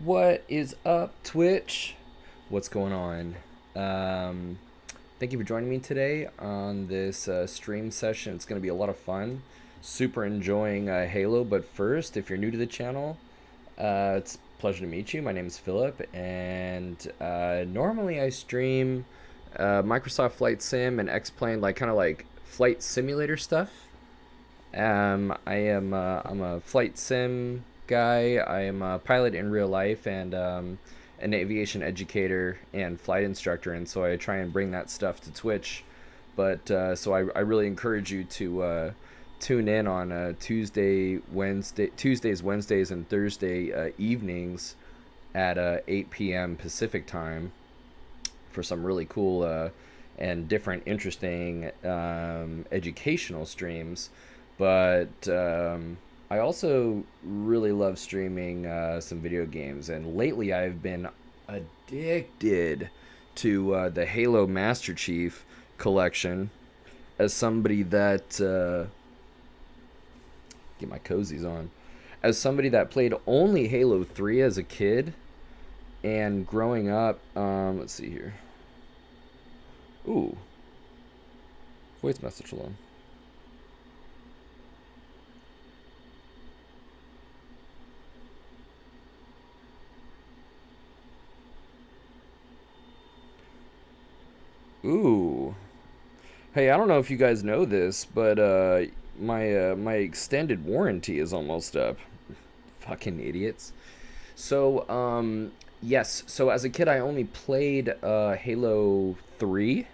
What is up, Twitch? What's going on? Thank you for joining me today on this stream session. It's going to be a lot of fun. Super enjoying Halo, but first, if you're new to the channel, it's a pleasure to meet you. My name is Philip, and normally I stream Microsoft Flight Sim and X-Plane, kind of like flight simulator stuff. I'm a flight sim guy. I am a pilot in real life and an aviation educator and flight instructor, and so I try and bring that stuff to Twitch. But I really encourage you to tune in on Tuesdays, Wednesdays, and Thursday evenings at 8 p.m. Pacific time for some really cool and different, interesting educational streams. But I also really love streaming some video games, and lately I've been addicted to the Halo Master Chief collection. As somebody that get my cozies on, as somebody that played only Halo 3 as a kid, and growing up, let's see here. Ooh, voice message alone. Ooh. Hey, I don't know if you guys know this, but my extended warranty is almost up. Fucking idiots. So, yes. So as a kid, I only played Halo 3,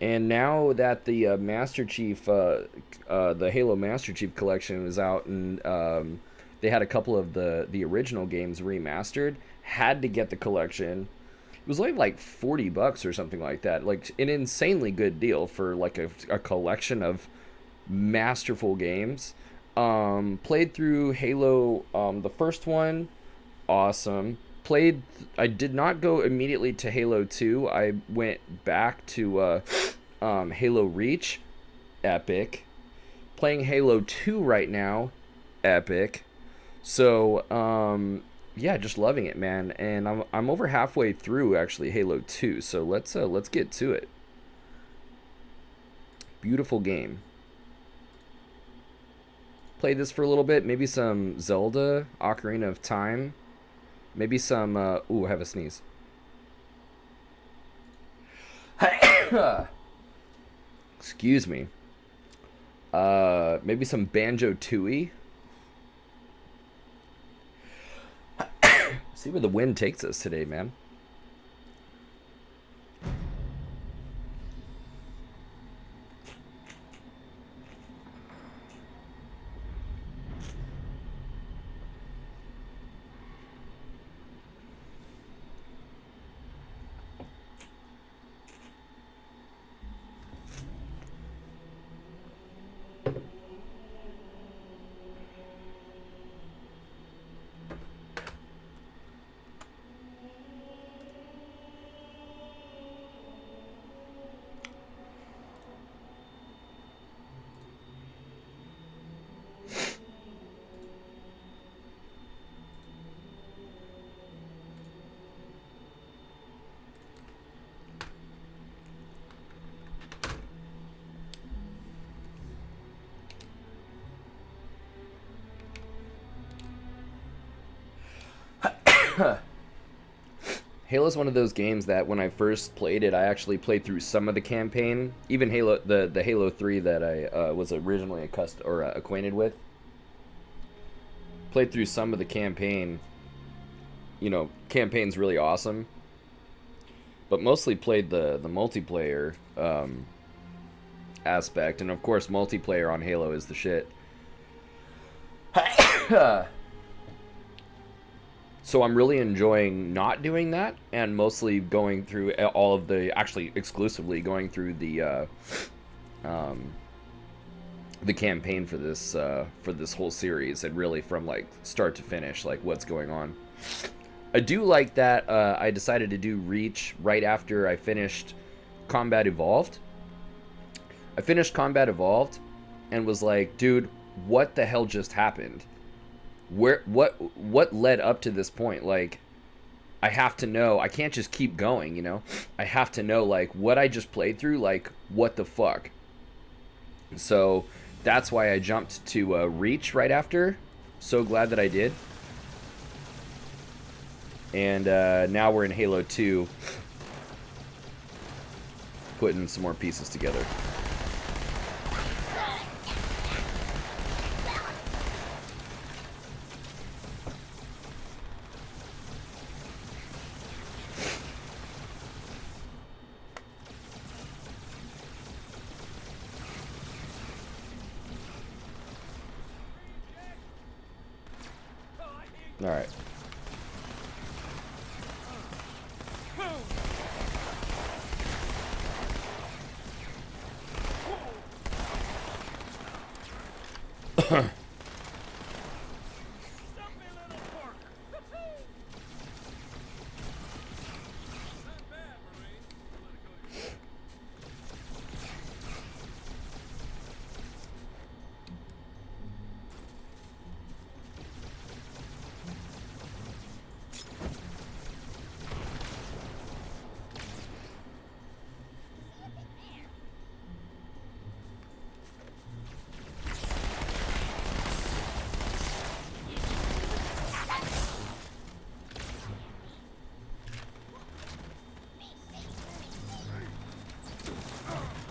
and now that the Master Chief, the Halo Master Chief collection is out, and they had a couple of the original games remastered, had to get the collection. It was like $40 or something like that. Like an insanely good deal for like a collection of masterful games. Played through Halo, the first one, awesome. I did not go immediately to Halo 2. I went back to Halo Reach, epic. Playing Halo 2 right now, epic. So, yeah, just loving it, man. And I'm over halfway through actually Halo 2. So let's get to it. Beautiful game. Play this for a little bit. Maybe some Zelda, Ocarina of Time. Maybe some. Ooh, I have a sneeze. Excuse me. Maybe some Banjo-Tooie. See where the wind takes us today, man. Halo's one of those games that when I first played it, I actually played through some of the campaign. Even Halo, the Halo 3 that I was originally acquainted with. Played through some of the campaign. You know, campaign's really awesome. But mostly played the multiplayer aspect. And of course, multiplayer on Halo is the shit. So I'm really enjoying not doing that, and mostly going through all of actually exclusively going through the campaign for this whole series, and really from like start to finish, like what's going on. I do like that I decided to do Reach right after I finished Combat Evolved. I finished Combat Evolved and was like, dude, what the hell just happened? what led up to this point? Like, I have to know. I can't just keep going, you know? I have to know, like, what I just played through, like, what the fuck? So that's why I jumped to Reach right after. So glad that I did. And now we're in Halo 2, putting some more pieces together. All right.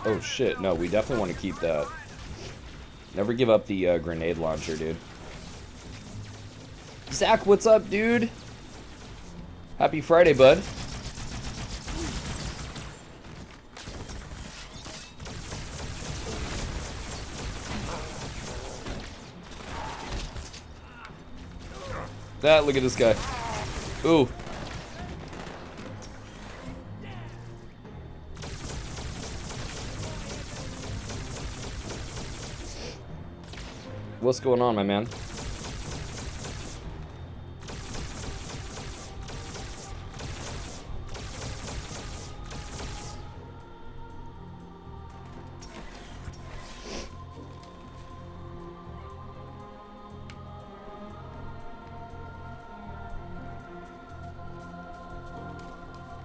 Oh shit, no, we definitely want to keep that. Never give up the grenade launcher, dude. Zach, what's up, dude? Happy Friday, bud. Look at this guy. Ooh. What's going on, my man?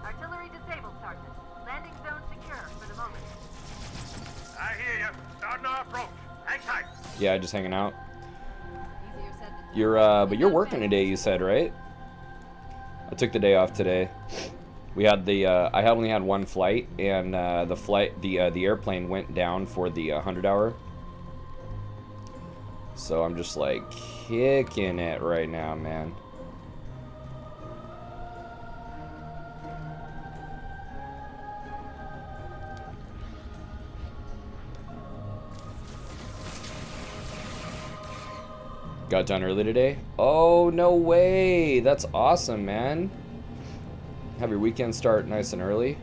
Artillery disabled, Sergeant. Landing zone secure for the moment. I hear you. Starting our approach. Hang tight. Yeah, just hanging out. Easier said than done. But you're working today, you said, right? I took the day off today. We had I only had one flight, and the airplane went down for the 100-hour. So I'm just like kicking it right now, man. Got done early today? Oh, no way. That's awesome, man. Have your weekend start nice and early.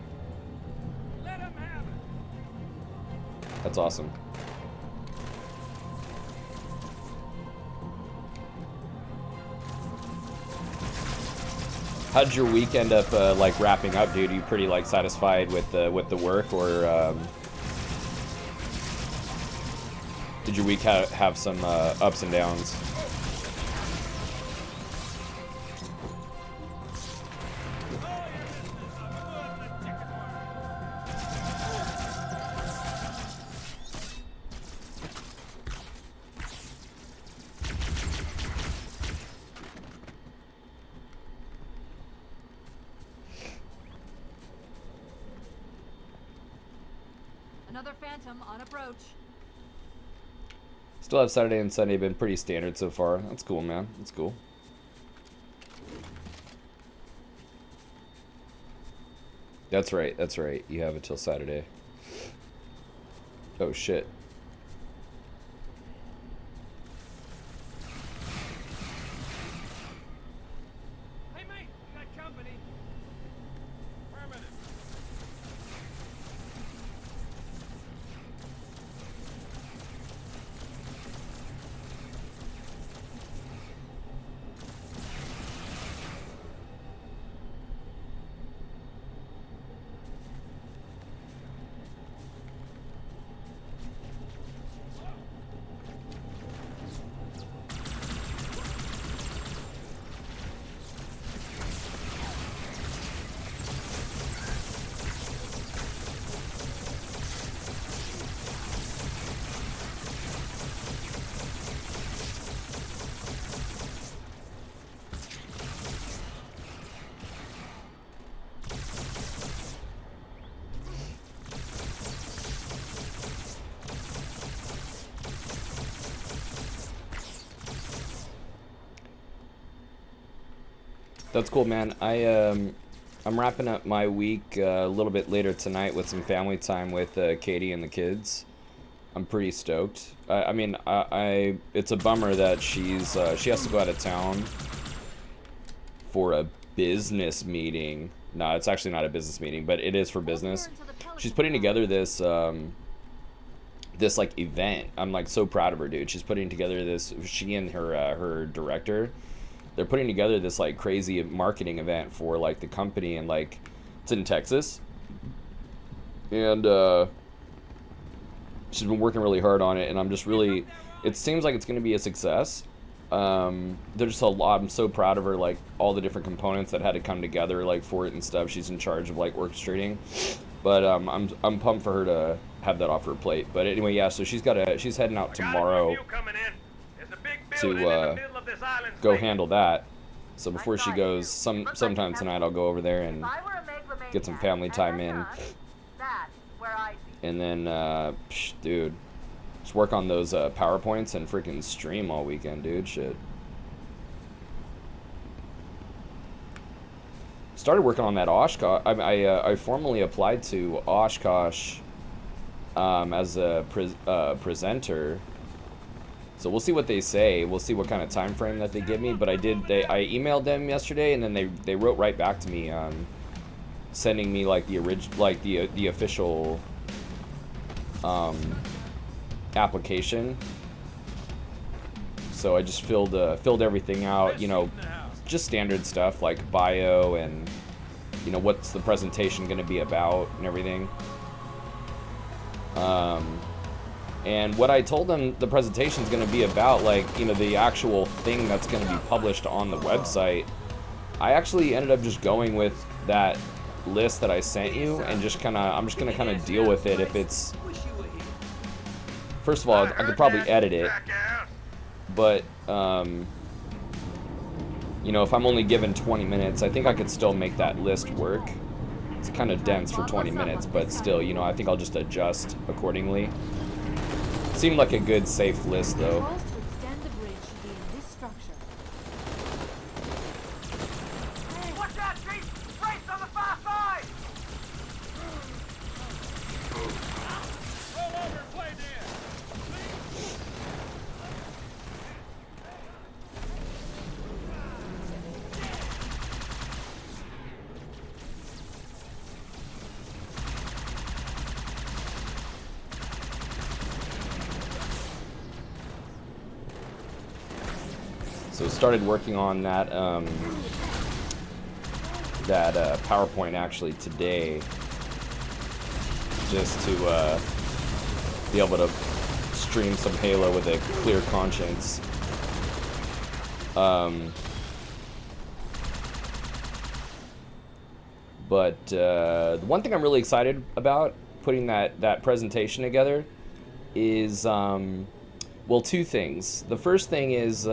Let him have it. That's awesome. How'd your week end up like wrapping up, dude? Are you pretty like satisfied with the work, or did your week have some ups and downs? Another Phantom on approach. Still have Saturday and Sunday been pretty standard so far. That's cool, man. That's cool. That's right. That's right. You have it till Saturday. Oh shit. Hey, mate. You got company. Permanent. That's cool, man. I'm wrapping up my week a little bit later tonight with some family time with Katie and the kids. I'm pretty stoked. I mean, it's a bummer that she has to go out of town for a business meeting. No, it's actually not a business meeting, but it is for business. She's putting together this this like event. I'm like so proud of her, dude. She's putting together this. She and her director, they're putting together this like crazy marketing event for like the company, and like it's in Texas, and she's been working really hard on it, and I'm just really, it seems like it's going to be a success. There's just a lot. I'm so proud of her, like all the different components that had to come together like for it and stuff. She's in charge of like orchestrating, but I'm pumped for her to have that off her plate. But anyway, yeah, so she's heading out tomorrow to go handle that. So before she goes, sometime tonight I'll go over there and get some family time in, and then dude, just work on those PowerPoints and freaking stream all weekend, dude. Shit. Started working on that Oshkosh. I formally applied to Oshkosh as a presenter. So we'll see what they say. We'll see what kind of time frame that they give me. But I emailed them yesterday, and then they wrote right back to me, sending me like the official application. So I just filled everything out, you know, just standard stuff like bio and, you know, what's the presentation going to be about and everything. And what I told them the presentation is going to be about, like, you know, the actual thing that's going to be published on the website. I actually ended up just going with that list that I sent you, and I'm just going to kind of deal with it. If it's, first of all, I could probably edit it, but you know, if I'm only given 20 minutes, I think I could still make that list work. It's kind of dense for 20 minutes, but still, you know, I think I'll just adjust accordingly. Seemed like a good, safe list, though. Watch out, Chief! Race on the far side! Roll over and play dead! So started working on that PowerPoint actually today, just to be able to stream some Halo with a clear conscience. But the one thing I'm really excited about putting that presentation together is, well, two things. The first thing is,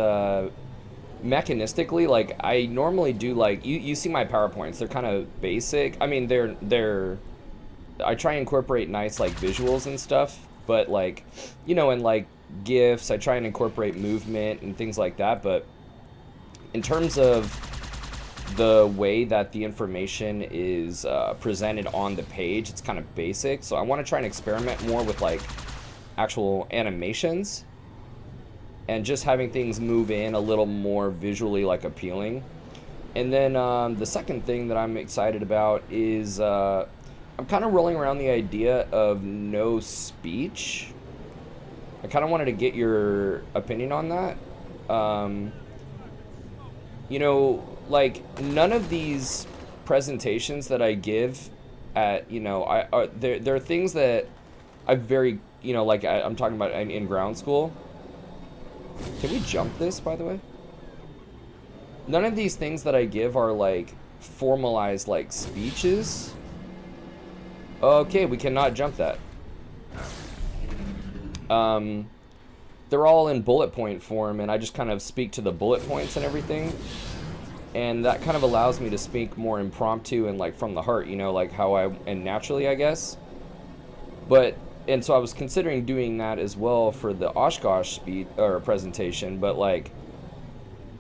mechanistically, like, I normally do, like, you see my PowerPoints, they're kind of basic. I mean, they're I try and incorporate nice, like, visuals and stuff, but, like, you know, and like GIFs, I try and incorporate movement and things like that. But in terms of the way that the information is presented on the page, it's kind of basic. So I want to try and experiment more with, like, actual animations, and just having things move in a little more visually, like, appealing. And then the second thing that I'm excited about is I'm kind of rolling around the idea of no speech. I kind of wanted to get your opinion on that. You know, like, none of these presentations that I give at, you know, there are things that I very, you know, like I'm talking about in ground school. Can we jump this, by the way? None of these things that I give are, like, formalized, like, speeches. Okay, we cannot jump that. They're all in bullet point form, and I just kind of speak to the bullet points and everything. And that kind of allows me to speak more impromptu and, like, from the heart, you know, like how and naturally, I guess. And so I was considering doing that as well for the Oshkosh speech or presentation, but, like,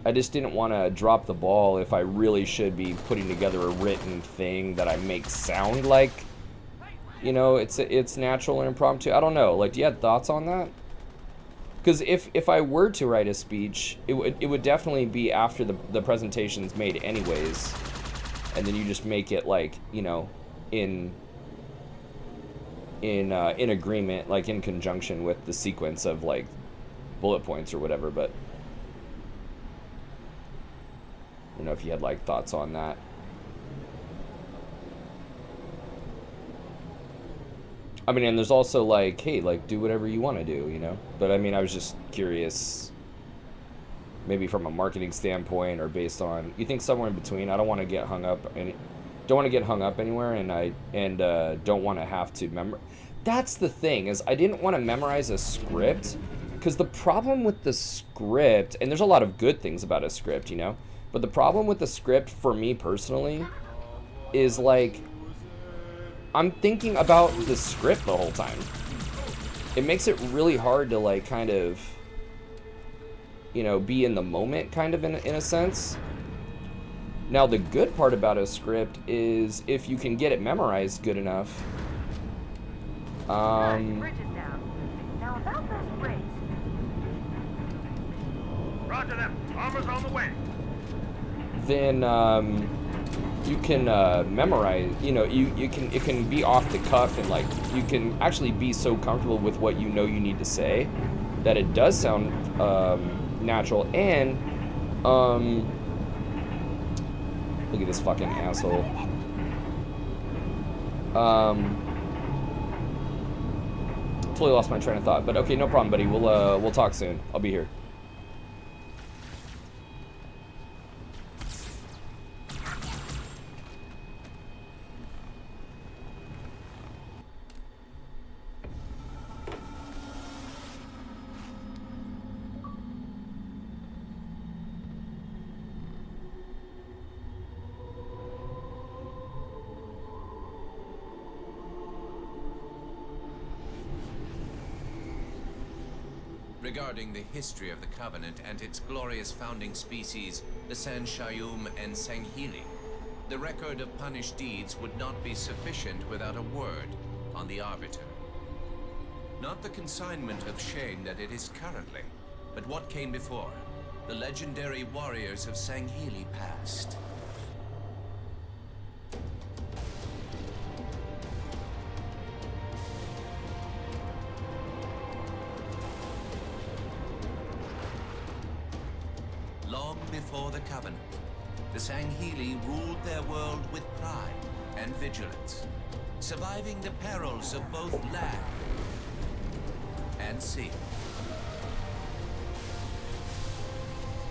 I just didn't want to drop the ball if I really should be putting together a written thing that I make sound like, you know, it's natural and impromptu. I don't know. Like, do you have thoughts on that? Because if I were to write a speech, it would definitely be after the presentation's made anyways, and then you just make it like, you know, in agreement, like in conjunction with the sequence of like bullet points or whatever. But I don't know if you had like thoughts on that. I mean, and there's also like, hey, like do whatever you want to do, you know. But I mean, I was just curious, maybe from a marketing standpoint or based on, you think somewhere in between. I don't want to get hung up anywhere, and I don't want to have to That's the thing, is I didn't want to memorize a script, because the problem with the script, and there's a lot of good things about a script, you know, but the problem with the script for me personally is like, I'm thinking about the script the whole time. It makes it really hard to like kind of, you know, be in the moment kind of in a sense. Now the good part about a script is if you can get it memorized good enough. Bridge is down. Now about those brakes. Roger that. Armor's on the way. Then you can memorize, you know, it can be off the cuff, and like you can actually be so comfortable with what you know you need to say that it does sound natural. And look at this fucking asshole. Totally lost my train of thought, but okay, no problem, buddy. We'll talk soon. I'll be here. Regarding the history of the Covenant and its glorious founding species, the San Shayum and Sanghili, the record of punished deeds would not be sufficient without a word on the Arbiter. Not the consignment of shame that it is currently, but what came before, the legendary warriors of Sanghili past. Long before the Covenant, the Sanghili ruled their world with pride and vigilance, surviving the perils of both land and sea.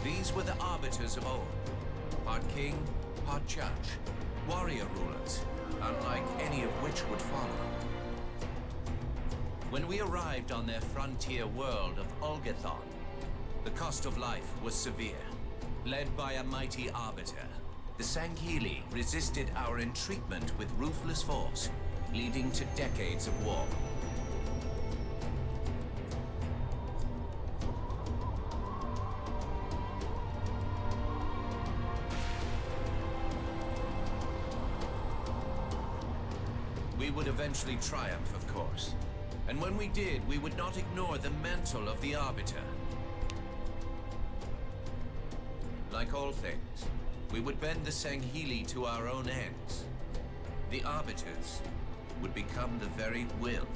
These were the arbiters of old, part king, part judge, warrior rulers, unlike any of which would follow. When we arrived on their frontier world of Olgathon, the cost of life was severe. Led by a mighty arbiter, the Sanghili resisted our entreatment with ruthless force, leading to decades of war. We would eventually triumph, of course. And when we did, we would not ignore the mantle of the Arbiter. Like all things, we would bend the Sanghili to our own ends. The Arbiters would become the very will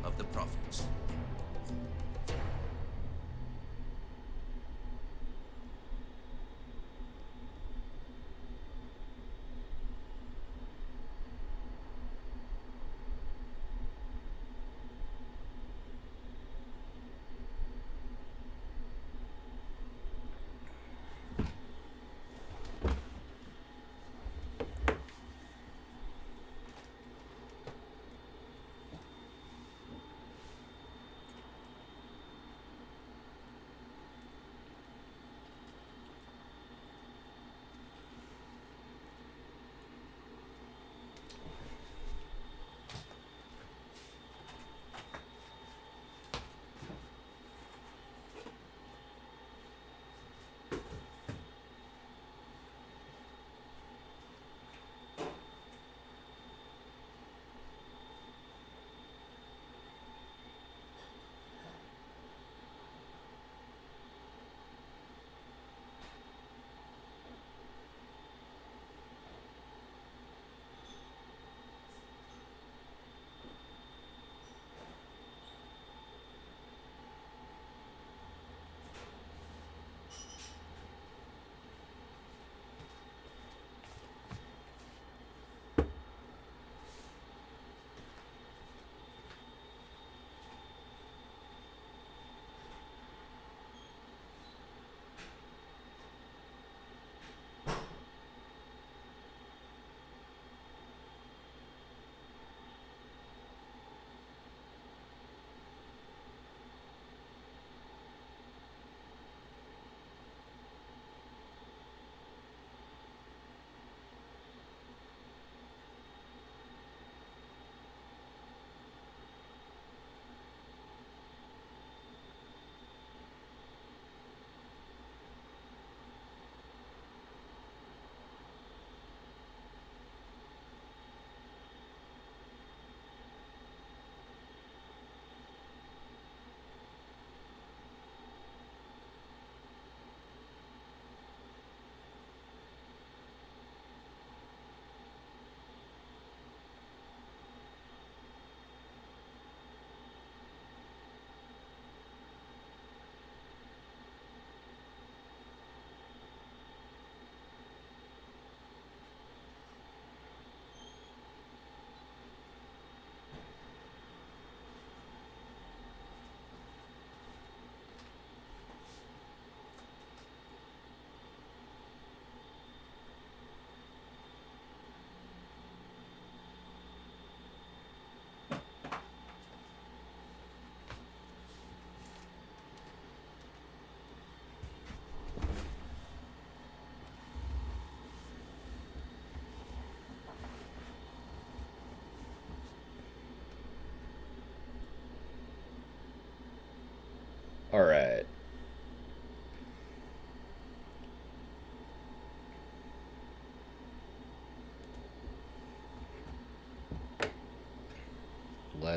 of the Prophets.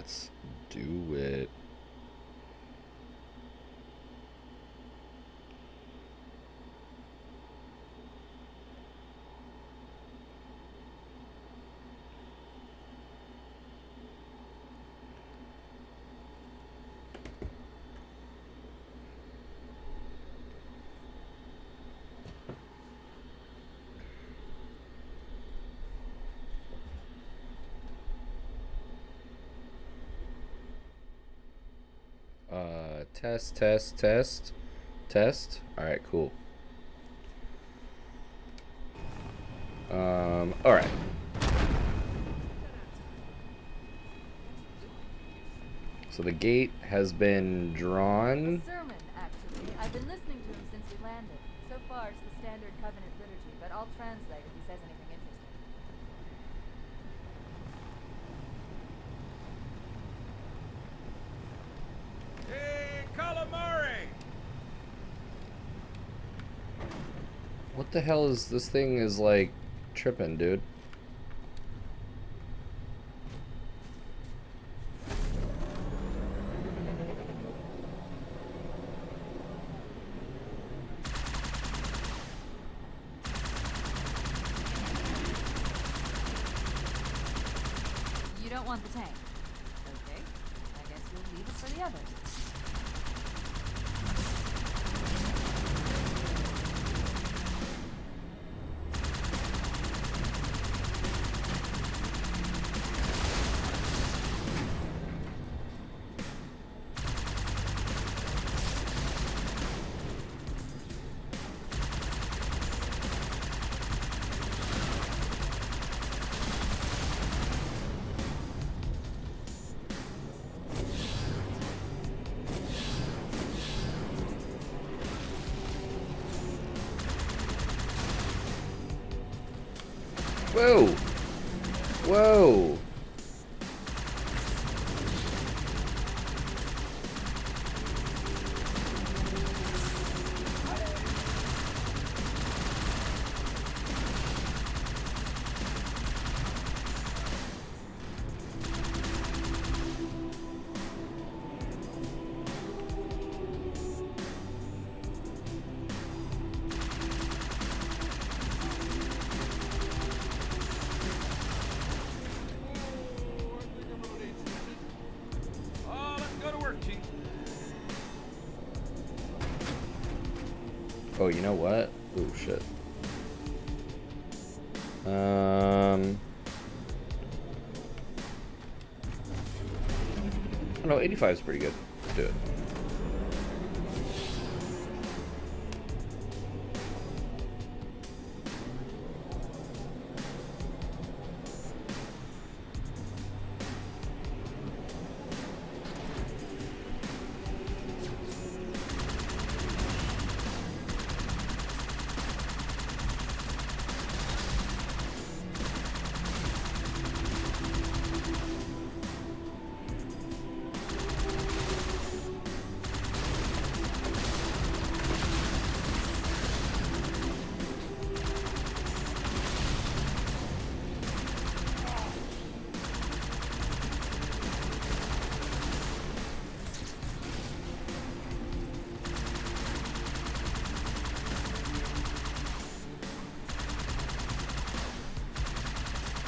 Let's do it. Test. All right, cool. All right. So the gate has been drawn. Sermon, actually. I've been listening to him since we landed. So far, it's the standard Covenant liturgy, but I'll translate if he says anything interesting. Hey, calamari! What the hell is this thing is like tripping, dude? You don't want the tank. Okay. I guess we'll leave it for the others. Whoa! Whoa! Oh, let's go to work, Chief. Oh, you know what? Oh shit. I don't know, 85 is pretty good. Let's do it.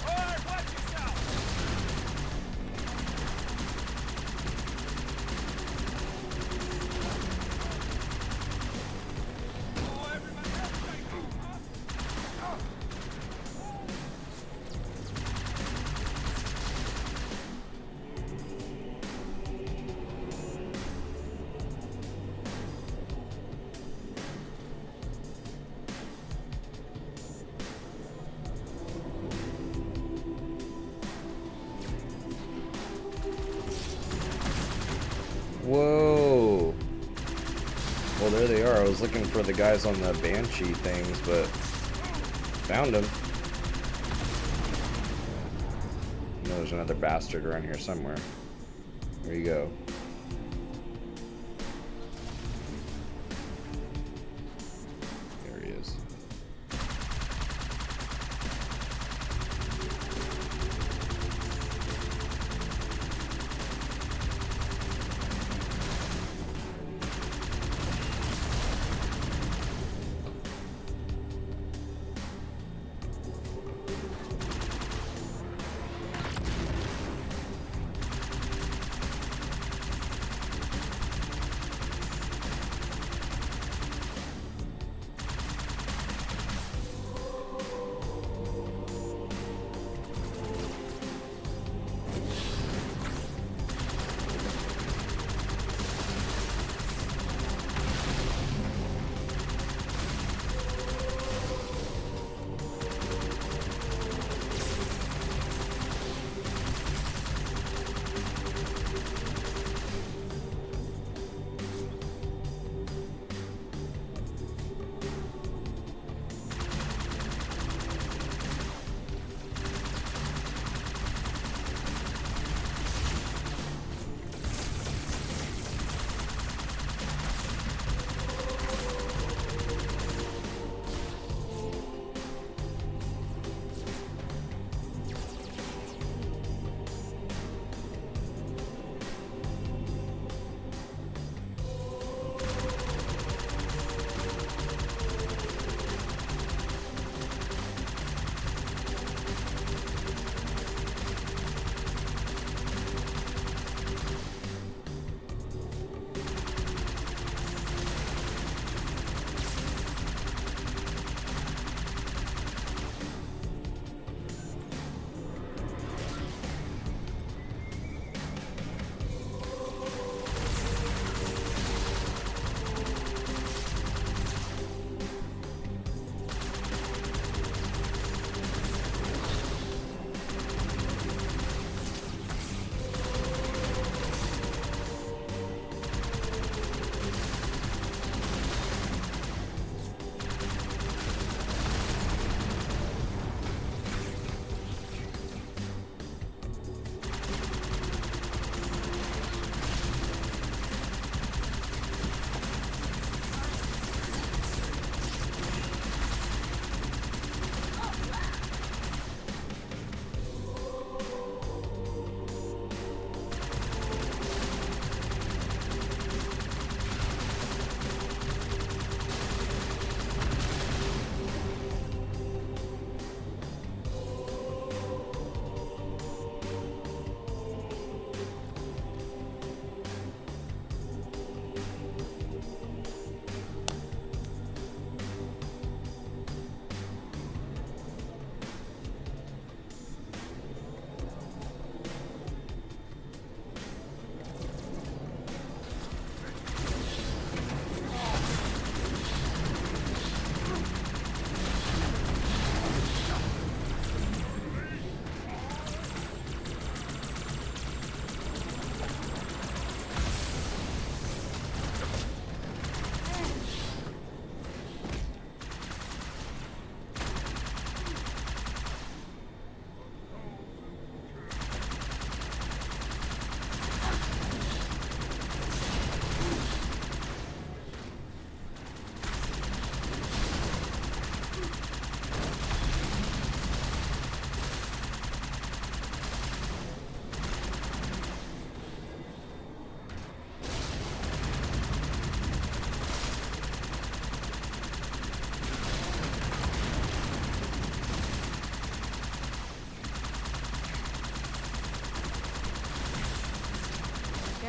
All right, watch yourself! Oh, everybody else, take off, huh? Whoa! Well, there they are. I was looking for the guys on the Banshee things, but found them. I know there's another bastard around here somewhere. There you go. There he is.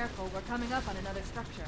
careful, we're coming up on another structure.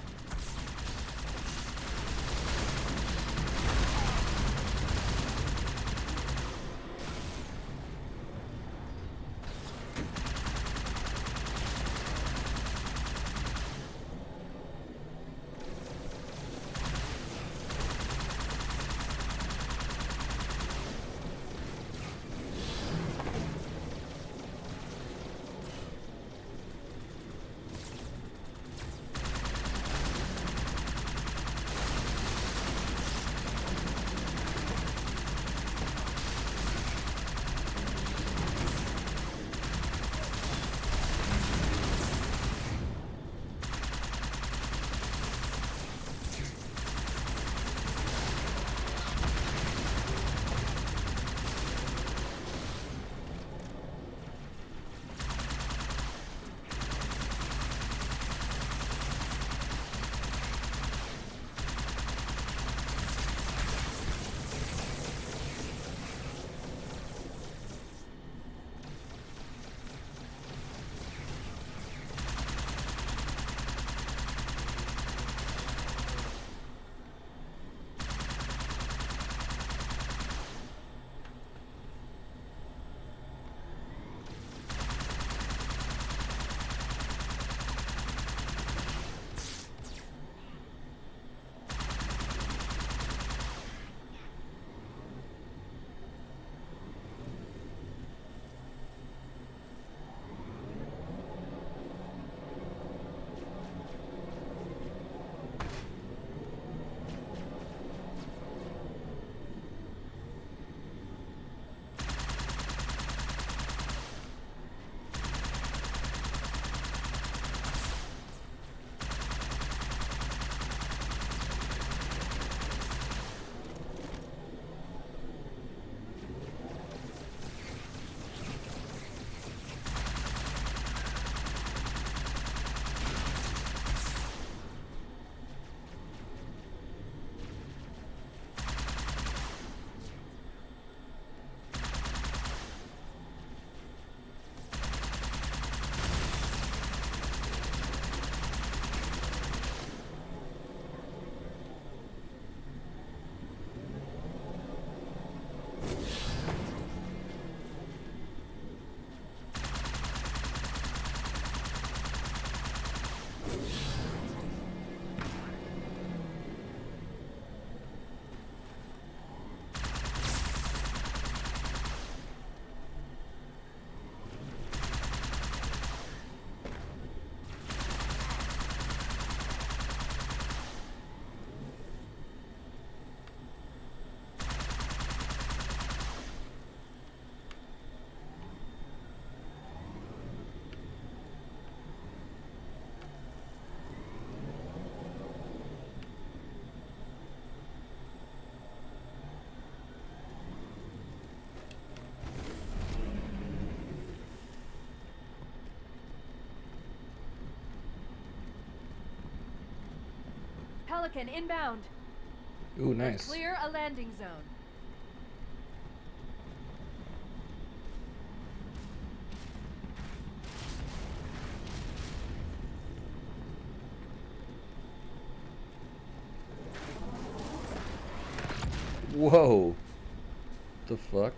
Pelican inbound. Ooh, nice. Clear a landing zone. Whoa. The fuck?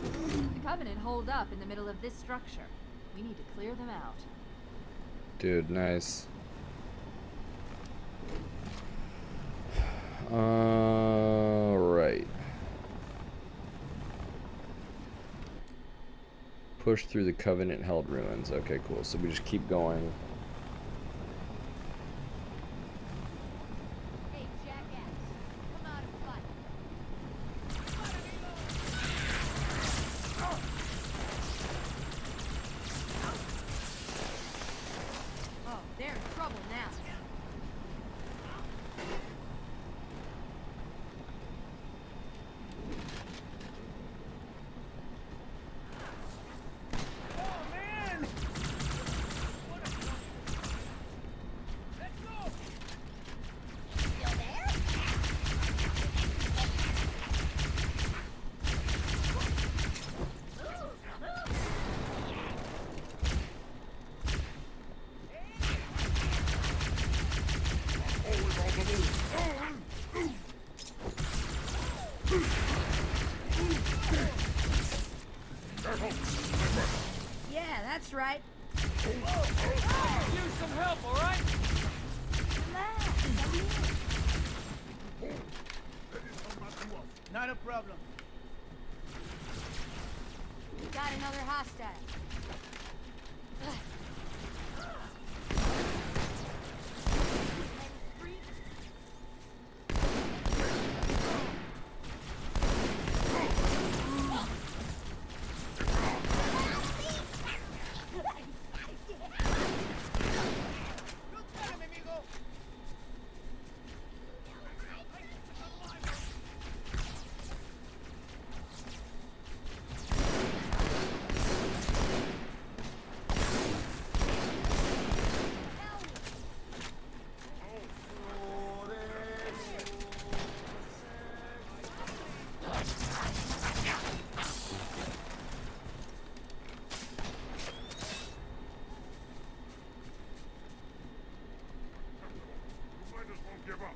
The Covenant holed up in the middle of this structure. We need to clear them out. Dude, nice. Right. Push through the Covenant-held ruins. Okay, cool. So we just keep going. Hey, jackass. Come out and fight. Oh, they're in trouble now. right? Use some help, all right? Relax. I'm here. Not a problem. Got another hostile. Fighters won't give up.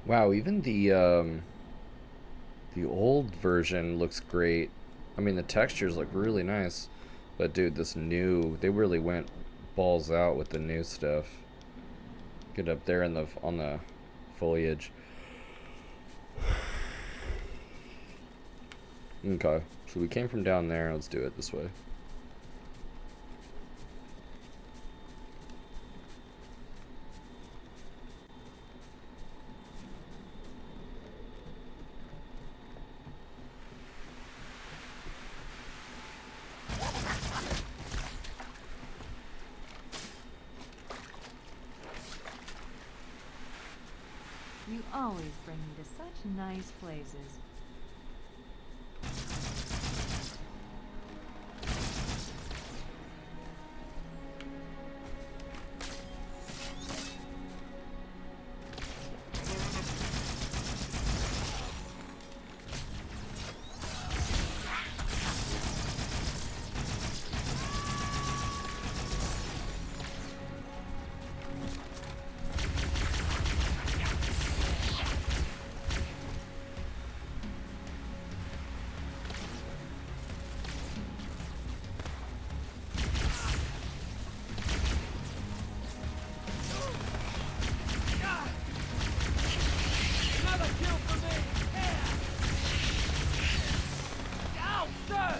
Wow, even the old version looks great. I mean, the textures look really nice. But dude, this new, they really went balls out with the new stuff. Get up there in the on the foliage. Okay, so we came from down there. Let's do it this way. You always bring me to such nice places. Another kill for me! Yeah! Ow, sir!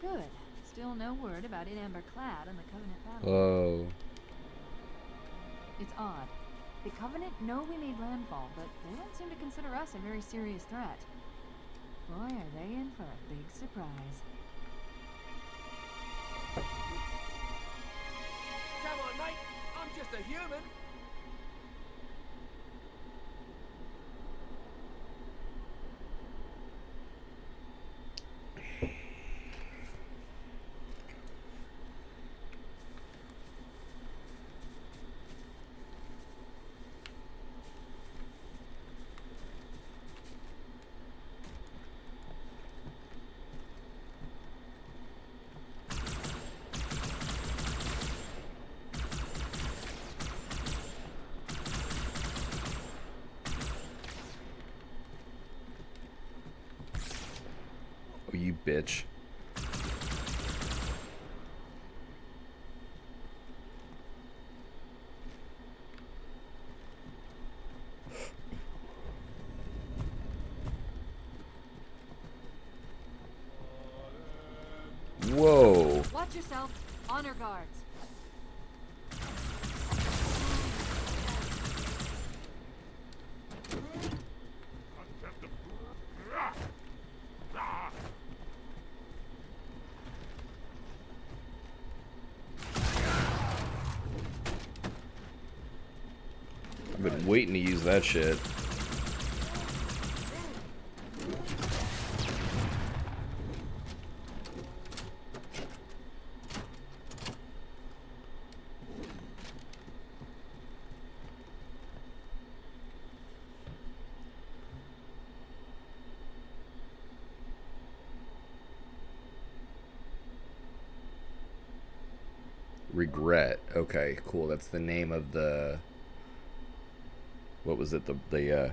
Good. Still no word about In Amber Clad on the Covenant battle. Oh. It's odd. The Covenant know we made landfall, but they don't seem to consider us a very serious threat. Boy, are they in for a big surprise. Come on, mate. I'm just a human. Oh, you bitch. Whoa. Watch yourself. Honor guards. I've been waiting to use that shit. Regret. Okay, cool. That's the name of the. What was it? The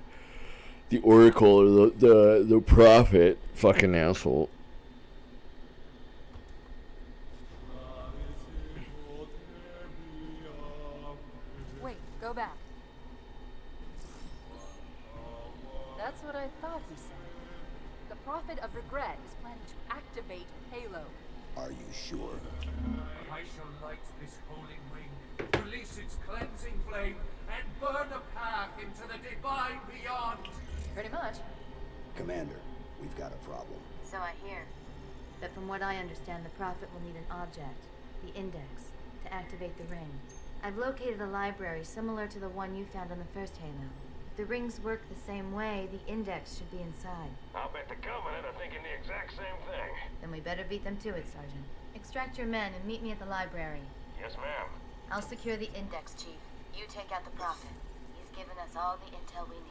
oracle or the prophet. Fucking asshole. Wait, go back. That's what I thought he said. The Prophet of Regret is planning to activate Halo. Are you sure? I shall light this holy ring, release its cleansing flame, and burn a path into the divine beyond. Pretty much. Commander, we've got a problem. So I hear. But from what I understand, the Prophet will need an object, the Index, to activate the ring. I've located a library similar to the one you found on the first Halo. If the rings work the same way, the Index should be inside. I'll bet the Covenant are thinking the exact same thing. Then we better beat them to it, Sergeant. Extract your men and meet me at the library. Yes, ma'am. I'll secure the Index, Chief. You take out the Prophet. He's given us all the intel we need.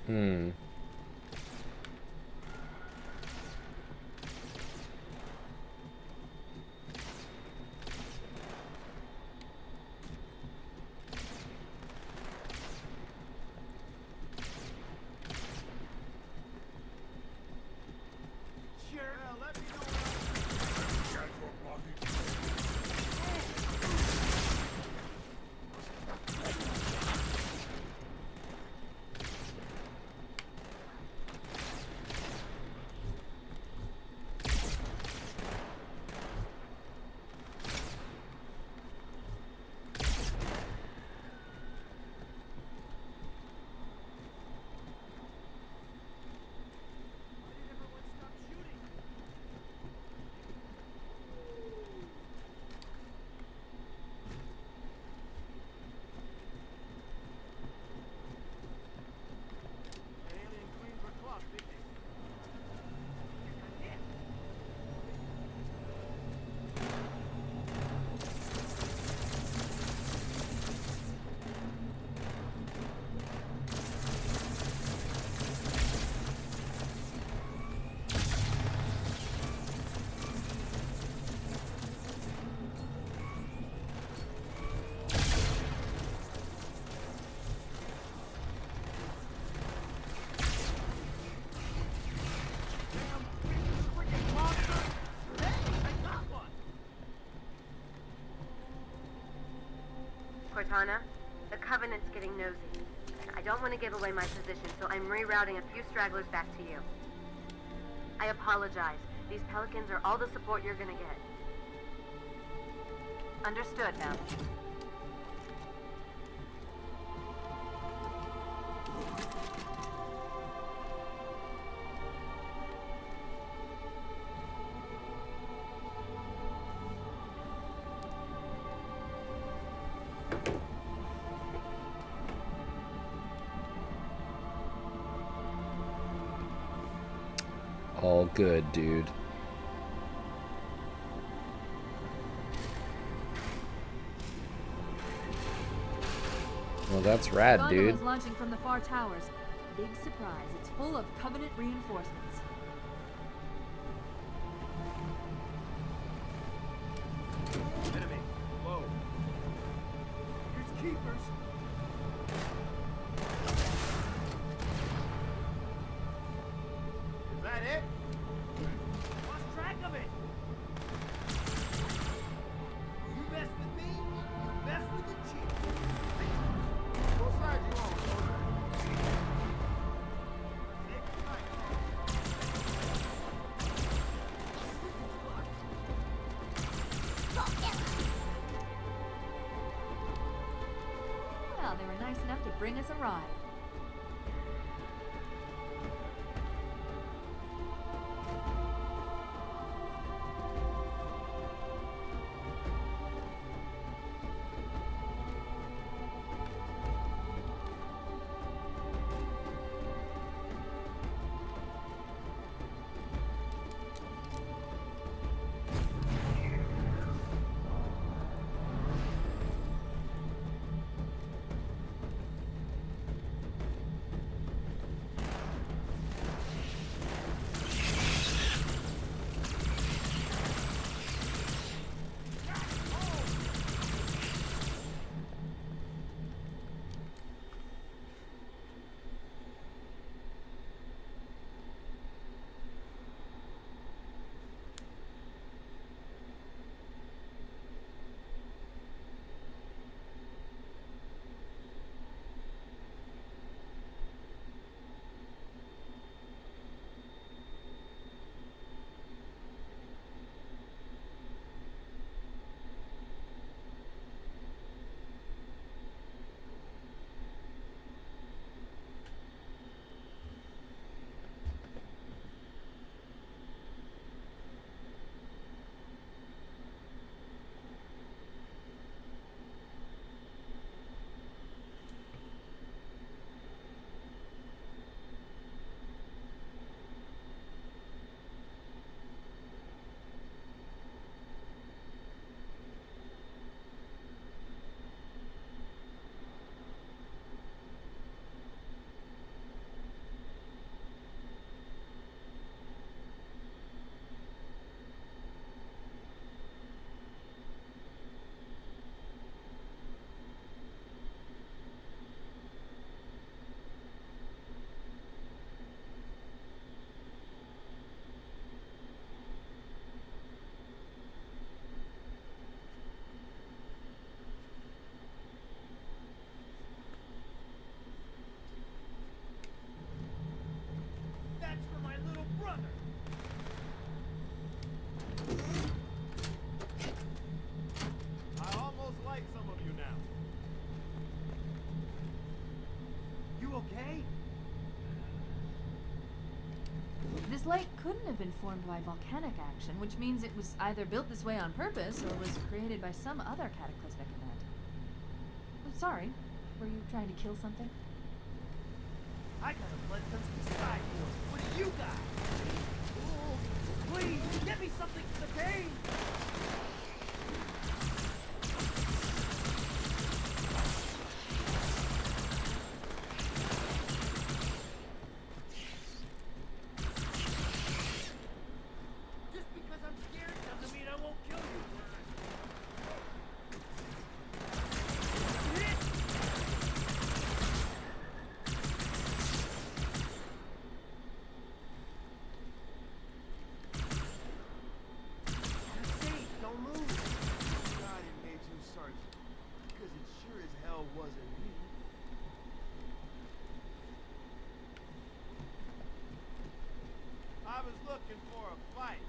Hmm. Cortana, the Covenant's getting nosy. I don't want to give away my position, so I'm rerouting a few stragglers back to you. I apologize. These Pelicans are all the support you're gonna get. Understood, now. All good, dude. Well, that's rad, dude. Gondola's launching from the far towers. Big surprise. It's full of Covenant reinforcements. Enemy. Whoa. Here's keepers. Is that it? Lost track of it. You mess with me, you mess with the chief. What side you on, soldier? Well, they were nice enough to bring us a ride. okay? This lake couldn't have been formed by volcanic action, which means it was either built this way on purpose or was created by some other cataclysmic event. I'm sorry. Were you trying to kill something? I got a bloodthirsty side board. What do you got? Oh, please, get me something for the pain! Just because I'm scared doesn't mean I won't kill you. You're safe, don't move. God, it made you Sergeant. Because it sure as hell wasn't me. I was looking for a fight.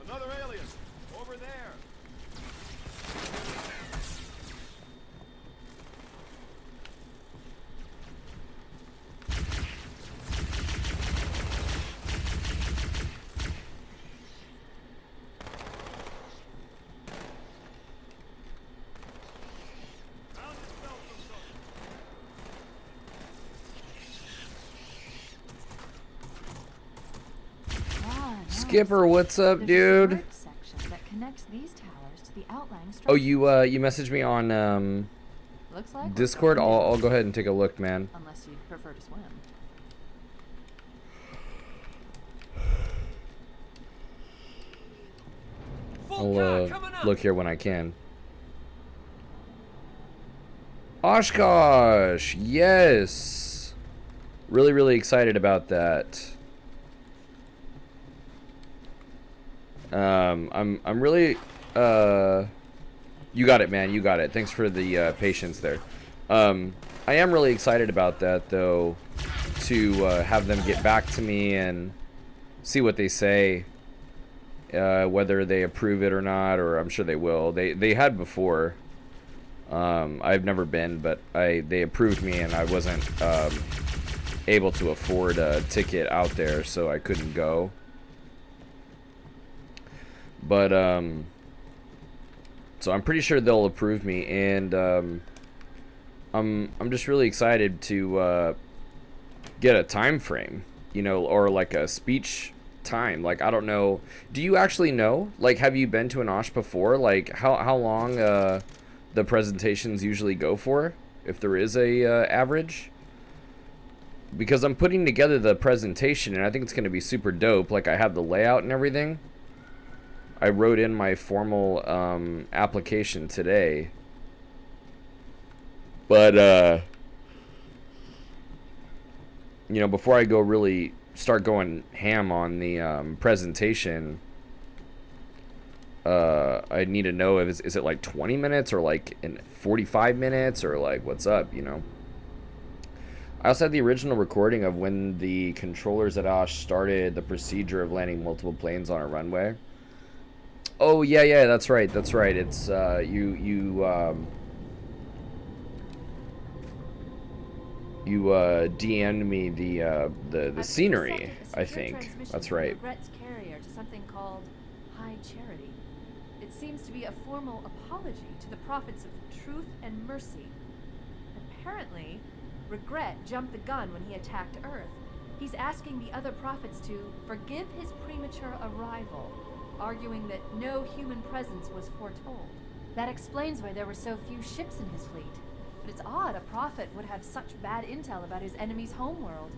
Another alien! Over there! Found yourself some trouble. Ah, nice. Skipper, what's up, There's a dude? smart section that connects these towers to the outlying Oh, structures. you messaged me on Looks like we're Discord. going I'll in. go ahead and take a look, man. Unless you'd prefer to swim. I'll look here when I can. Oshkosh, yes. Really, really excited about that. I'm really you got it, man. You got it. Thanks for the patience there. I am really excited about that, though, to have them get back to me and see what they say, whether they approve it or not, or I'm sure they will. They had before. I've never been, but they approved me, and I wasn't able to afford a ticket out there, so I couldn't go. But so I'm pretty sure they'll approve me, and I'm just really excited to get a time frame, you know, or like a speech time. Like, I don't know. Do you actually know? Like, have you been to an Osh before? Like, how long the presentations usually go for, if there is a average? Because I'm putting together the presentation, and I think it's going to be super dope. Like, I have the layout and everything. I wrote in my formal application today. But, you know, before I go really start going ham on the presentation, I need to know if is it like 20 minutes or like in 45 minutes or like what's up, you know? I also had the original recording of when the controllers at Osh started the procedure of landing multiple planes on a runway. Oh yeah, that's right. It's you DM'd me the scenery, I think. That's right. Regret's carrier to something called High Charity. It seems to be a formal apology to the prophets of truth and mercy. Apparently, Regret jumped the gun when he attacked Earth. He's asking the other prophets to forgive his premature arrival, arguing that no human presence was foretold. That explains why there were so few ships in his fleet. But it's odd a prophet would have such bad intel about his enemy's homeworld.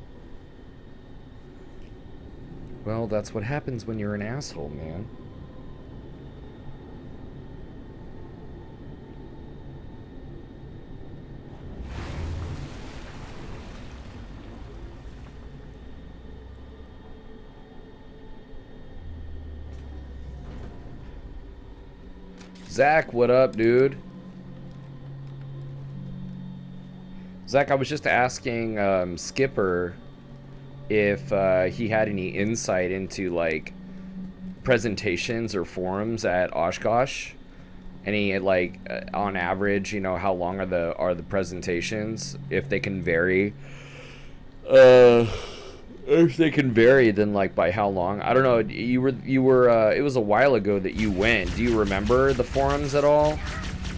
Well, that's what happens when you're an asshole, man. Zach, what up, dude? Zach, I was just asking Skipper if he had any insight into like presentations or forums at Oshkosh. Any like on average, you know, how long are the presentations? If they can vary. If they can vary, then like by how long? I don't know. You were. It was a while ago that you went. Do you remember the forums at all?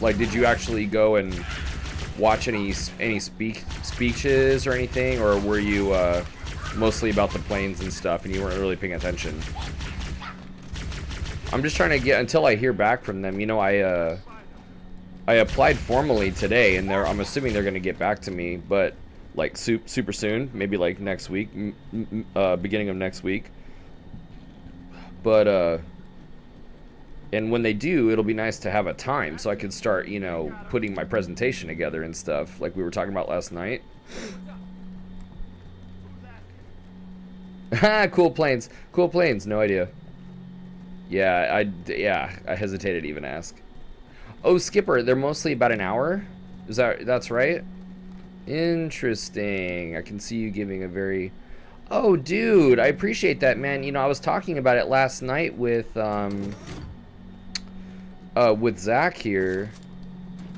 Like, did you actually go and watch any speeches or anything, or were you mostly about the planes and stuff, and you weren't really paying attention? I'm just trying to get until I hear back from them. You know, I applied formally today, and I'm assuming they're gonna get back to me, but like super soon, maybe like next week, beginning of next week. But and when they do, it'll be nice to have a time so I can start, you know, putting my presentation together and stuff like we were talking about last night. Cool planes, no idea. Yeah, I hesitated to even ask. Oh, Skipper, they're mostly about an hour? That's right? Interesting. I can see you giving a very... Oh, dude, I appreciate that, man. You know, I was talking about it last night with Zach here,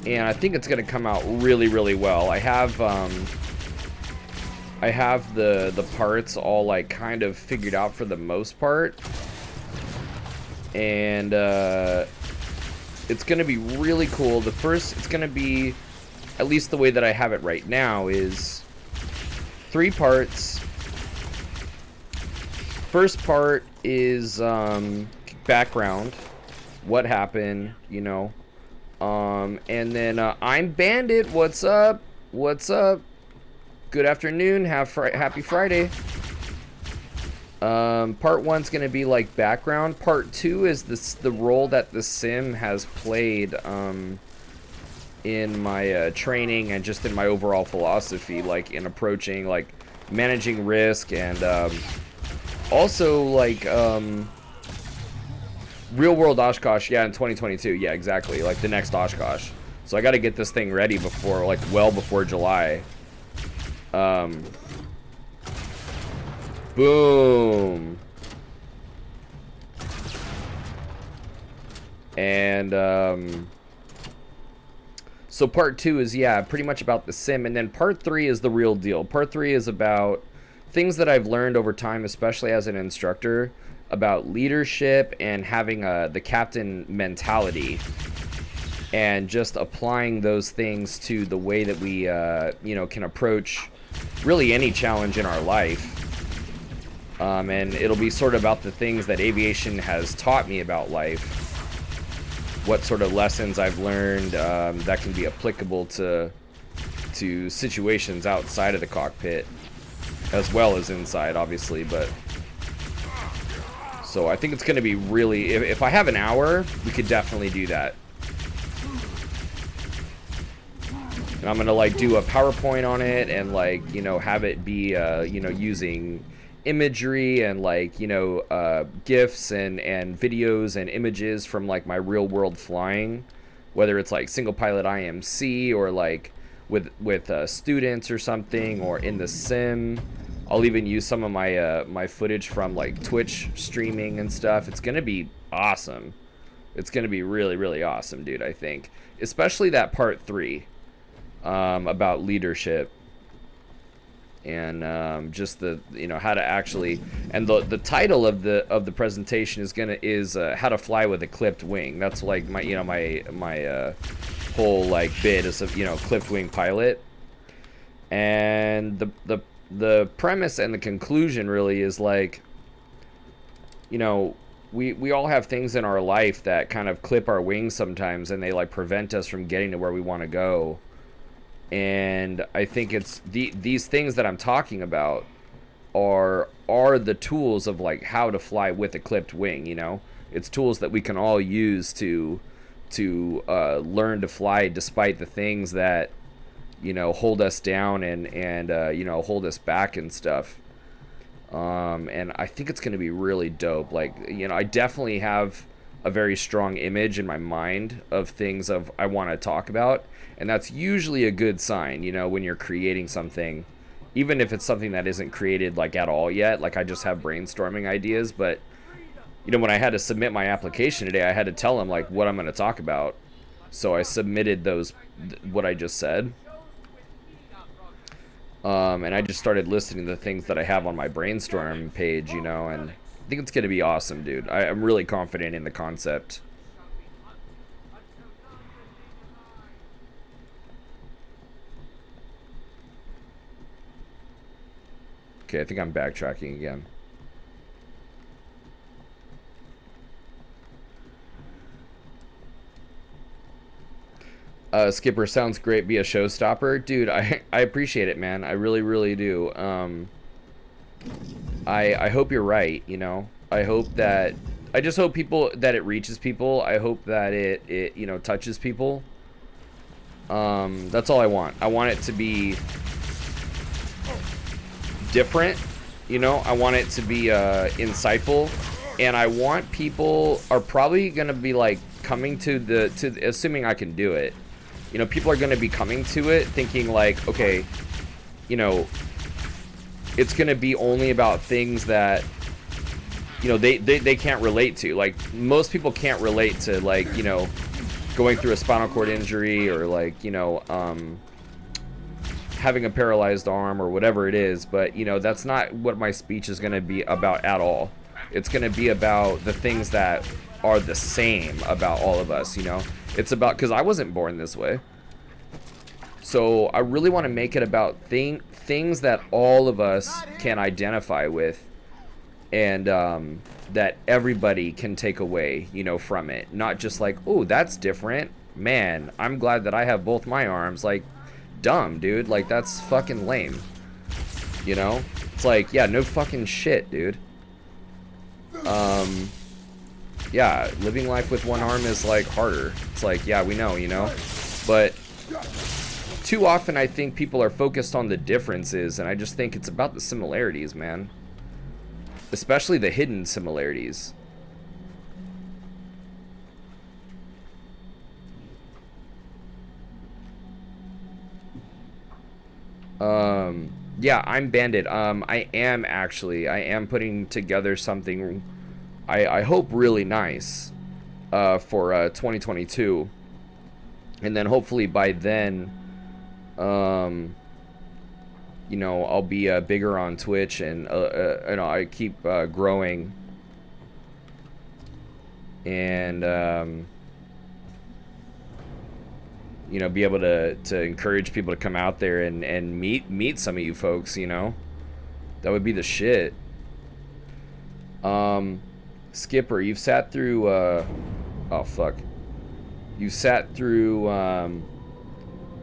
and I think it's gonna come out really, really well. I have the parts all like kind of figured out for the most part, and it's gonna be really cool. It's gonna be, at least the way that I have it right now, is 3 parts. First part is background, what happened, you know, and then I'm Bandit. What's up? Good afternoon. Happy Friday. Part 1's gonna be like background. Part 2 is the role that the sim has played in my training and just in my overall philosophy, like in approaching, like managing risk, and also like real world Oshkosh, yeah, in 2022, yeah, exactly, like the next Oshkosh. So I got to get this thing ready before, like, well before July. Boom. And so part 2 is, yeah, pretty much about the sim, and then part 3 is the real deal. Part 3 is about things that I've learned over time, especially as an instructor, about leadership and having the captain mentality, and just applying those things to the way that we, you know, can approach really any challenge in our life. And it'll be sort of about the things that aviation has taught me about life. What sort of lessons I've learned that can be applicable to situations outside of the cockpit, as well as inside, obviously. But so I think it's going to be really, if I have an hour, we could definitely do that. And I'm going to like do a PowerPoint on it and like, you know, have it be, you know, using imagery and like, you know, GIFs and videos and images from like my real world flying, whether it's like single pilot IMC or like with students or something, or in the sim. I'll even use some of my my footage from like Twitch streaming and stuff. It's gonna be awesome. It's gonna be really, really awesome, dude. I think, especially that part 3 about leadership and just the, you know, how to actually, and the title of the presentation is how to fly with a clipped wing. That's like my, you know, my whole like bit is of, you know, clipped wing pilot. And the premise and the conclusion really is like, you know, we all have things in our life that kind of clip our wings sometimes, and they like prevent us from getting to where we want to go. And I think it's these things that I'm talking about are the tools of like how to fly with a clipped wing. You know, it's tools that we can all use to learn to fly despite the things that, you know, hold us down and you know, hold us back and stuff. And I think it's going to be really dope. Like, you know, I definitely have a very strong image in my mind of things of I want to talk about, and that's usually a good sign, you know, when you're creating something, even if it's something that isn't created like at all yet. Like, I just have brainstorming ideas, but you know, when I had to submit my application today, I had to tell them like what I'm going to talk about. So I submitted what I just said. And I just started listing the things that I have on my brainstorm page, you know, and I think it's going to be awesome, dude. I'm really confident in the concept. Okay, I think I'm backtracking again. Skipper, sounds great. Be a showstopper. Dude, I appreciate it, man. I really, really do. I hope you're right, you know. I just hope that it reaches people. I hope that it you know, touches people. That's all I want. I want it to be different, you know. I want it to be insightful, and I want people are probably gonna be like coming to assuming I can do it. You know, people are going to be coming to it thinking like, okay, you know, it's going to be only about things that, you know, they can't relate to. Like, most people can't relate to, like, you know, going through a spinal cord injury or like, you know, having a paralyzed arm or whatever it is. But, you know, that's not what my speech is going to be about at all. It's going to be about the things that are the same about all of us, you know. It's about, because I wasn't born this way. So I really want to make it about things that all of us can identify with, and that everybody can take away, you know, from it. Not just like, oh, that's different. Man, I'm glad that I have both my arms. Like, dumb, dude. Like, that's fucking lame. You know? It's like, yeah, no fucking shit, dude. Yeah, living life with one arm is like harder. It's like, yeah, we know, you know, but too often I think people are focused on the differences, and I just think it's about the similarities, man. Especially the hidden similarities. Yeah, I'm Bandit. I am putting together something I hope really nice for 2022, and then hopefully by then, you know, I'll be bigger on Twitch, and you know, I keep growing, and you know, be able to encourage people to come out there and meet some of you folks, you know. That would be the shit. Skipper, you've sat through, oh fuck. You've sat through,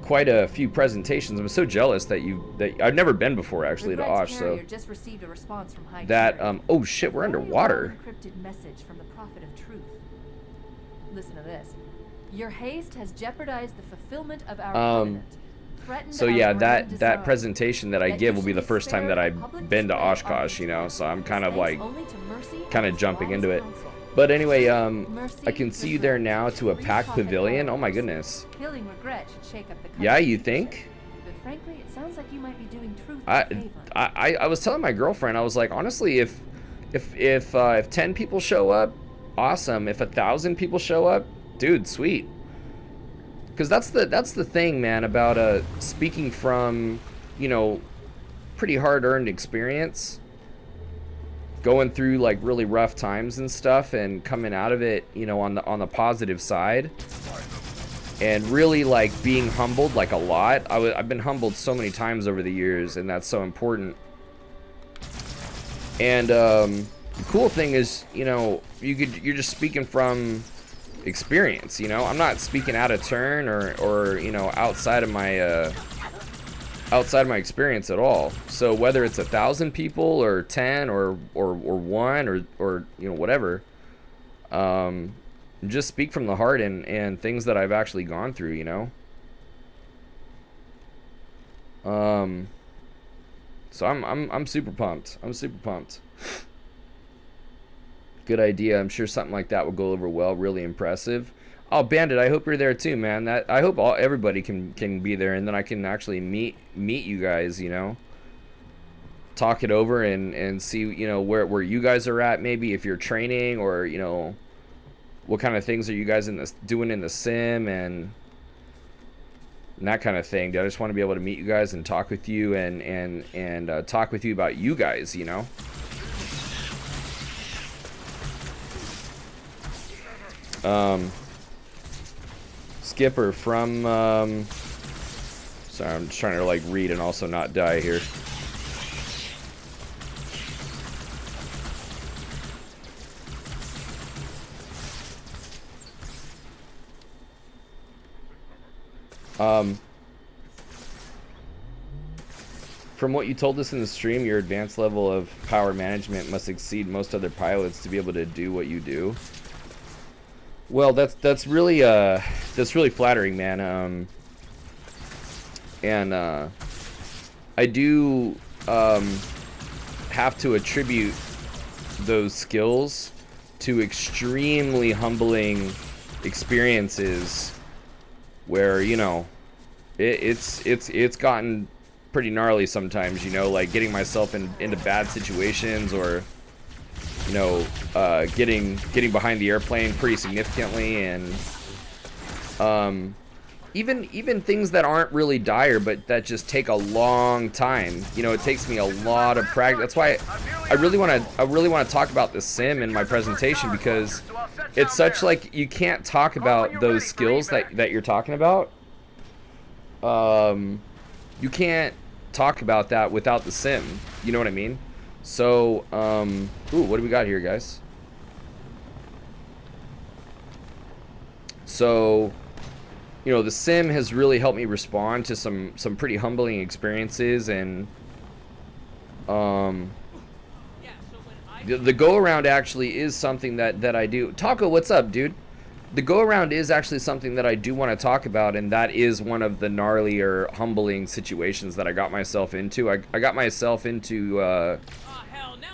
quite a few presentations. I'm so jealous that I've never been before actually to Osh, so. Just received a response from High That, Carrier. oh shit, we're underwater. Encrypted message from the Prophet of Truth. Listen to this. Your haste has jeopardized the fulfillment of our covenant. So yeah, that presentation that I give will be the first time that I've been to Oshkosh, you know, so I'm kind of like, kind of jumping into it. But anyway, I can see you there now to a packed pavilion. Oh my goodness. Killing regret should shake up the Yeah, you think? But frankly, it sounds like you might be doing Truth I a favor. I was telling my girlfriend, I was like, honestly, if 10 people show up, awesome. If 1,000 people show up, dude, sweet. Because that's the thing, man, about speaking from, you know, pretty hard-earned experience, going through like really rough times and stuff, and coming out of it, you know, on the positive side, and really like being humbled like a lot. I've been humbled so many times over the years, and that's so important. And the cool thing is, you know, you're just speaking from experience, you know. I'm not speaking out of turn or you know, outside of my experience at all. So whether it's 1,000 people or 10 or 1 or you know, whatever, just speak from the heart and things that I've actually gone through, you know. So I'm super pumped. I'm super pumped. Good idea. I'm sure something like that will go over well. Really impressive. Oh, Bandit, I hope you're there too, man. I hope everybody can be there, and then I can actually meet you guys, you know. Talk it over and see, you know, where you guys are at, maybe if you're training, or, you know, what kind of things are you guys doing in the sim and that kind of thing. I just want to be able to meet you guys and talk with you and talk with you about you guys, you know. Skipper from sorry, I'm just trying to like read and also not die here. From what you told us in the stream, your advanced level of power management must exceed most other pilots to be able to do what you do. Well, that's really flattering, man. And I do have to attribute those skills to extremely humbling experiences where, you know, it's gotten pretty gnarly sometimes, you know, like getting myself into bad situations, or, you know, getting behind the airplane pretty significantly, and even things that aren't really dire but that just take a long time. You know, it takes me a lot of practice. That's why I really want to talk about the sim in my presentation, because it's such like, you can't talk about those skills that you're talking about. You can't talk about that without the sim. You know what I mean? So, ooh, what do we got here, guys? So, you know, the sim has really helped me respond to some pretty humbling experiences, and the go around actually is something that I do. Taco, what's up, dude? The go around is actually something that I do want to talk about, and that is one of the gnarlier, humbling situations that I got myself into. I got myself into a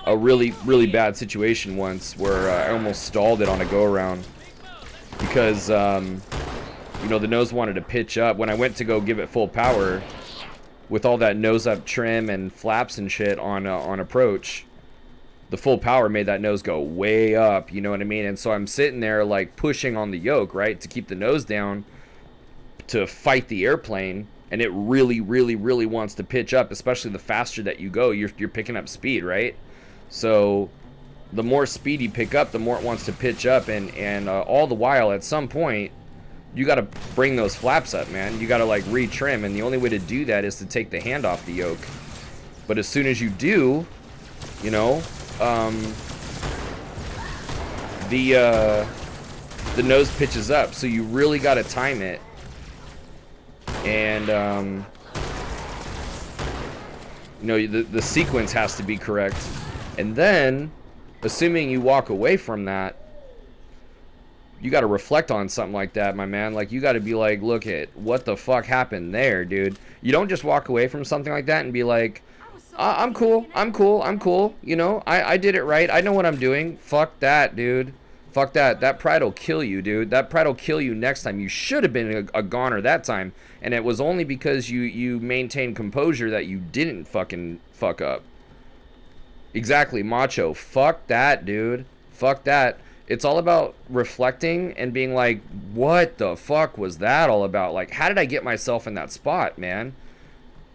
really bad situation once where I almost stalled it on a go around because you know, the nose wanted to pitch up. When I went to go give it full power with all that nose up trim and flaps and shit on approach, the full power made that nose go way up, you know what I mean? And so I'm sitting there like pushing on the yoke, right, to keep the nose down to fight the airplane, and it really wants to pitch up, especially the faster that you go, you're picking up speed, right? So the more speed you pick up, the more it wants to pitch up, and all the while, at some point, you got to bring those flaps up, man. You got to like retrim, and the only way to do that is to take the hand off the yoke. But as soon as you do, you know, the nose pitches up, so you really got to time it. And you know, the sequence has to be correct. And then, assuming you walk away from that, you got to reflect on something like that, my man. Like, you got to be like, look at what the fuck happened there, dude. You don't just walk away from something like that and be like, I'm cool, I'm cool, I'm cool. You know, I did it right. I know what I'm doing. Fuck that, dude. Fuck that. That pride will kill you, dude. That pride will kill you next time. You should have been a goner that time. And it was only because you maintained composure that you didn't fucking fuck up. Exactly, macho. Fuck that, dude. Fuck that. It's all about reflecting and being like, what the fuck was that all about? Like, how did I get myself in that spot, man?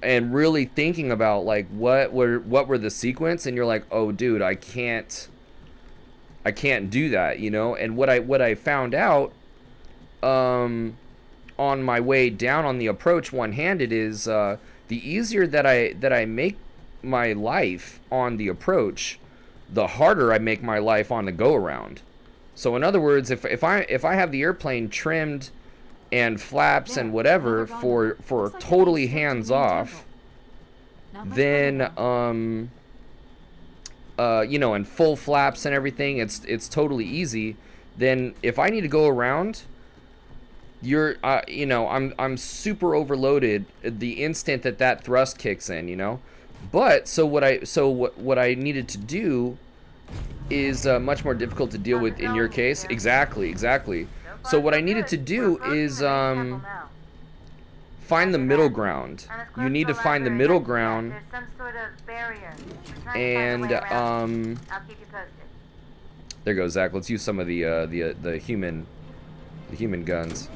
And really thinking about, like, what were the sequence? And you're like, oh, dude, I can't do that, you know? And what I found out on my way down on the approach one-handed is the easier that I make my life on the approach, the harder I make my life on the go-around. So in other words, if I have the airplane trimmed and flaps and whatever for totally hands off, then you know, and full flaps and everything, it's totally easy. Then if I need to go around, you know, I'm super overloaded the instant that thrust kicks in, you know. But what I needed to do is much more difficult to deal with in your case. Exactly. So what I needed to do is find the middle ground. You need to find the middle ground. There's some sort of barrier. And I'll keep you posted. there goes Zach. Let's use some of the human guns.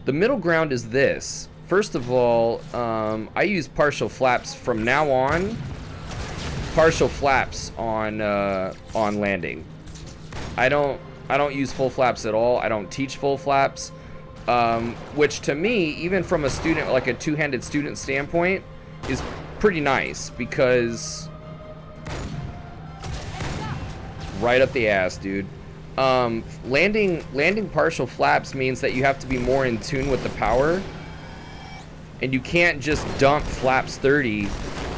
The middle ground is this. First of all, I use partial flaps from now on. Partial flaps on landing. I don't use full flaps at all. I don't teach full flaps, which to me, even from a student, like a two-handed student standpoint, is pretty nice because right up the ass, dude. Landing partial flaps means that you have to be more in tune with the power, and you can't just dump flaps 30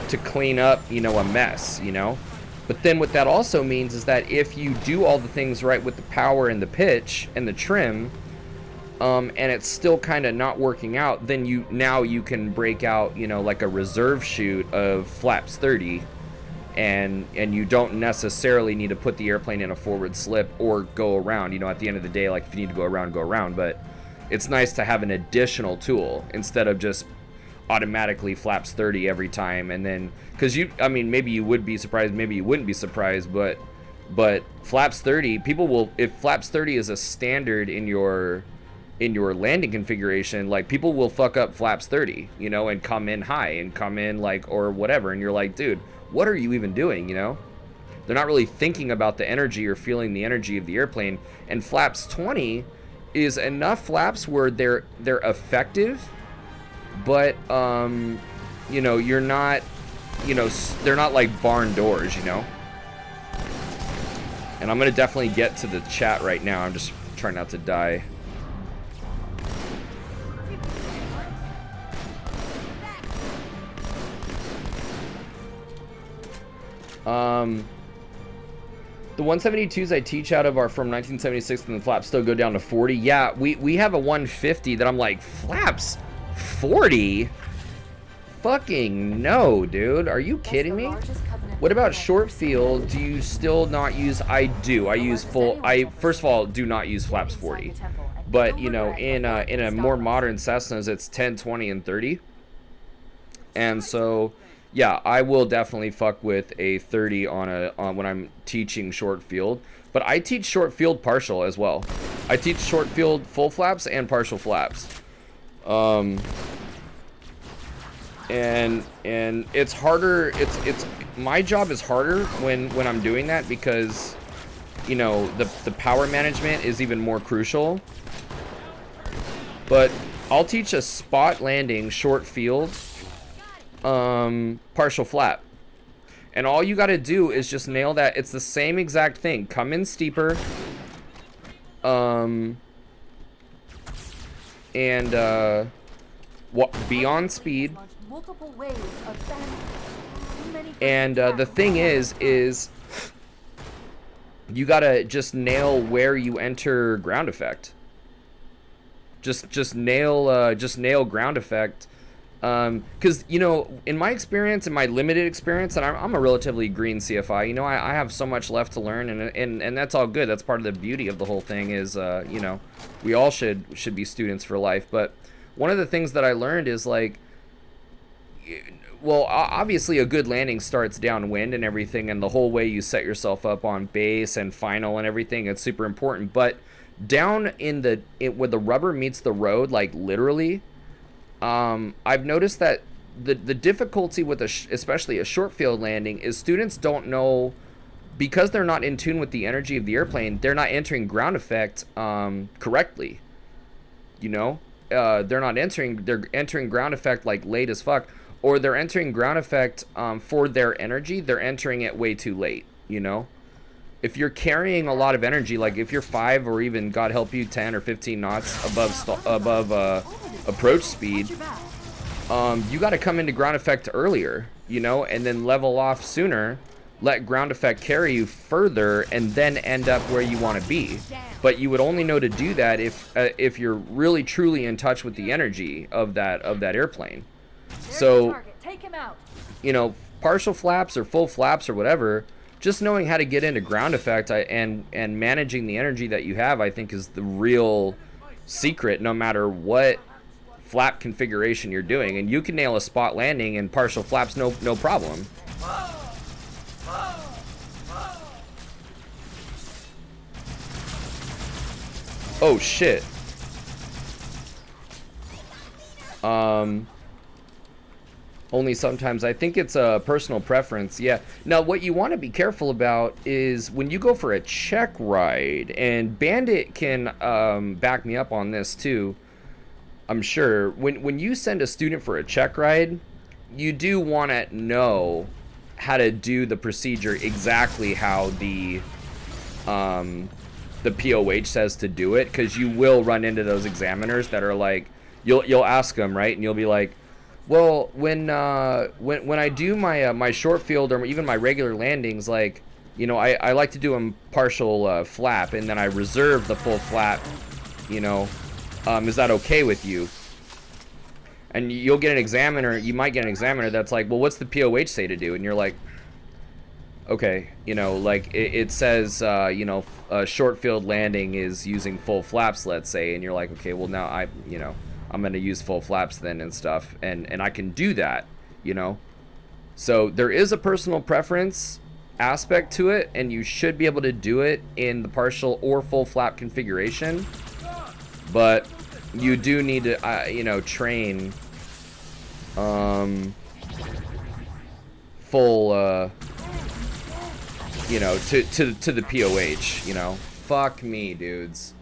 to clean up, you know, a mess, you know. But then what that also means is that if you do all the things right with the power and the pitch and the trim, and it's still kind of not working out, then you can break out, you know, like a reserve shoot of flaps 30, and you don't necessarily need to put the airplane in a forward slip or go around. You know, at the end of the day, like, if you need to go around, but it's nice to have an additional tool instead of just automatically flaps 30 every time. And then, because I mean, maybe you would be surprised, maybe you wouldn't be surprised, but flaps 30, people will, if flaps 30 is a standard in your landing configuration, like, people will fuck up flaps 30, you know, and come in high and come in like, or whatever, and you're like, dude, what are you even doing, you know? They're not really thinking about the energy or feeling the energy of the airplane. And flaps 20 is enough flaps where they're effective, but you know, you're not, you know, they're not like barn doors, you know. And I'm gonna definitely get to the chat right now. I'm just trying not to die. The 172s I teach out of are from 1976, and the flaps still go down to 40. Yeah, we have a 150 that I'm like, flaps 40? Fucking no, dude. Are you kidding me? What about short field? Do you still not use? I do. I use full. I first of all do not use flaps 40, but you know, in a more modern Cessnas, it's 10, 20, and 30. And so, yeah, I will definitely fuck with a 30 on when I'm teaching short field. But I teach short field partial as well. I teach short field full flaps and partial flaps. And it's harder. It's my job is harder when I'm doing that because, you know, the power management is even more crucial. But I'll teach a spot landing short field partial flap. And all you got to do is just nail that. It's the same exact thing. Come in steeper. And be on speed. Multiple waves of too many And the thing is you gotta just nail where you enter ground effect. Just nail ground effect. Because, you know, in my experience, in my limited experience, and I'm a relatively green CFI, you know, I have so much left to learn, and that's all good. That's part of the beauty of the whole thing is, you know, we all should be students for life. But one of the things that I learned is, like, well, obviously a good landing starts downwind and everything, and the whole way you set yourself up on base and final and everything, it's super important. But down in where the rubber meets the road, like literally, I've noticed that the difficulty with especially a short field landing is students don't know, because they're not in tune with the energy of the airplane, they're not entering ground effect correctly. You know, they're entering ground effect like late as fuck, or they're entering ground effect for their energy, they're entering it way too late. You know, if you're carrying a lot of energy, like if you're 5 or even, God help you, 10 or 15 knots above approach speed, you got to come into ground effect earlier, you know, and then level off sooner, let ground effect carry you further, and then end up where you want to be. But you would only know to do that if you're really truly in touch with the energy of that airplane. So, you know, partial flaps or full flaps or whatever, just knowing how to get into ground effect and managing the energy that you have, I think, is the real secret, no matter what flap configuration you're doing. And you can nail a spot landing and partial flaps no problem. Oh shit. Only sometimes. I think it's a personal preference. Yeah. Now, what you want to be careful about is when you go for a check ride, and Bandit can back me up on this too, I'm sure. When you send a student for a check ride, you do want to know how to do the procedure exactly how the POH says to do it, because you will run into those examiners that are like, you'll ask them, right, and you'll be like, well, when I do my short field or even my regular landings, like, you know, I like to do them partial flap, and then I reserve the full flap, you know, is that okay with you? And you'll get an examiner, you might get an examiner that's like, well, what's the POH say to do? And you're like, okay, you know, like it says, you know, a short field landing is using full flaps, let's say, and you're like, okay, well, now I'm going to use full flaps then and stuff, and I can do that, you know. So there is a personal preference aspect to it, and you should be able to do it in the partial or full flap configuration, but you do need to, you know, train full, you know, to the POH, you know. Fuck me, dudes.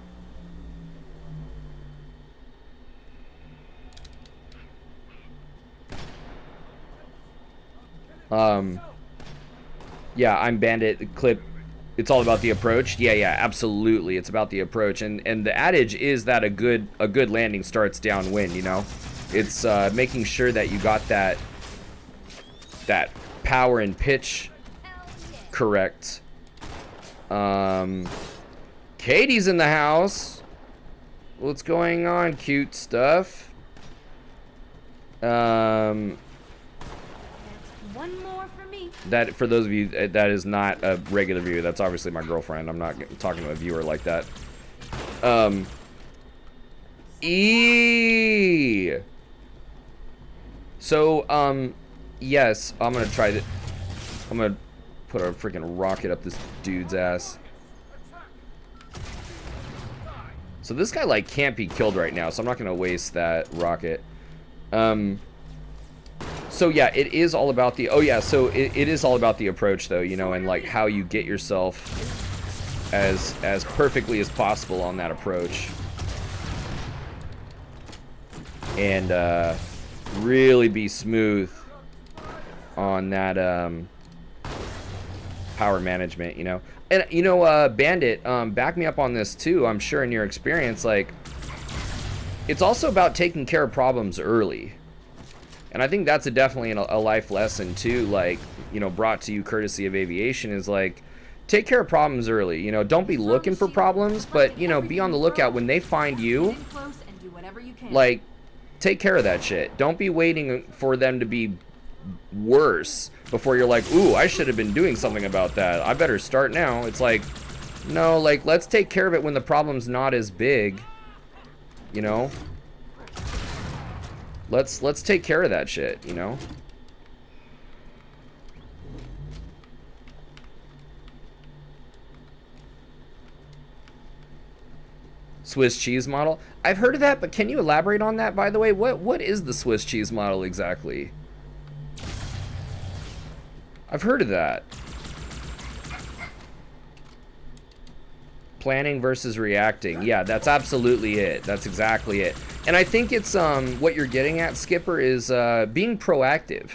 Yeah, I'm Bandit. The clip, it's all about the approach. Yeah, absolutely. It's about the approach, and the adage is that a good landing starts downwind, you know. It's making sure that you got that power and pitch correct. Katie's in the house. What's going on, cute stuff? One more for me. That, for those of you, that is not a regular viewer. That's obviously my girlfriend. I'm not talking to a viewer like that. So, yes, I'm gonna try that. I'm gonna put a freaking rocket up this dude's ass. So this guy, like, can't be killed right now, so I'm not gonna waste that rocket. So yeah, it is all about the, so it is all about the approach, though, you know, and like how you get yourself as perfectly as possible on that approach, and really be smooth on that power management, you know. And you know, Bandit, back me up on this too. I'm sure in your experience, like, it's also about taking care of problems early. And I think that's definitely a life lesson too, like, you know, brought to you courtesy of aviation, is like, take care of problems early. You know, don't be looking for problems, but, you know, be on the lookout when they find you. Like, take care of that shit. Don't be waiting for them to be worse before you're like, ooh, I should have been doing something about that. I better start now. It's like, no, like, let's take care of it when the problem's not as big, you know? Let's take care of that shit, you know? Swiss cheese model. I've heard of that, but can you elaborate on that, by the way? What is the Swiss cheese model exactly? I've heard of that. Planning versus reacting. Yeah, that's absolutely it. That's exactly it. And I think it's what you're getting at, Skipper, is being proactive.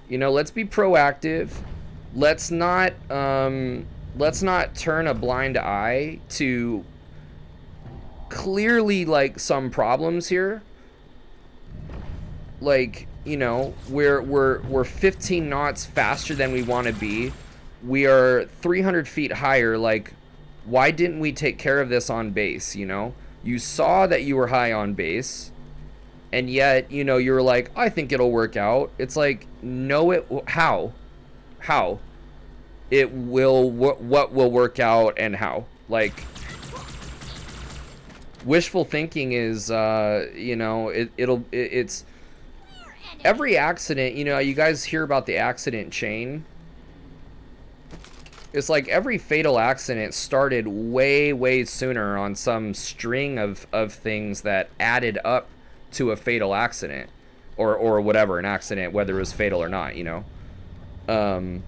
You know, let's be proactive. Let's not turn a blind eye to clearly, like, some problems here. Like, you know, we're 15 knots faster than we want to be. We are 300 feet higher. Like, why didn't we take care of this on base, you know? You saw that you were high on base, and yet, you know, you were like, I think it'll work out. It's like, no, how? It will, what will work out and how? Like, wishful thinking is, you know, it's every accident, you know, you guys hear about the accident chain. It's like every fatal accident started way sooner on some string of things that added up to a fatal accident, or whatever, an accident, whether it was fatal or not, you know. And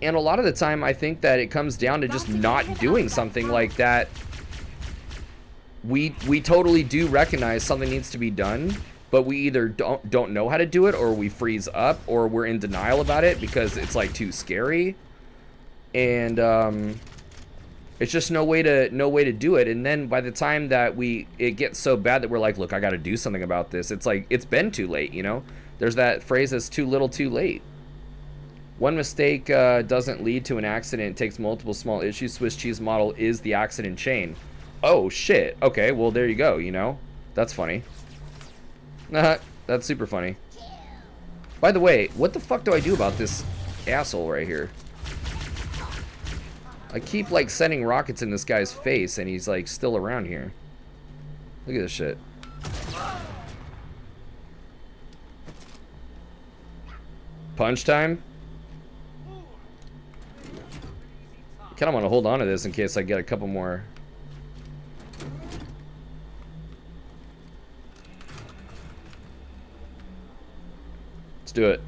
a lot of the time, I think that it comes down to just not doing something like that. We totally do recognize something needs to be done, but we either don't know how to do it, or we freeze up, or we're in denial about it because it's like too scary, and it's just no way to do it. And then by the time that it gets so bad that we're like, look, I got to do something about this, it's like it's been too late, you know. There's that phrase that's too little too late. One mistake doesn't lead to an accident. It takes multiple small issues. Swiss cheese model is the accident chain. Oh shit. Okay, well there you go, you know. That's funny. That's super funny. By the way, what the fuck do I do about this asshole right here? I keep, like, sending rockets in this guy's face, and he's, like, still around here. Look at this shit. Punch time? Kinda wanna hold on to this in case I get a couple more. Let's do it.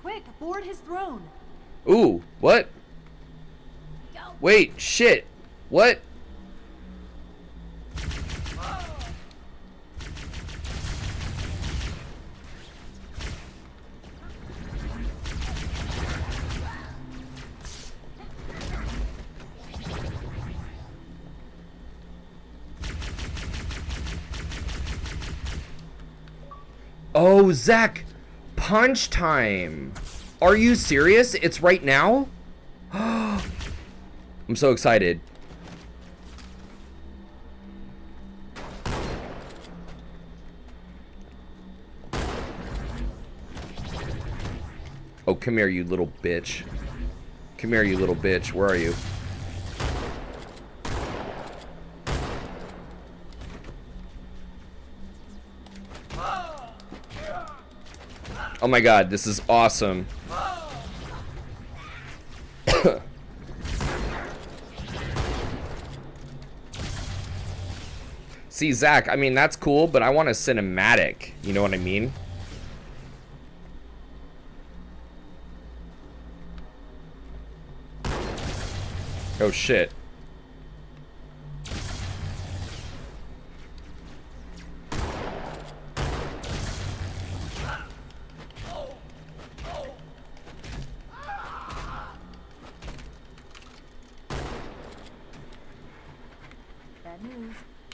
Quick, board his throne. Ooh, what? Wait, shit. What? Oh, Zach, punch time. Are you serious? It's right now? I'm so excited. Oh, come here, you little bitch. Come here, you little bitch. Where are you? Oh my god, this is awesome. See, Zach, I mean, that's cool, but I want a cinematic. You know what I mean? Oh, shit.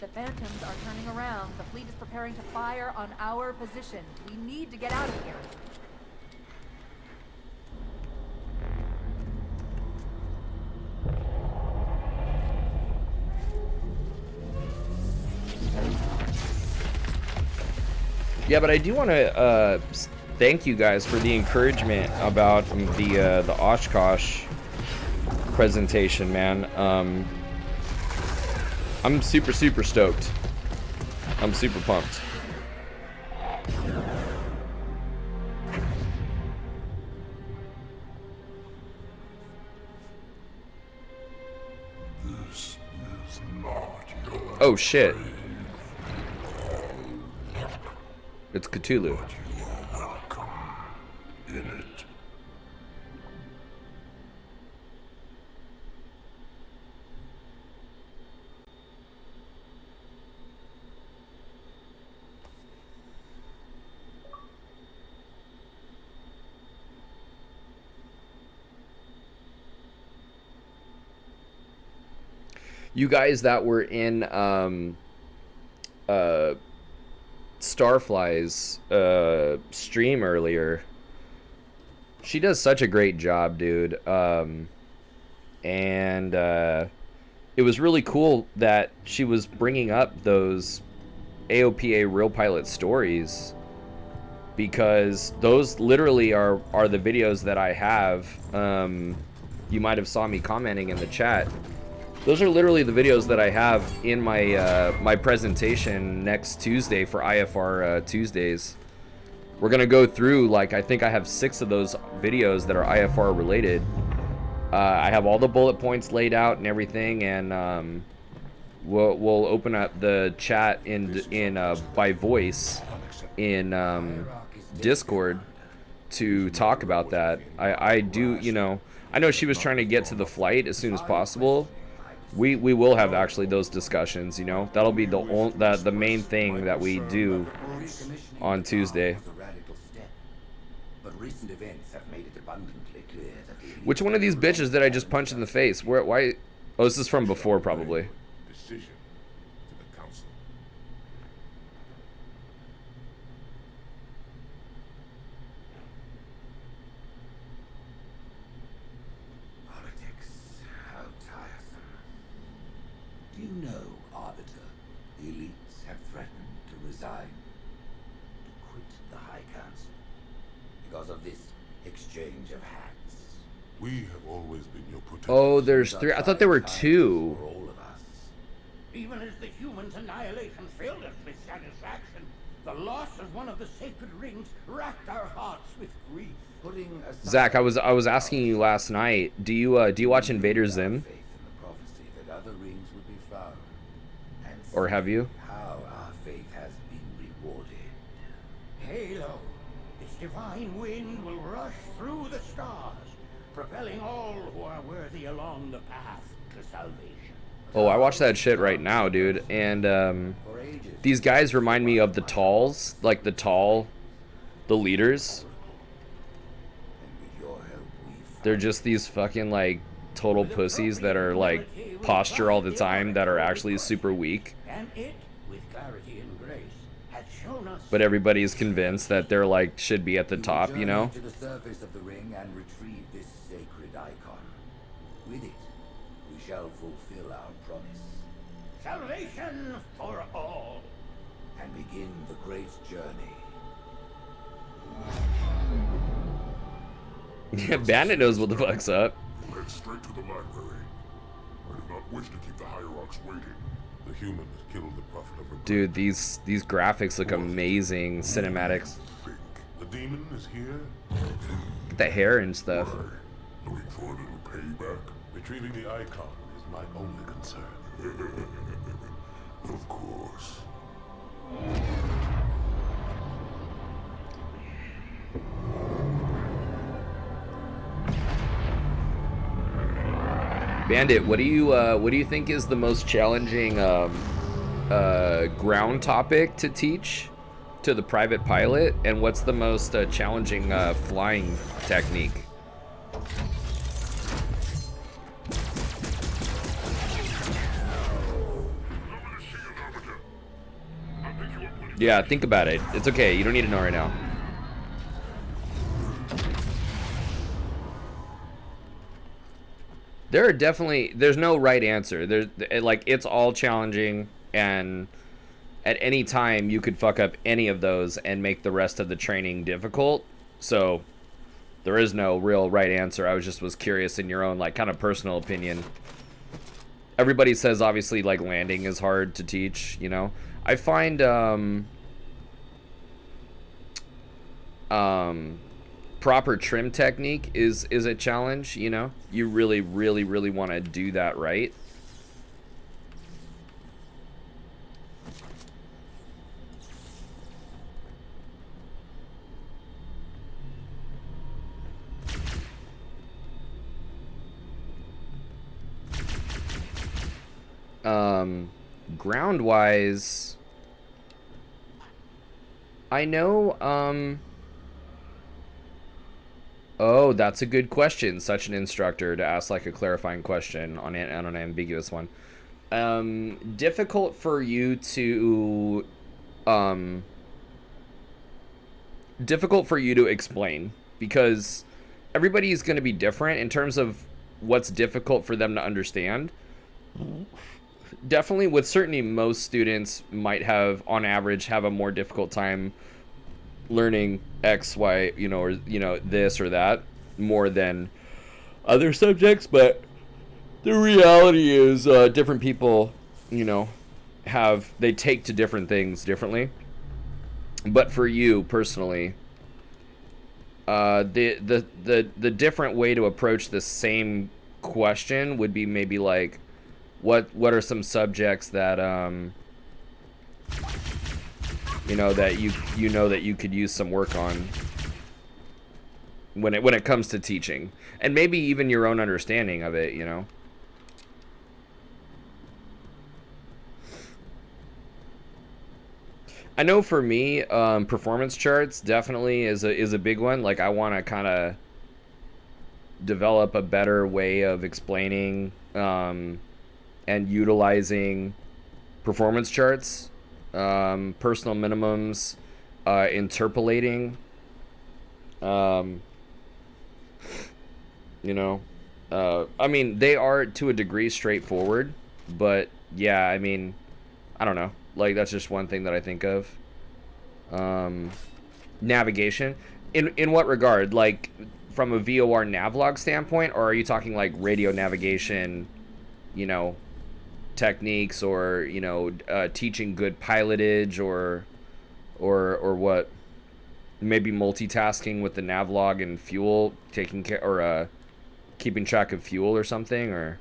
The Phantoms are turning around. The fleet is preparing to fire on our position. We need to get out of here. Yeah, but I do want to thank you guys for the encouragement about the Oshkosh presentation, man. I'm super stoked. I'm super pumped. This is not your Oh shit. It's Cthulhu. welcome in it. You guys that were in Starfly's stream earlier, she does such a great job, dude. And it was really cool that she was bringing up those AOPA Real Pilot stories, because those literally are the videos that I have. You might have saw me commenting in the chat. Those are literally the videos that I have in my my presentation next Tuesday for IFR Tuesdays. We're gonna go through, like, I think I have 6 of those videos that are IFR related. I have all the bullet points laid out and everything, and we'll open up the chat in by voice in Discord to talk about that. I do, you know, I know she was trying to get to the flight as soon as possible. We will have actually those discussions, you know. That'll be the main thing that we do on Tuesday. But recent events have made it abundantly clear that the Which one of these bitches did I just punch in the face? Why? Oh, this is from before, probably. Decision to the council. politics, how tiresome. Do you know, Arbiter, the elites have threatened to resign, to quit the High Council, because of this exchange of hats. We have always been your protectors. Oh, there's 3. I thought there were 2. For all of us. Even as the humans' annihilation filled us with satisfaction, the loss of one of the sacred rings racked our hearts with grief. Putting aside Zach, I was asking you last night. Do you watch Invader Zim, faith in the prophecy that other rings would be found, and or have you? how our faith has been rewarded. Halo, this divine wind will rush through the stars, propelling all who are worthy along the path to salvation. Oh, I watch that shit right now, dude. And For ages, these guys remind me of the Talls, like the leaders. and with your help, we They're just these fucking, like, total pussies that are, like, posture all the time, that are actually super weak. And it, with clarity and grace, has shown us But everybody's convinced that they're, like, should be at the will top, you journey know? to the surface of the ring and retrieve this sacred icon. With it, we shall fulfill our promise salvation for all. and begin the great journey. Yeah, Bandit knows what the fuck's up. You head straight to the library. I do not wish to keep the Hierarchs waiting. The humans killed the Prophet of Regret. Dude, these graphics look amazing. Cinematics. Think the demon is here? Get the hair and stuff. Why? Looking for a little payback? Retrieving the icon is my only concern. Of course. Bandit, what do you think is the most challenging ground topic to teach to the private pilot, and what's the most challenging flying technique? Yeah, think about it. It's okay. You don't need to know right now. There are definitely, there's no right answer. There's like, it's all challenging, and at any time you could fuck up any of those and make the rest of the training difficult. So there is no real right answer. I was curious in your own like kind of personal opinion. Everybody says obviously like landing is hard to teach, you know. I find proper trim technique is a challenge, you know. You really want to do that right. Ground wise, I know oh, that's a good question. Such an instructor to ask like a clarifying question on an ambiguous one. Difficult for you to explain, because everybody is going to be different in terms of what's difficult for them to understand. Definitely, with certainty, most students might have, on average, have a more difficult time learning X, Y, you know, or, you know, this or that more than other subjects. But the reality is, different people, you know, they take to different things differently. But for you personally, the different way to approach the same question would be maybe like, what are some subjects that you know that you could use some work on when it comes to teaching, and maybe even your own understanding of it, you know. I know for me, performance charts definitely is a big one. Like, I want to kind of develop a better way of explaining and utilizing performance charts, personal minimums, interpolating, you know. I mean, they are to a degree straightforward, but yeah, I mean, I don't know. Like, that's just one thing that I think of. Navigation. In what regard? Like, from a VOR navlog standpoint, or are you talking like radio navigation, you know, techniques, or, you know, teaching good pilotage, or what? Maybe multitasking with the navlog and fuel, taking care, or keeping track of fuel or something, or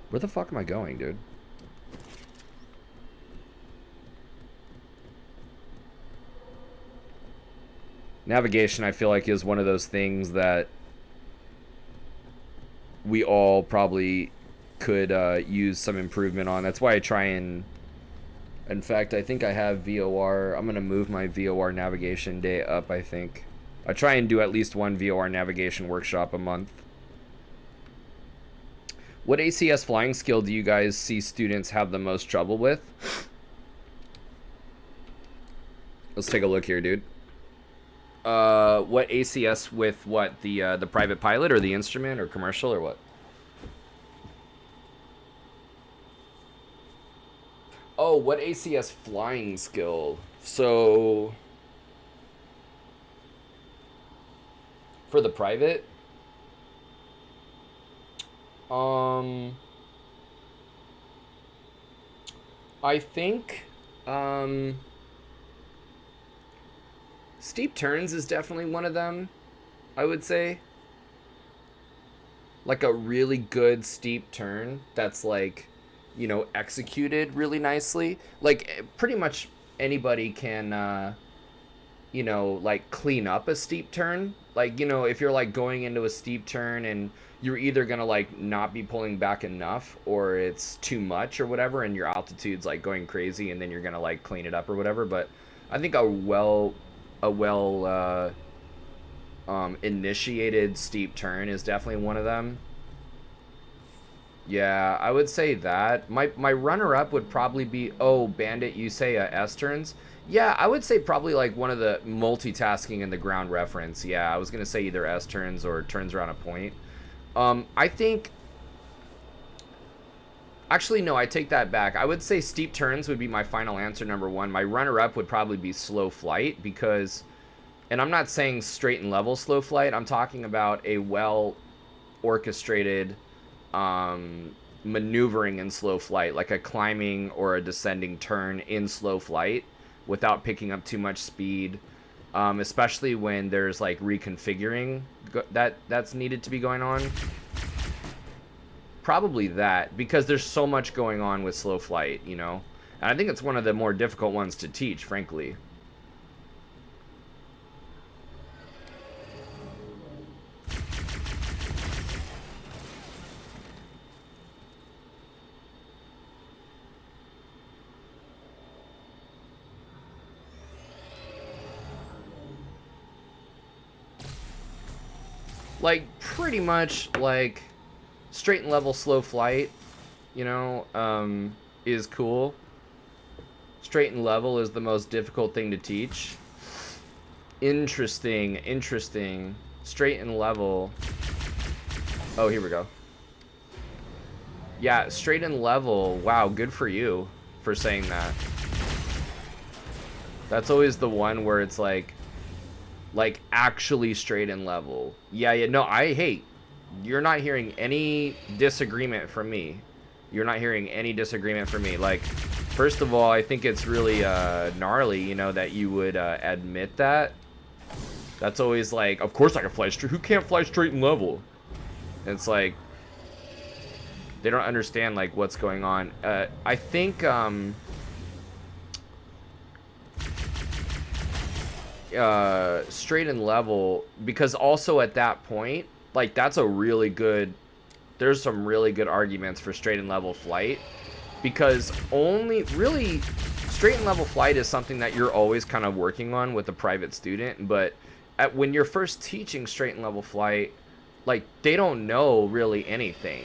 where the fuck am I going, dude? Navigation, I feel like, is one of those things that we all probably could use some improvement on. That's why I try and, in fact, I think I have VOR. I'm going to move my VOR navigation day up, I think. I try and do at least one VOR navigation workshop a month. What ACS flying skill do you guys see students have the most trouble with? Let's take a look here, dude. What ACS with what? The private pilot, or the instrument, or commercial, or what? Oh, what ACS flying skill? So for the private, I think steep turns is definitely one of them, I would say. Like a really good steep turn that's like, you know, executed really nicely. Like, pretty much anybody can, you know, like, clean up a steep turn. Like, you know, if you're like going into a steep turn and you're either gonna like not be pulling back enough, or it's too much or whatever, and your altitude's like going crazy, and then you're gonna like clean it up or whatever. But I think a well initiated steep turn is definitely one of them. Yeah, I would say that. My runner-up would probably be, oh, Bandit, you say S turns? Yeah, I would say probably like one of the multitasking in the ground reference. Yeah, I was gonna say either S turns or turns around a point. I think. Actually, no, I take that back. I would say steep turns would be my final answer, number one. My runner-up would probably be slow flight because, and I'm not saying straight and level slow flight. I'm talking about a well-orchestrated maneuvering in slow flight, like a climbing or a descending turn in slow flight without picking up too much speed, especially when there's like reconfiguring that's needed to be going on. Probably that, because there's so much going on with slow flight, you know? And I think it's one of the more difficult ones to teach, frankly. Like, pretty much, like, straight and level slow flight, you know, is cool. Straight and level is the most difficult thing to teach. Interesting, interesting. Straight and level. Oh, here we go. Yeah, straight and level. Wow, good for you for saying that. That's always the one where it's like actually straight and level. Yeah, no, hey, you're not hearing any disagreement from me. You're not hearing any disagreement from me. Like, first of all, I think it's really gnarly, you know, that you would admit that. That's always like, of course I can fly straight. Who can't fly straight and level? And it's like, they don't understand, like, what's going on. I think, straight and level, because also at that point, like, that's a really good, there's some really good arguments for straight and level flight, because only really straight and level flight is something that you're always kind of working on with a private student. But when you're first teaching straight and level flight, like, they don't know really anything.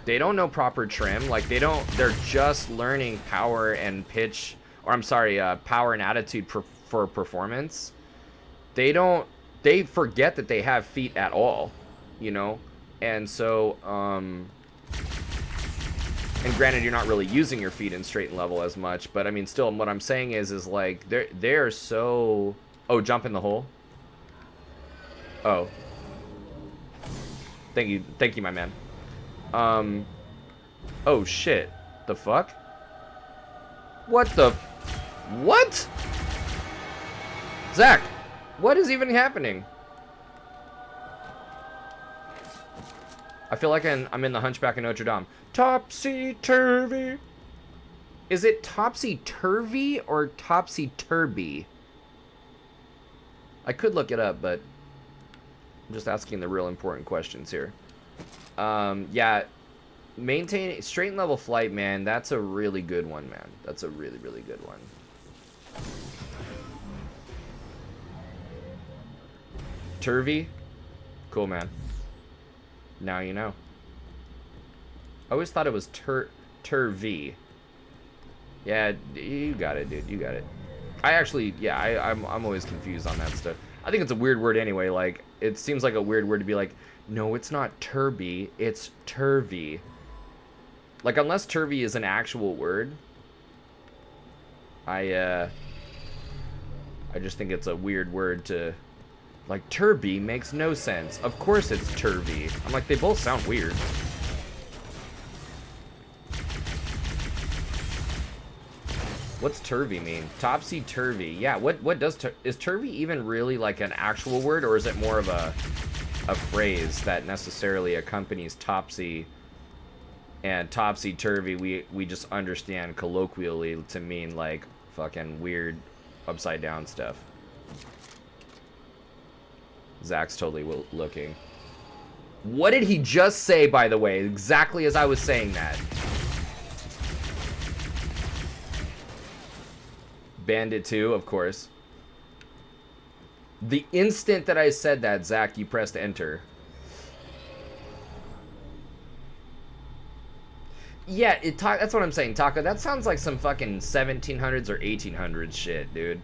They don't know proper trim. Like, they're just learning power and pitch, or I'm sorry, power and attitude for performance. They forget that they have feet at all, you know? And so, and granted, you're not really using your feet in straight and level as much, but I mean, still, what I'm saying is like, they're so, oh, jump in the hole. Oh. Thank you, my man. Oh shit. The fuck? What the, what? Zach, what is even happening? I feel like I'm in the Hunchback of Notre Dame. Topsy-turvy. Is it topsy-turvy or topsy-turvy? I could look it up, but I'm just asking the real important questions here. Yeah, maintain straight and level flight, man. That's a really good one, man. That's a really, really good one. Turvy? Cool, man. Now you know. I always thought it was Turvy. Yeah, you got it, dude. You got it. I actually, yeah, I'm always confused on that stuff. I think it's a weird word anyway. Like, it seems like a weird word to be like, no, it's not turby, it's turvy. Like, unless turvy is an actual word, I just think it's a weird word to, like, turby makes no sense. Of course it's turvy. I'm like, they both sound weird. What's turvy mean? Topsy-turvy. Yeah, what does is turvy even really like an actual word, or is it more of a phrase that necessarily accompanies topsy? And topsy-turvy we just understand colloquially to mean like fucking weird upside down stuff. Zach's totally looking. What did he just say, by the way? Exactly as I was saying that. Bandit 2, of course. The instant that I said that, Zach, you pressed enter. Yeah, that's what I'm saying, Taco. That sounds like some fucking 1700s or 1800s shit, dude.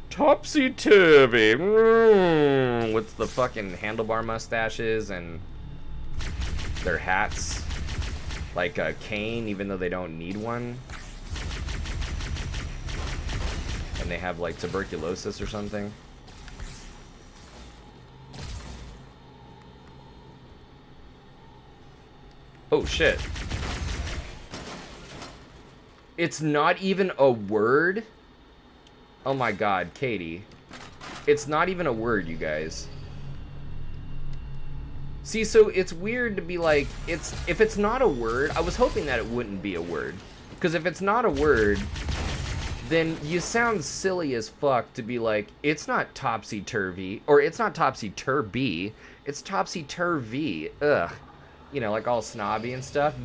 Topsy-turvy. With the fucking handlebar mustaches and their hats. Like a cane, even though they don't need one. And they have like tuberculosis or something. Oh shit. It's not even a word? Oh my god, Katie. It's not even a word, you guys. See, so it's weird to be like, if it's not a word, I was hoping that it wouldn't be a word. Because if it's not a word, then you sound silly as fuck to be like, it's not topsy-turvy, or it's not topsy-turvy, it's topsy-turvy. Ugh. You know, like all snobby and stuff.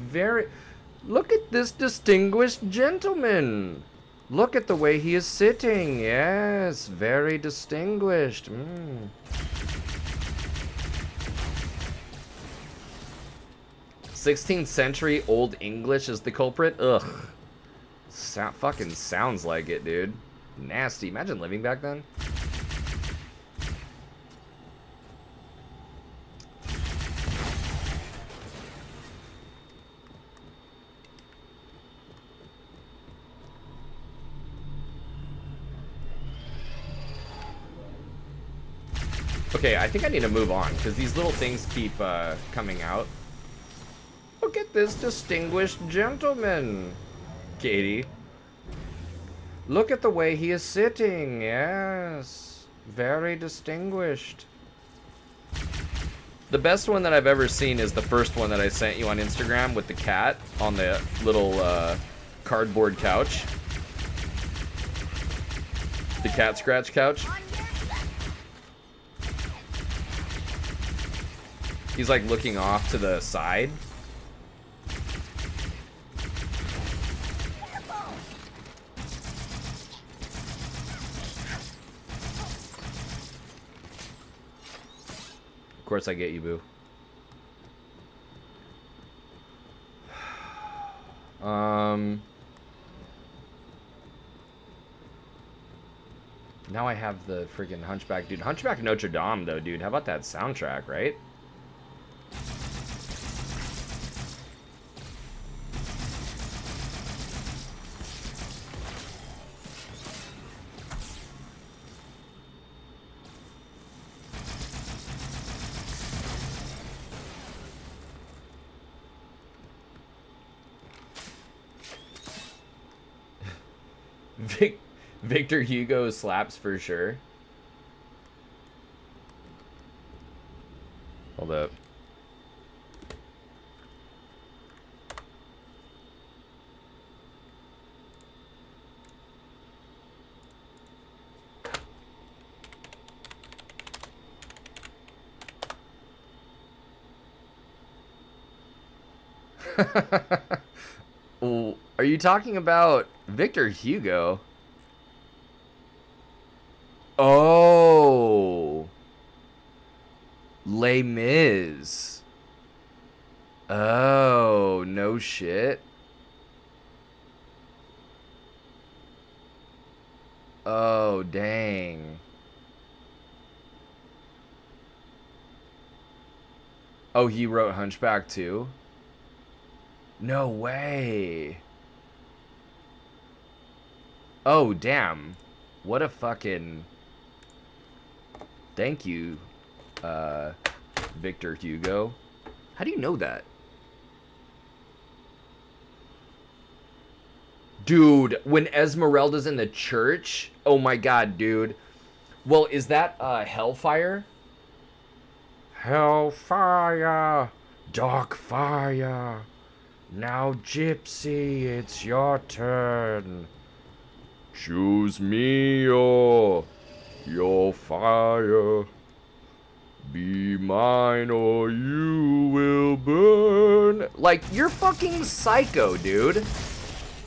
Look at this distinguished gentleman. Look at the way he is sitting. Yes, very distinguished. 16th century Old English is the culprit? Ugh. Fucking sounds like it, dude. Nasty. Imagine living back then. Okay, I think I need to move on, because these little things keep coming out. Look at this distinguished gentleman, Katie. Look at the way he is sitting, yes. Very distinguished. The best one that I've ever seen is the first one that I sent you on Instagram with the cat on the little cardboard couch. The cat scratch couch. He's like looking off to the side. Of course I get you, boo. Now I have the freaking Hunchback, dude. Hunchback Notre Dame, though, dude. How about that soundtrack, right? Victor Hugo slaps for sure. Hold up. Are you talking about Victor Hugo? Oh. Les Mis. Oh, no shit. Oh, dang. Oh, he wrote Hunchback too? No way. Oh, damn. What a fucking... Thank you, Victor Hugo. How do you know that? Dude, when Esmeralda's in the church? Oh my god, dude. Well, is that Hellfire? Hellfire, dark fire. Now, Gypsy, it's your turn. Choose me or your fire. Be mine or you will burn. Like, you're fucking psycho, dude.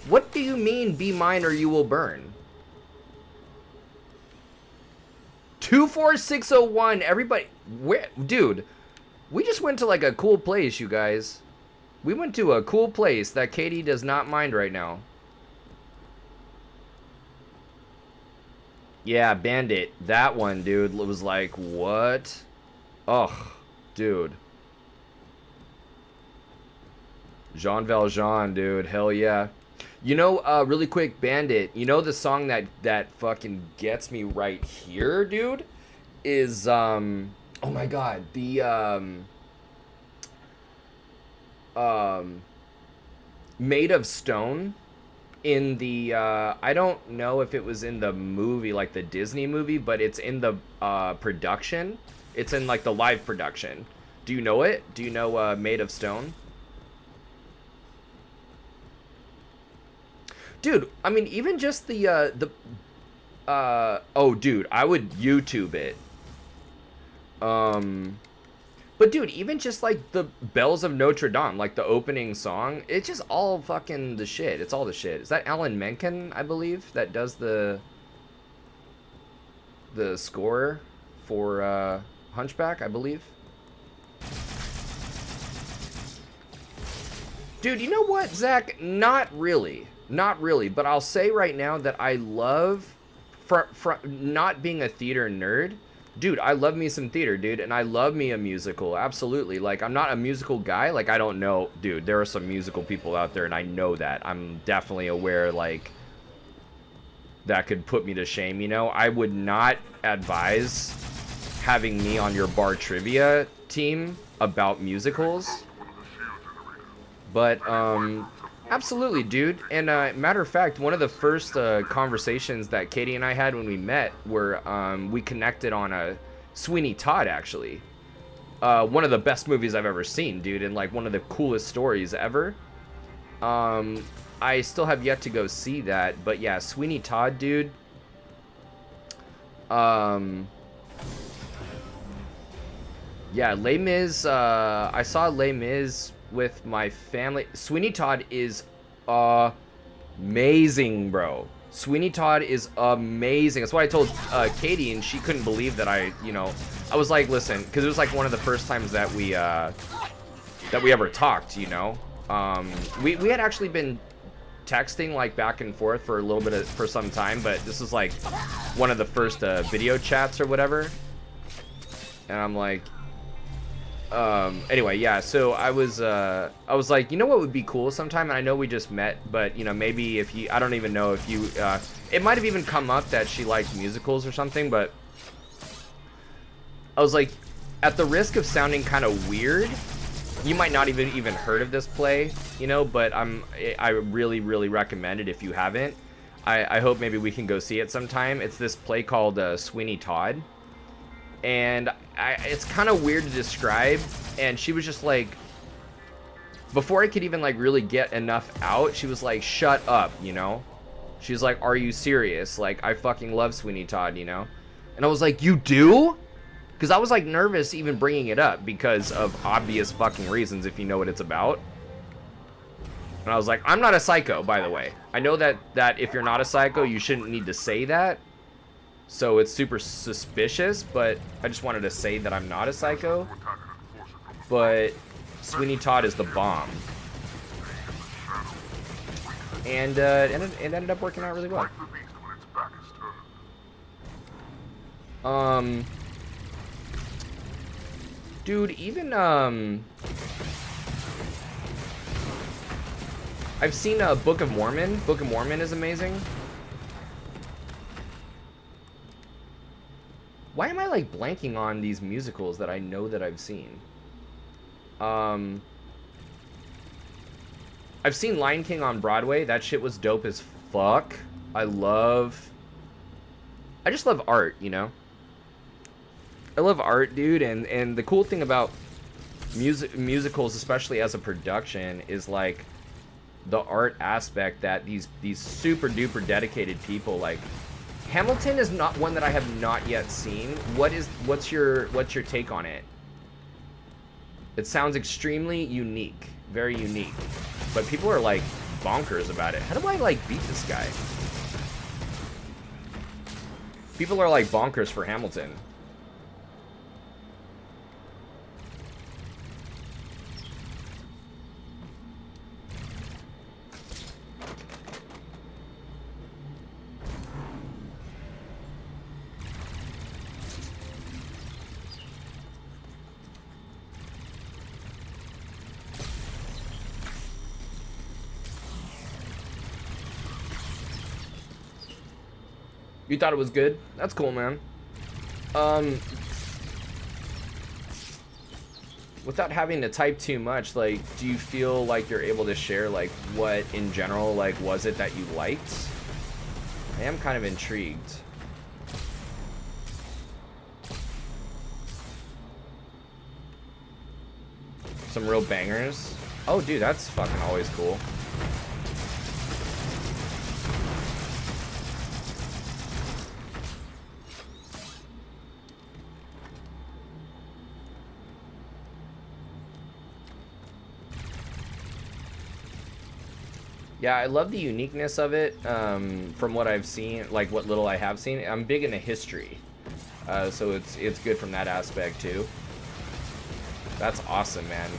What do you mean, be mine or you will burn? 24601, everybody, where, dude, we just went to like a cool place, you guys. We went to a cool place that Katie does not mind right now. Yeah, Bandit. That one, dude, was like, what? Ugh, dude. Jean Valjean, dude. Hell yeah. You know, really quick, Bandit. You know the song that fucking gets me right here, dude? Is, oh my god. The, Made of Stone. In the I don't know if it was in the movie, like the Disney movie, but it's in the production. It's in like the live production. Do you know it? Do you know Made of Stone? Dude, I mean, even just the oh dude, I would YouTube it. But dude, even just like the Bells of Notre Dame, like the opening song, it's just all fucking the shit. It's all the shit. Is that Alan Menken, I believe, that does the score for Hunchback, I believe? Dude, you know what, Zach? Not really. Not really. But I'll say right now that I love, not being a theater nerd, dude, I love me some theater, dude, and I love me a musical, absolutely. Like, I'm not a musical guy, like, I don't know, dude, there are some musical people out there, and I know that. I'm definitely aware, like, that could put me to shame, you know? I would not advise having me on your bar trivia team about musicals, but, absolutely, dude. And matter of fact, one of the first conversations that Katie and I had when we met were we connected on a Sweeney Todd, actually. One of the best movies I've ever seen, dude, and like one of the coolest stories ever. I still have yet to go see that, but yeah, Sweeney Todd, dude. Yeah, Les Mis. I saw Les Mis with my family. Sweeney Todd is amazing, bro. Sweeney Todd is amazing. That's why I told Katie, and she couldn't believe that I was like, listen, because it was like one of the first times that we ever talked, you know. We had actually been texting like back and forth for a little bit for some time, but this is like one of the first video chats or whatever. And I'm like, anyway, yeah, so I was like, you know what would be cool sometime, and I know we just met, but, you know, maybe if you, I don't even know if you, it might have even come up that she liked musicals or something, but I was like, at the risk of sounding kind of weird, you might not even heard of this play, you know, but I really, really recommend it if you haven't. I hope maybe we can go see it sometime. It's this play called Sweeney Todd. And it's kind of weird to describe, and she was just like, before I could even like really get enough out, she was like, shut up, you know? She was like, are you serious? Like, I fucking love Sweeney Todd, you know? And I was like, you do? Because I was like nervous even bringing it up because of obvious fucking reasons, if you know what it's about. And I was like, I'm not a psycho, by the way. I know that if you're not a psycho, you shouldn't need to say that. So it's super suspicious, but I just wanted to say that I'm not a psycho. But Sweeney Todd is the bomb. And it ended up working out really well. Dude, even, I've seen Book of Mormon. Book of Mormon is amazing. Why am I like blanking on these musicals that I know that I've seen? I've seen Lion King on Broadway. That shit was dope as fuck. I just love art, you know? I love art, dude, and the cool thing about musicals, especially as a production, is like the art aspect that these super duper dedicated people, like Hamilton is not one that I have not yet seen. What's your take on it? It sounds extremely unique, very unique, but people are like bonkers about it. How do I like beat this guy? People are like bonkers for Hamilton. You thought it was good? That's cool, man. Without having to type too much, like, do you feel like you're able to share, like, what in general, like, was it that you liked? I am kind of intrigued. Some real bangers. Oh, dude, that's fucking always cool. Yeah, I love the uniqueness of it. From what I've seen, like what little I have seen, I'm big into history, so it's good from that aspect too. That's awesome, man.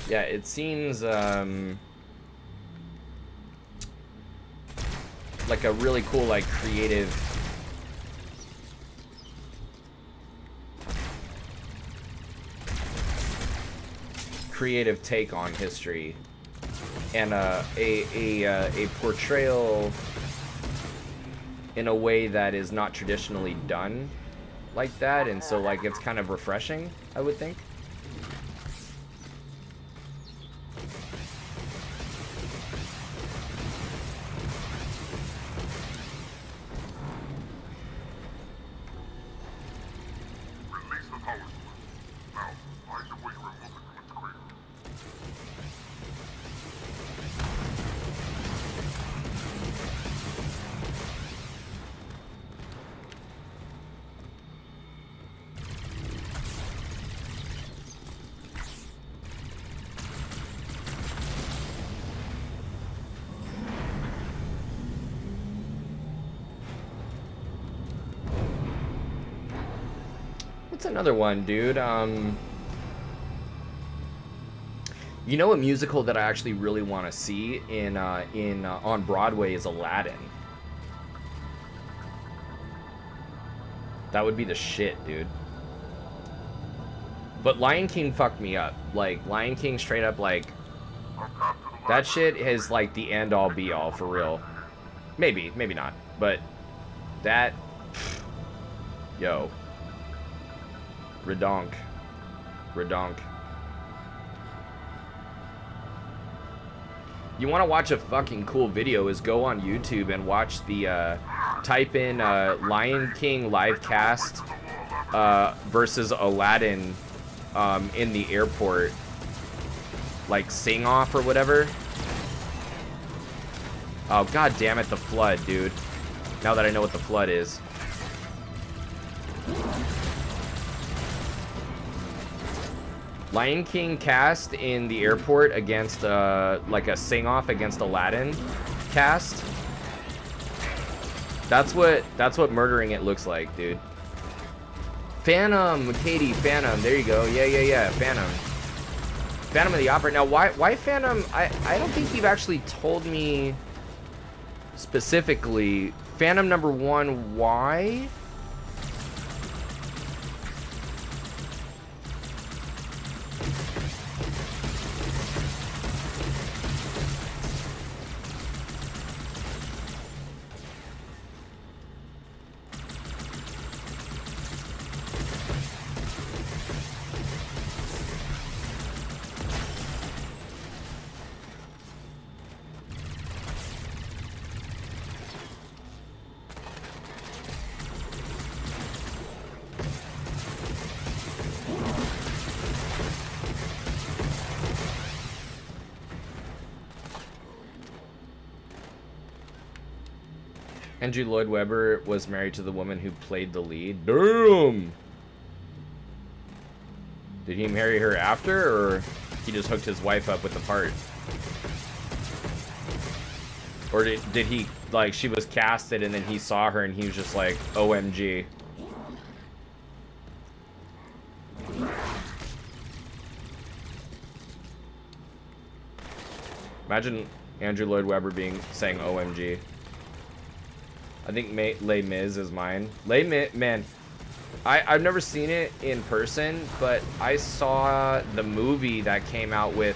Yeah, it seems like a really cool, like, creative take on history, and a portrayal in a way that is not traditionally done like that, and so, like, it's kind of refreshing, I would think. Release the power source. Now, find a way to remove it from its cradle. What's another one, dude? You know, a musical that I actually really want to see in on Broadway is Aladdin. That would be the shit, dude. But Lion King fucked me up. Like, Lion King straight up, like, that shit is like the end all be all for real. Maybe, maybe not. But that, yo, redonk, redonk. You want to watch a fucking cool video, is go on YouTube and watch the, type in Lion King live cast versus Aladdin in the airport, like sing off or whatever. Oh, god damn it, the flood, dude. Now that I know what the flood is. Lion King cast in the airport against like a sing off against Aladdin cast. That's what murdering it looks like, dude. Phantom, Katie, Phantom. There you go. Yeah. Phantom. Phantom of the Opera. Now, why Phantom? I don't think you've actually told me specifically. Phantom number 1, why? Andrew Lloyd Webber was married to the woman who played the lead. Damn! Did he marry her after, or he just hooked his wife up with the part? Or did he, like, she was casted and then he saw her and he was just like, OMG. Imagine Andrew Lloyd Webber saying OMG. I think Les Mis is mine. Les Mis, man. I've never seen it in person, but I saw the movie that came out with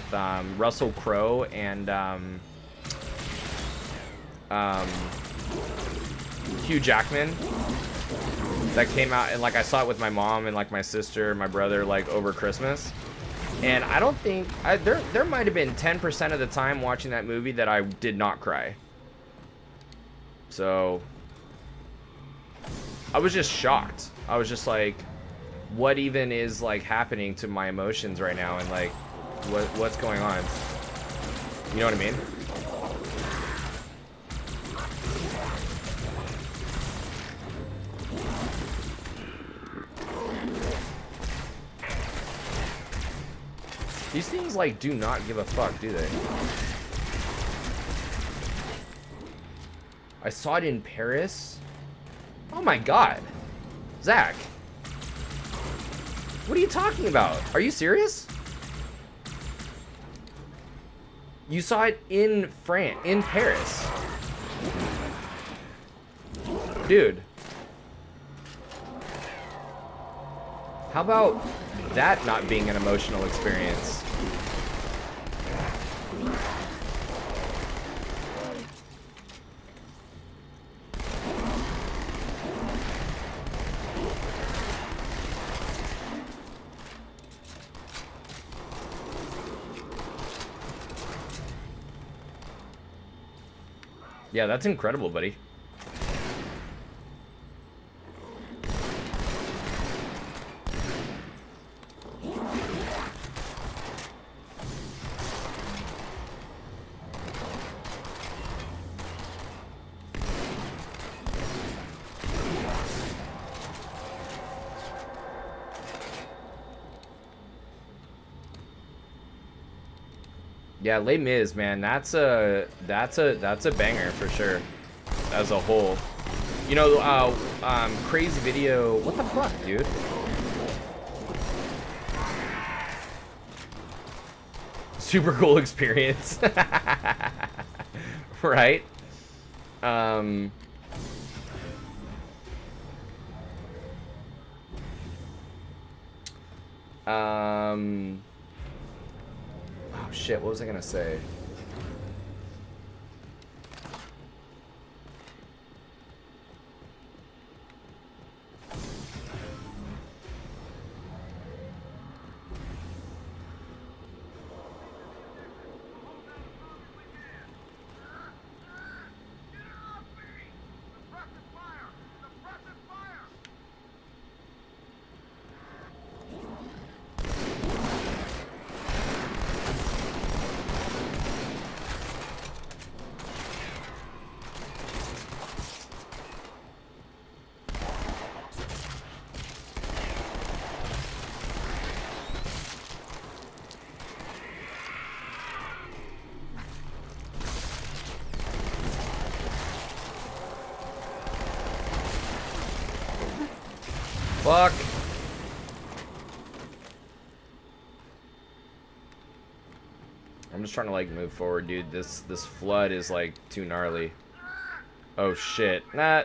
Russell Crowe and Hugh Jackman. That came out, and like I saw it with my mom and like my sister, my brother, like over Christmas. And I don't think there might have been 10% of the time watching that movie that I did not cry. So I was just shocked. I was just like, what even is like happening to my emotions right now, and like what's going on? You know what I mean? These things like do not give a fuck, do they? I saw it in Paris. Oh my god. Zach. What are you talking about? Are you serious? You saw it in France, in Paris. Dude. How about that not being an emotional experience? Yeah, that's incredible, buddy. Yeah, Les Mis, man, that's a banger for sure. As a whole, you know, crazy video. What the fuck, dude? Super cool experience, right? Oh shit, what was I gonna say? Fuck. I'm just trying to like move forward, dude. This flood is like too gnarly. Oh shit. Nah.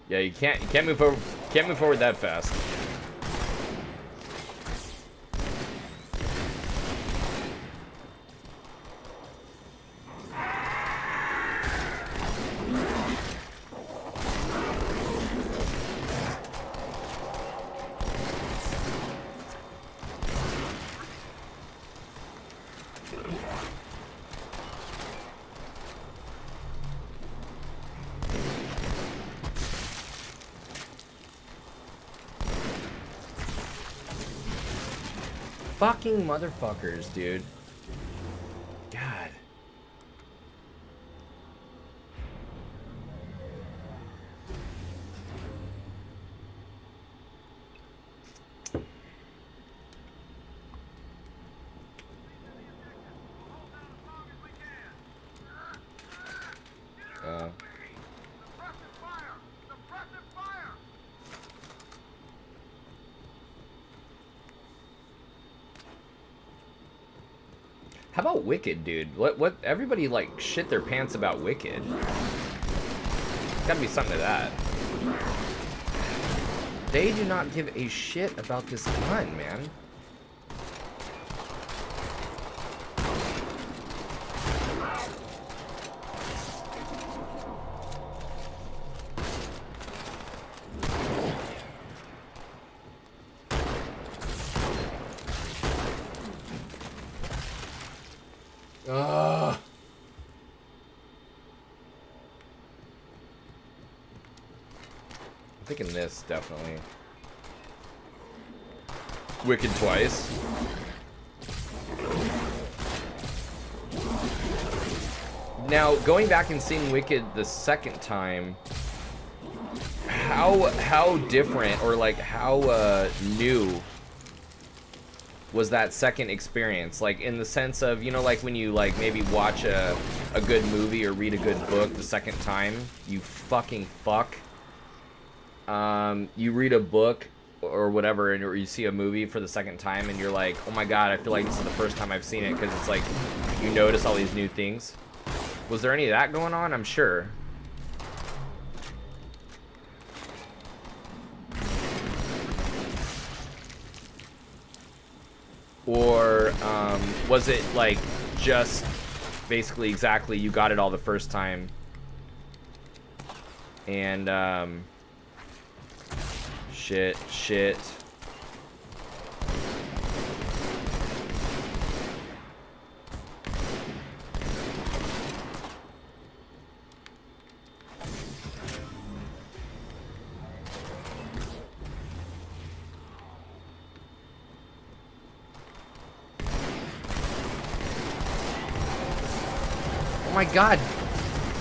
Yeah, you can't move forward. Can't move forward that fast. Fucking motherfuckers, dude. God. Uh. How about Wicked, dude? What? Everybody like shit their pants about Wicked. Gotta be something to that. They do not give a shit about this gun, man. Ugh. I'm thinking this, definitely. Wicked twice. Now, going back and seeing Wicked the second time, how different, or like how new was that second experience? Like, in the sense of, you know, like when you like maybe watch a good movie or read a good book the second time, you fucking fuck. You read a book or whatever, or you see a movie for the second time and you're like, oh my god, I feel like this is the first time I've seen it, because it's like you notice all these new things. Was there any of that going on? I'm sure. Or was it like just basically exactly you got it all the first time and shit. Oh my god.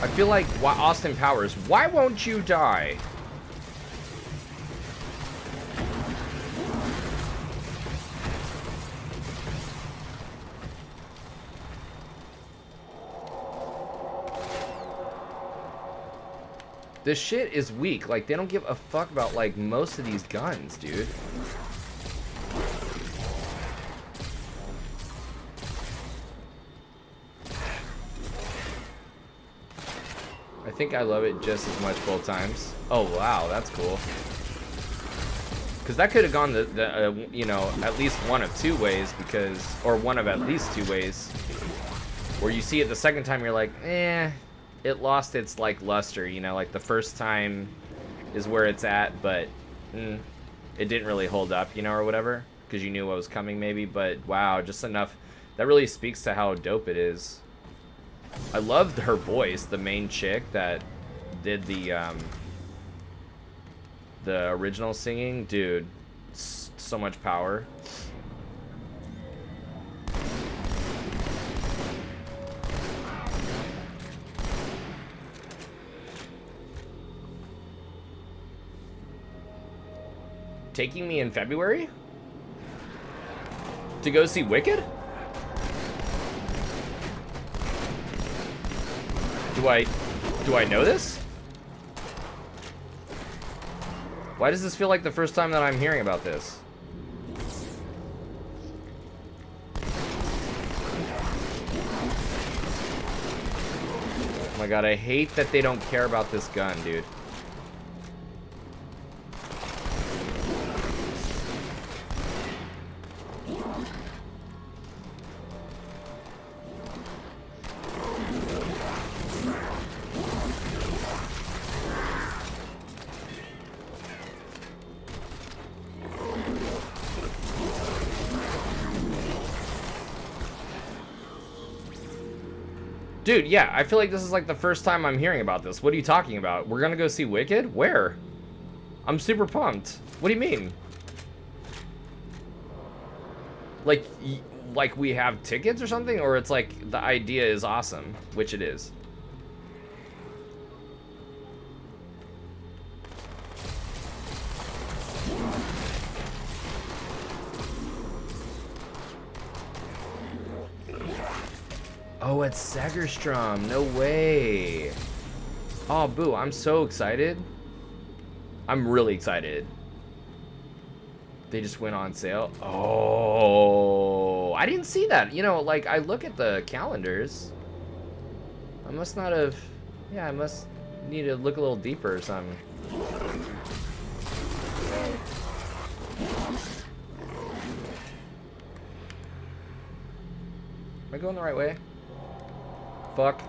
I feel like Austin Powers. Why won't you die? This shit is weak. Like, they don't give a fuck about, like, most of these guns, dude. I think I love it just as much both times. Oh, wow, that's cool. Because that could have gone you know, at least one of two ways, because, or one of at least two ways, where you see it the second time, you're like, eh, it lost its, like, luster, you know, like, the first time is where it's at, but it didn't really hold up, you know, or whatever, because you knew what was coming, maybe, but, wow, just enough. That really speaks to how dope it is. I loved her voice, the main chick that did the original singing. Dude, so much power. Taking me in February? To go see Wicked? Do I know this? Why does this feel like the first time that I'm hearing about this? Oh my god, I hate that they don't care about this gun, dude. Dude, yeah, I feel like this is like the first time I'm hearing about this. What are you talking about? We're gonna go see Wicked? Where? I'm super pumped. What do you mean? Like we have tickets or something? Or it's like the idea is awesome, which it is. Oh, it's Segerstrom. No way. Oh, boo. I'm so excited. I'm really excited. They just went on sale. Oh, I didn't see that. You know, like, I look at the calendars. I must not have... Yeah, I must need to look a little deeper or something. Am I going the right way? Fuck.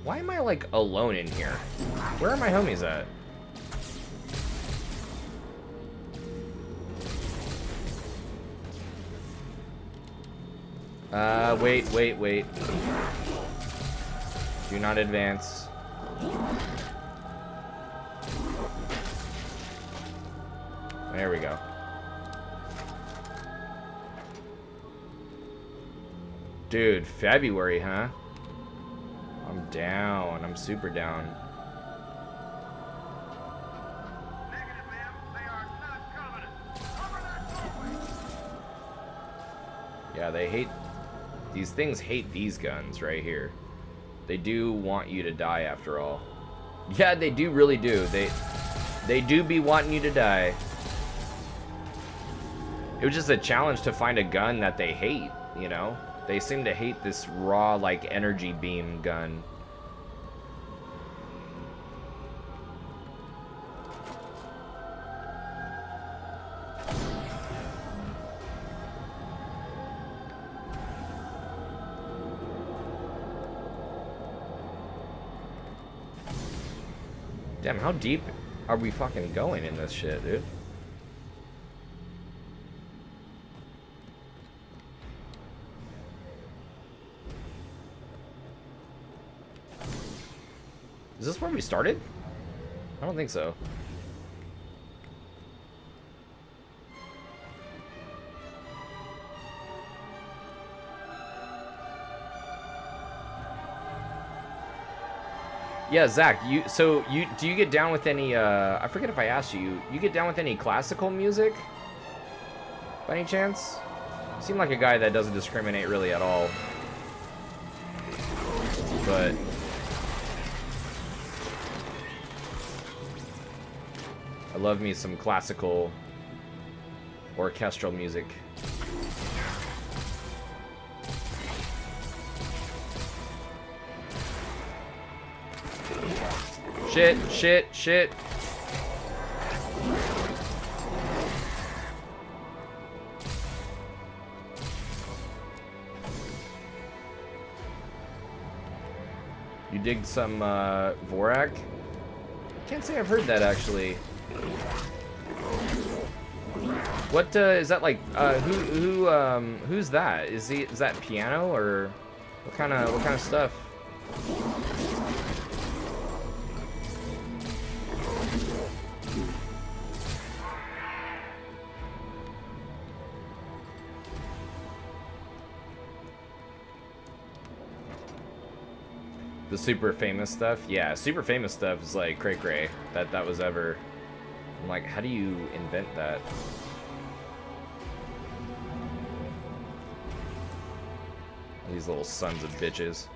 Why am I, like, alone in here? Where are my homies at? Wait. Do not advance. There we go. Dude, February, huh? I'm down. I'm super down. Negative, ma'am. They are not Covenant. Cover that doorway. Yeah, they hate... These things hate these guns right here. They do want you to die after all. Yeah, they do, really do. They do be wanting you to die. It was just a challenge to find a gun that they hate, you know? They seem to hate this raw, like, energy beam gun. Damn, how deep are we fucking going in this shit, dude? Is this where we started? I don't think so. Yeah, Zach, do you get down with any I forget if I asked you, you get down with any classical music? By any chance? You seem like a guy that doesn't discriminate really at all. But I love me some classical orchestral music. Shit. You dig some Vorak? Can't say I've heard that actually. What is that like? Who's that? Is that piano or what kind of stuff? The super famous stuff? Yeah, super famous stuff is like cray-cray. That was ever... I'm like, how do you invent that? These little sons of bitches.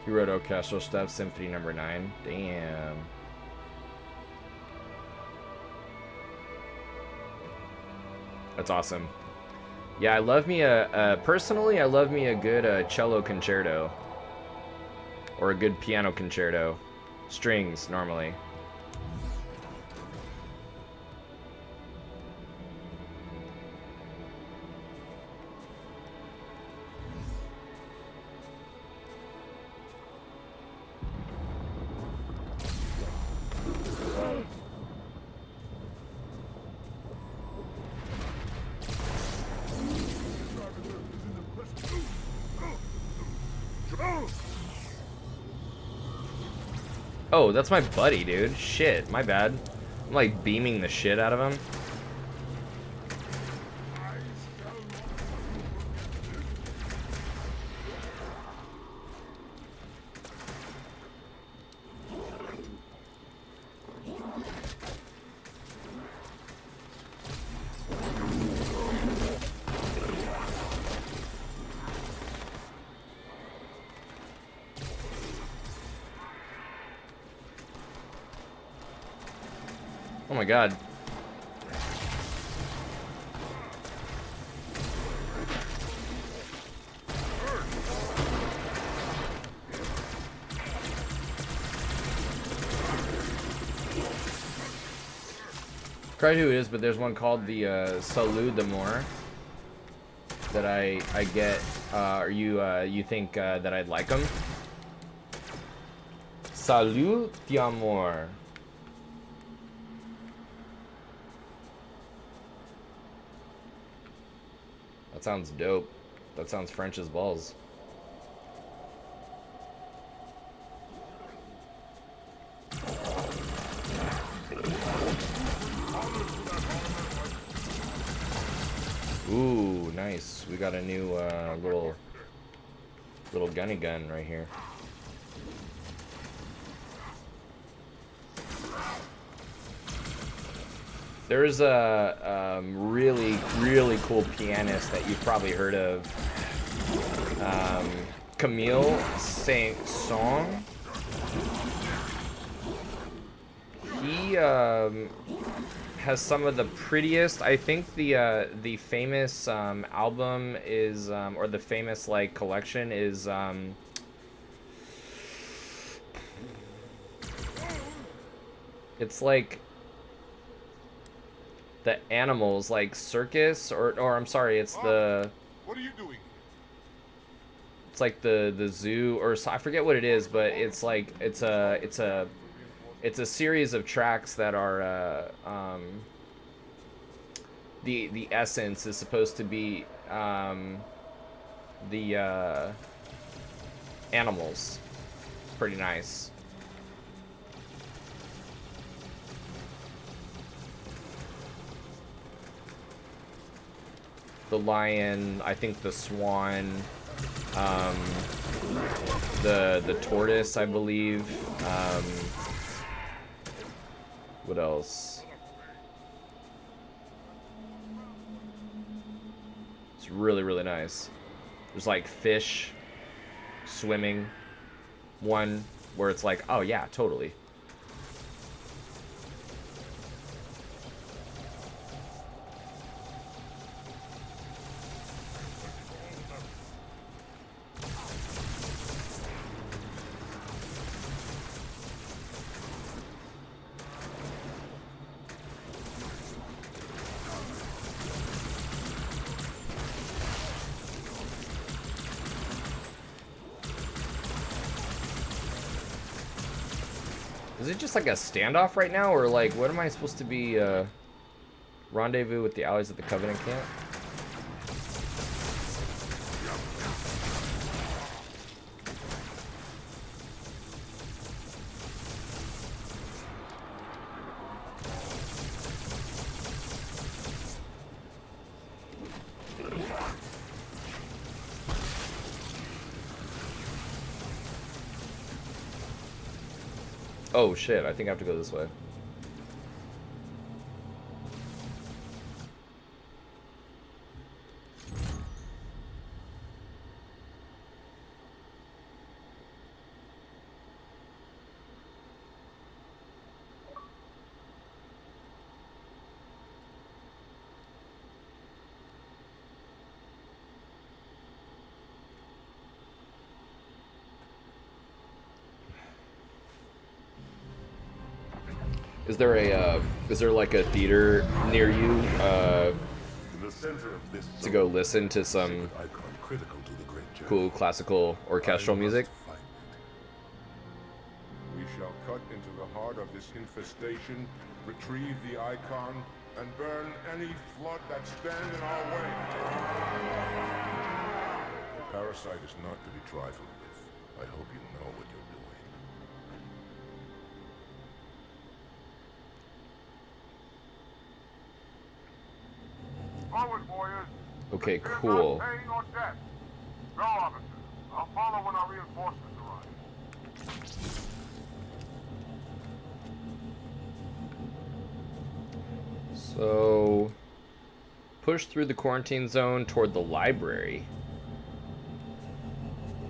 He wrote orchestral stuff, Symphony Number 9. Damn. That's awesome. Yeah, I love me personally, I love me a good cello concerto. Or a good piano concerto. Strings, normally. Oh, that's my buddy, dude. Shit, my bad. I'm like beaming the shit out of him. Oh my god. Forgot who it is, but there's one called the Salud d'Amour that I get. You think that I'd like them? Salut d'amour. That sounds dope. That sounds French as balls. Ooh, nice. We got a new little gunny gun right here. There's a really cool pianist that you've probably heard of. Camille Saint-Saëns. He has some of the prettiest. I think the famous album is or the famous like collection is it's like the animals like circus or I'm sorry, it's the What are you doing? it's like the zoo or I forget what it is, but it's like it's a series of tracks that are the essence is supposed to be the animals. It's pretty nice. The lion, I think the swan, the tortoise, I believe. What else? It's really nice. There's like fish swimming. One where it's like, oh yeah, totally. Is it just like a standoff right now, or like what am I supposed to be rendezvous with the allies at the Covenant camp? Oh shit, I think I have to go this way. Is there like a theater near you In the center of this to go listen to some icon critical to the great journey. cool classical orchestral I music? must find it. We shall cut into the heart of this infestation, retrieve the icon, and burn any flood that stand in our way. The parasite is not to be trifled with. I hope you know what you're doing. Forward, warriors. Okay, Fear not cool. pain or death. Go, officer. I'll follow when our reinforcements arrive. So, push through the quarantine zone toward the library.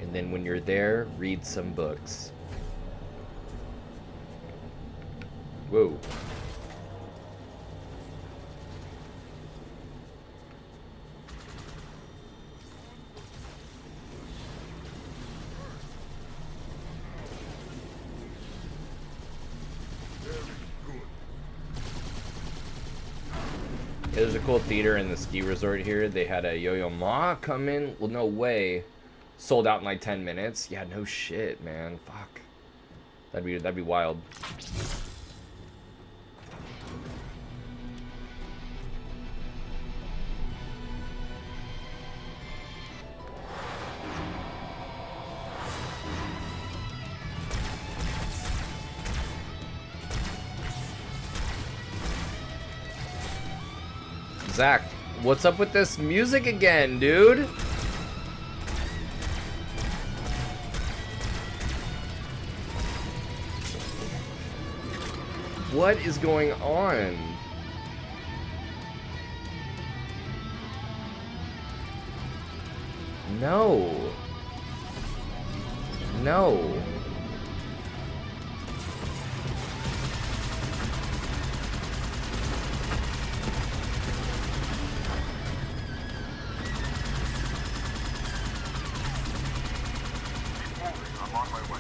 And then when you're there, read some books. Whoa. There's a cool theater in the ski resort here. They had a Yo-Yo Ma come in. Well, no way. Sold out in like 10 minutes. Yeah, no shit, man. Fuck. That'd be wild. Zach, what's up with this music again, dude? What is going on? No. No. I'm on my way.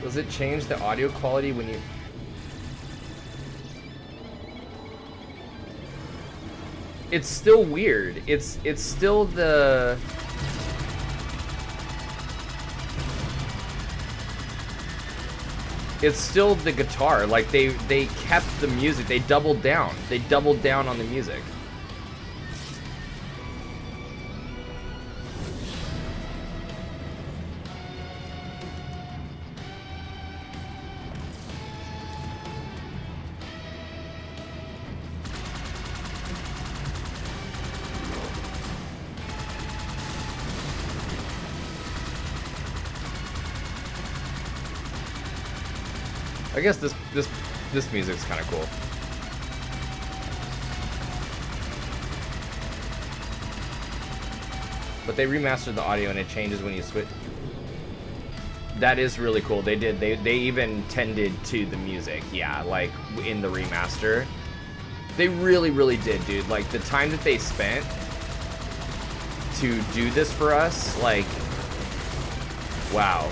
Does it change the audio quality when you... It's still weird. It's still the... It's still the guitar. Like they kept the music. They doubled down. They doubled down on the music. I guess this music's kind of cool. But they remastered the audio and it changes when you switch. That is really cool. They did. They even tended to the music. Yeah, like in the remaster. They really did, dude. Like the time that they spent to do this for us, like, wow.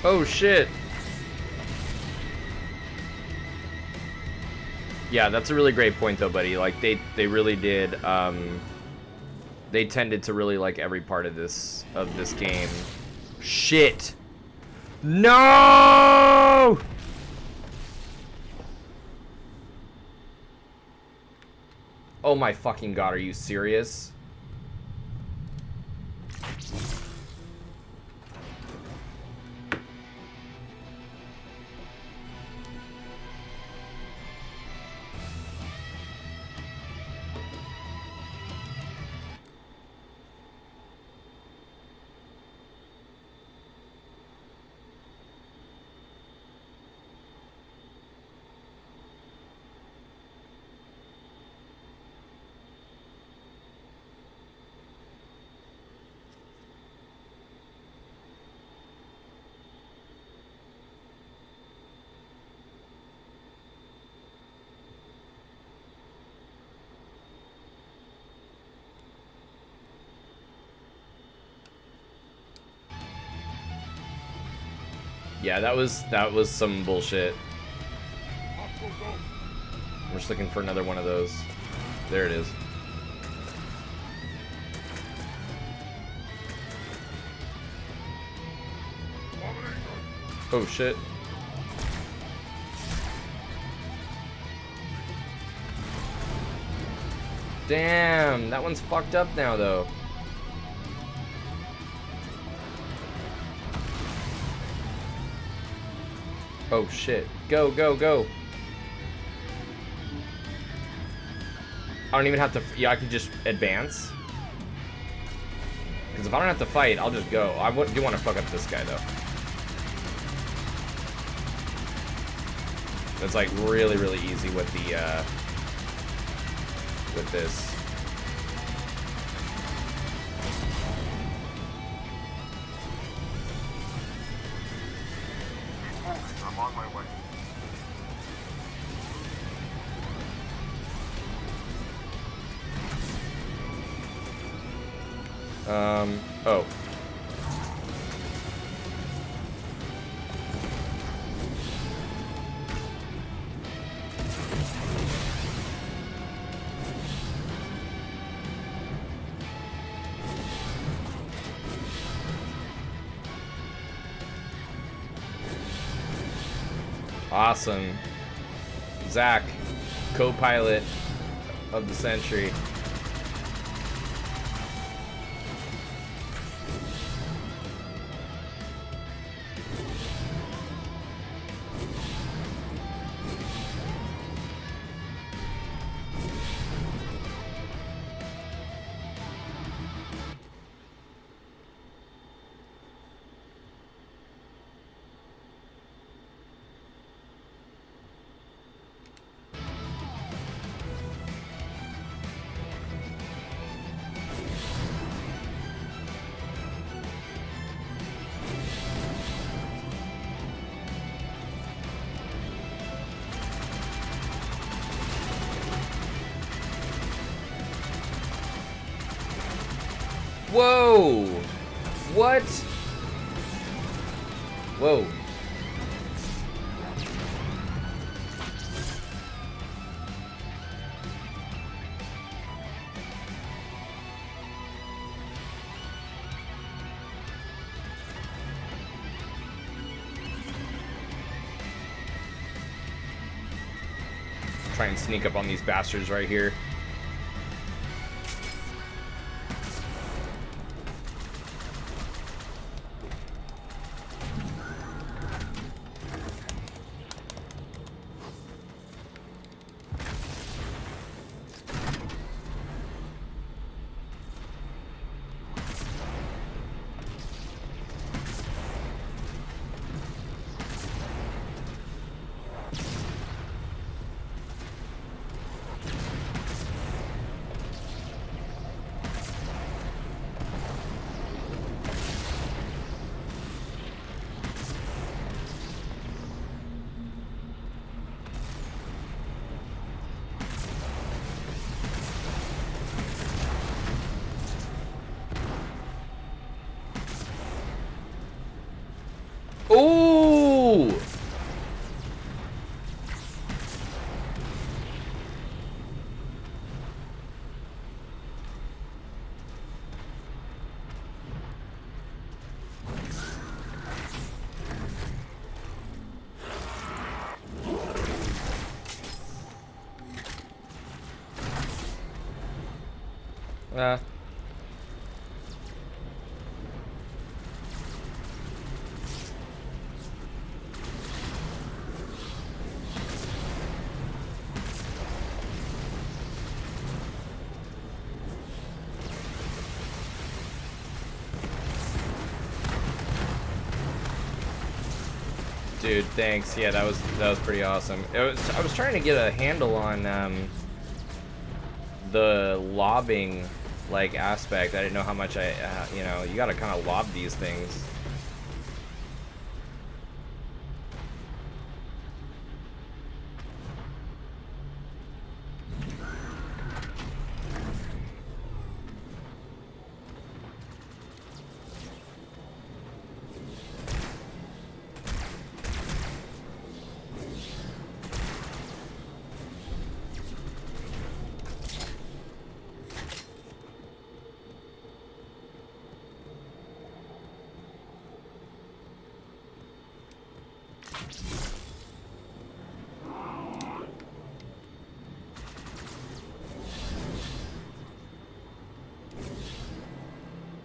Oh shit. Yeah, that's a really great point though, buddy. Like they really did they tended to really like every part of this game. Shit. No! Oh my fucking god, are you serious? Yeah, that was some bullshit. I'm just looking for another one of those. There it is. Oh shit. Damn, that one's fucked up now though. Oh shit. Go, go, go. I don't even have to... Yeah, I could just advance. Because Because if I don't have to fight, I'll just go. I do want to fuck up this guy, though. It's like really, really easy with the, with this. I'm on my way. Oh. Awesome. Zach, co-pilot of the century. Whoa! What? Whoa. Try and sneak up on these bastards right here. Ooh! Uh. Dude, thanks. Yeah, that was pretty awesome. I was trying to get a handle on the lobbing like aspect. I didn't know how much you know, you got to kind of lob these things.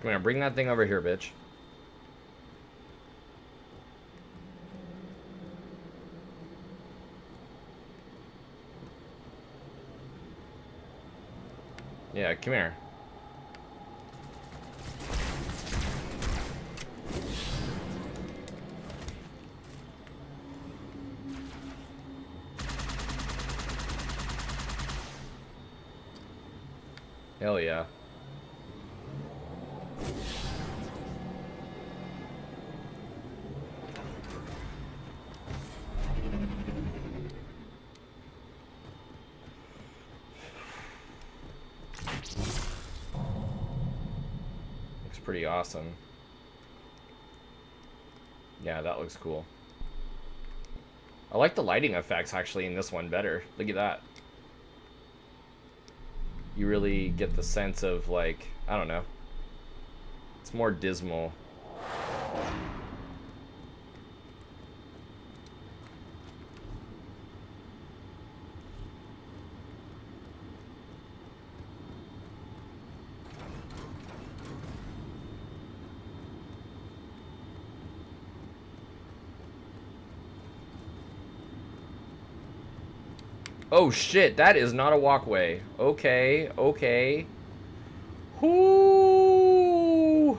Come here, bring that thing over here, bitch. Yeah, come here. Hell yeah. Looks pretty awesome. Yeah, that looks cool. I like the lighting effects actually in this one better. Look at that. You really get the sense of, like, I don't know. It's more dismal. Oh shit, that is not a walkway. Okay, okay. Whoo!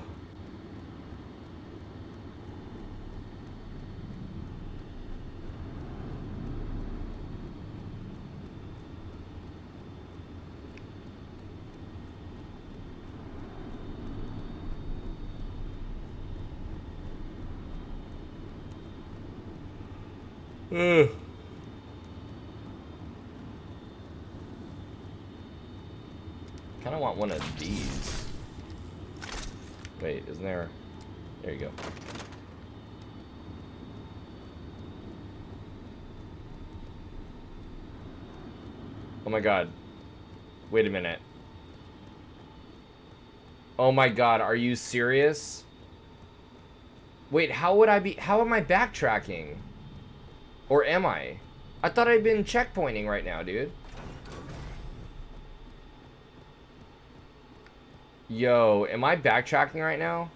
Ugh. Kind of want one of these. Wait, isn't there? There you go. Oh my god. Wait a minute. Oh my god, are you serious? Wait, how am I backtracking? Or am I? I thought I'd been checkpointing right now, dude. Yo, am I backtracking right now?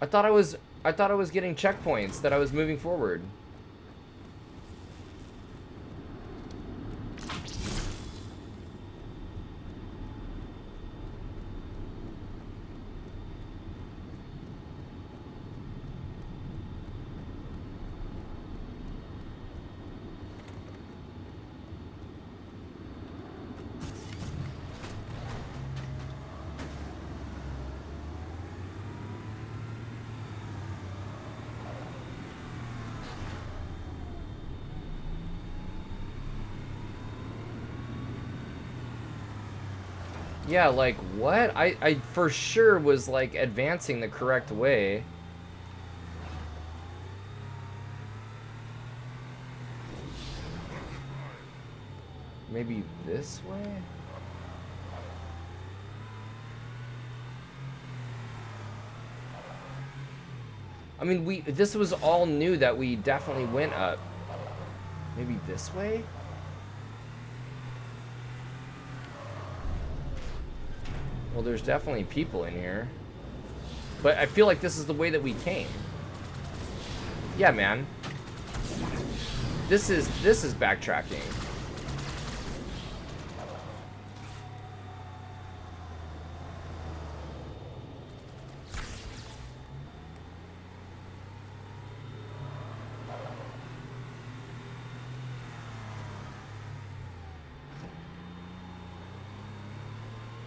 I thought I was getting checkpoints, that I was moving forward. Yeah, like, what? I for sure was, like, advancing the correct way. Maybe this way? I mean, this was all new that we definitely went up. Maybe this way? Well, there's definitely people in here. But I feel like this is the way that we came. Yeah, man. This is backtracking.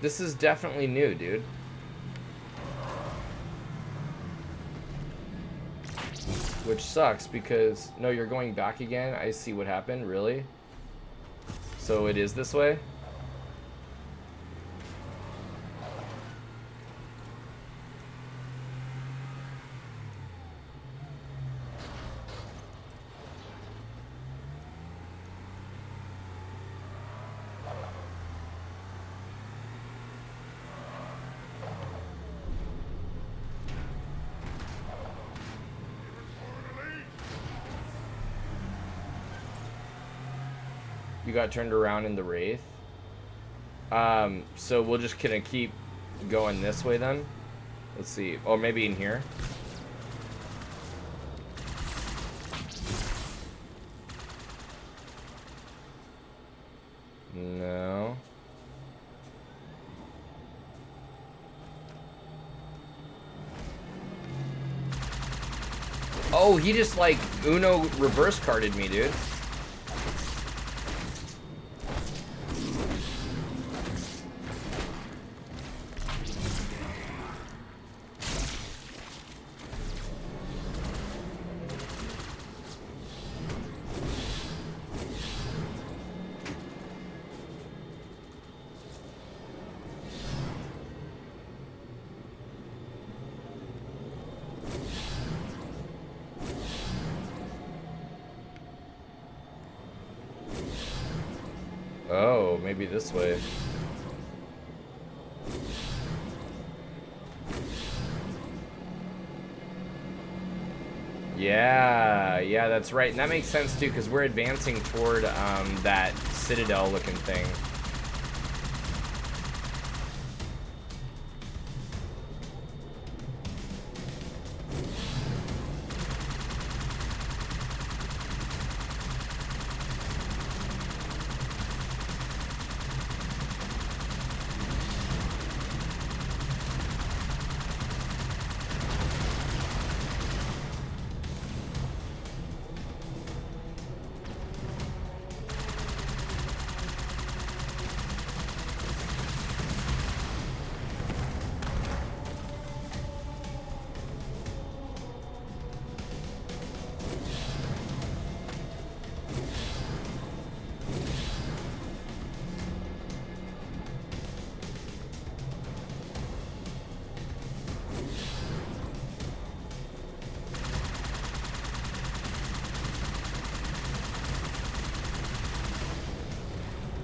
This is definitely new, dude. Which sucks because... No, you're going back again? I see what happened, really? So it is this way? You got turned around in the Wraith. So we'll just kind of keep going this way then. Let's see. Or maybe in here. No. Oh, he just like Uno reverse carded me, dude. Oh, maybe this way. Yeah, yeah, that's right. And that makes sense too, because we're advancing toward that citadel looking thing.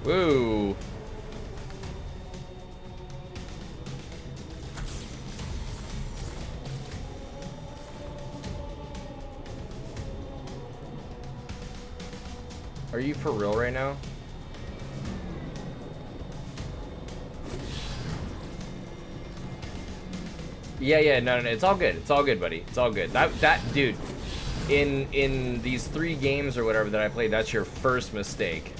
Woo! Are you for real right now? Yeah, yeah, no, no, it's all good. It's all good, buddy. It's all good. That dude, in these 3 games or whatever that I played, that's your first mistake.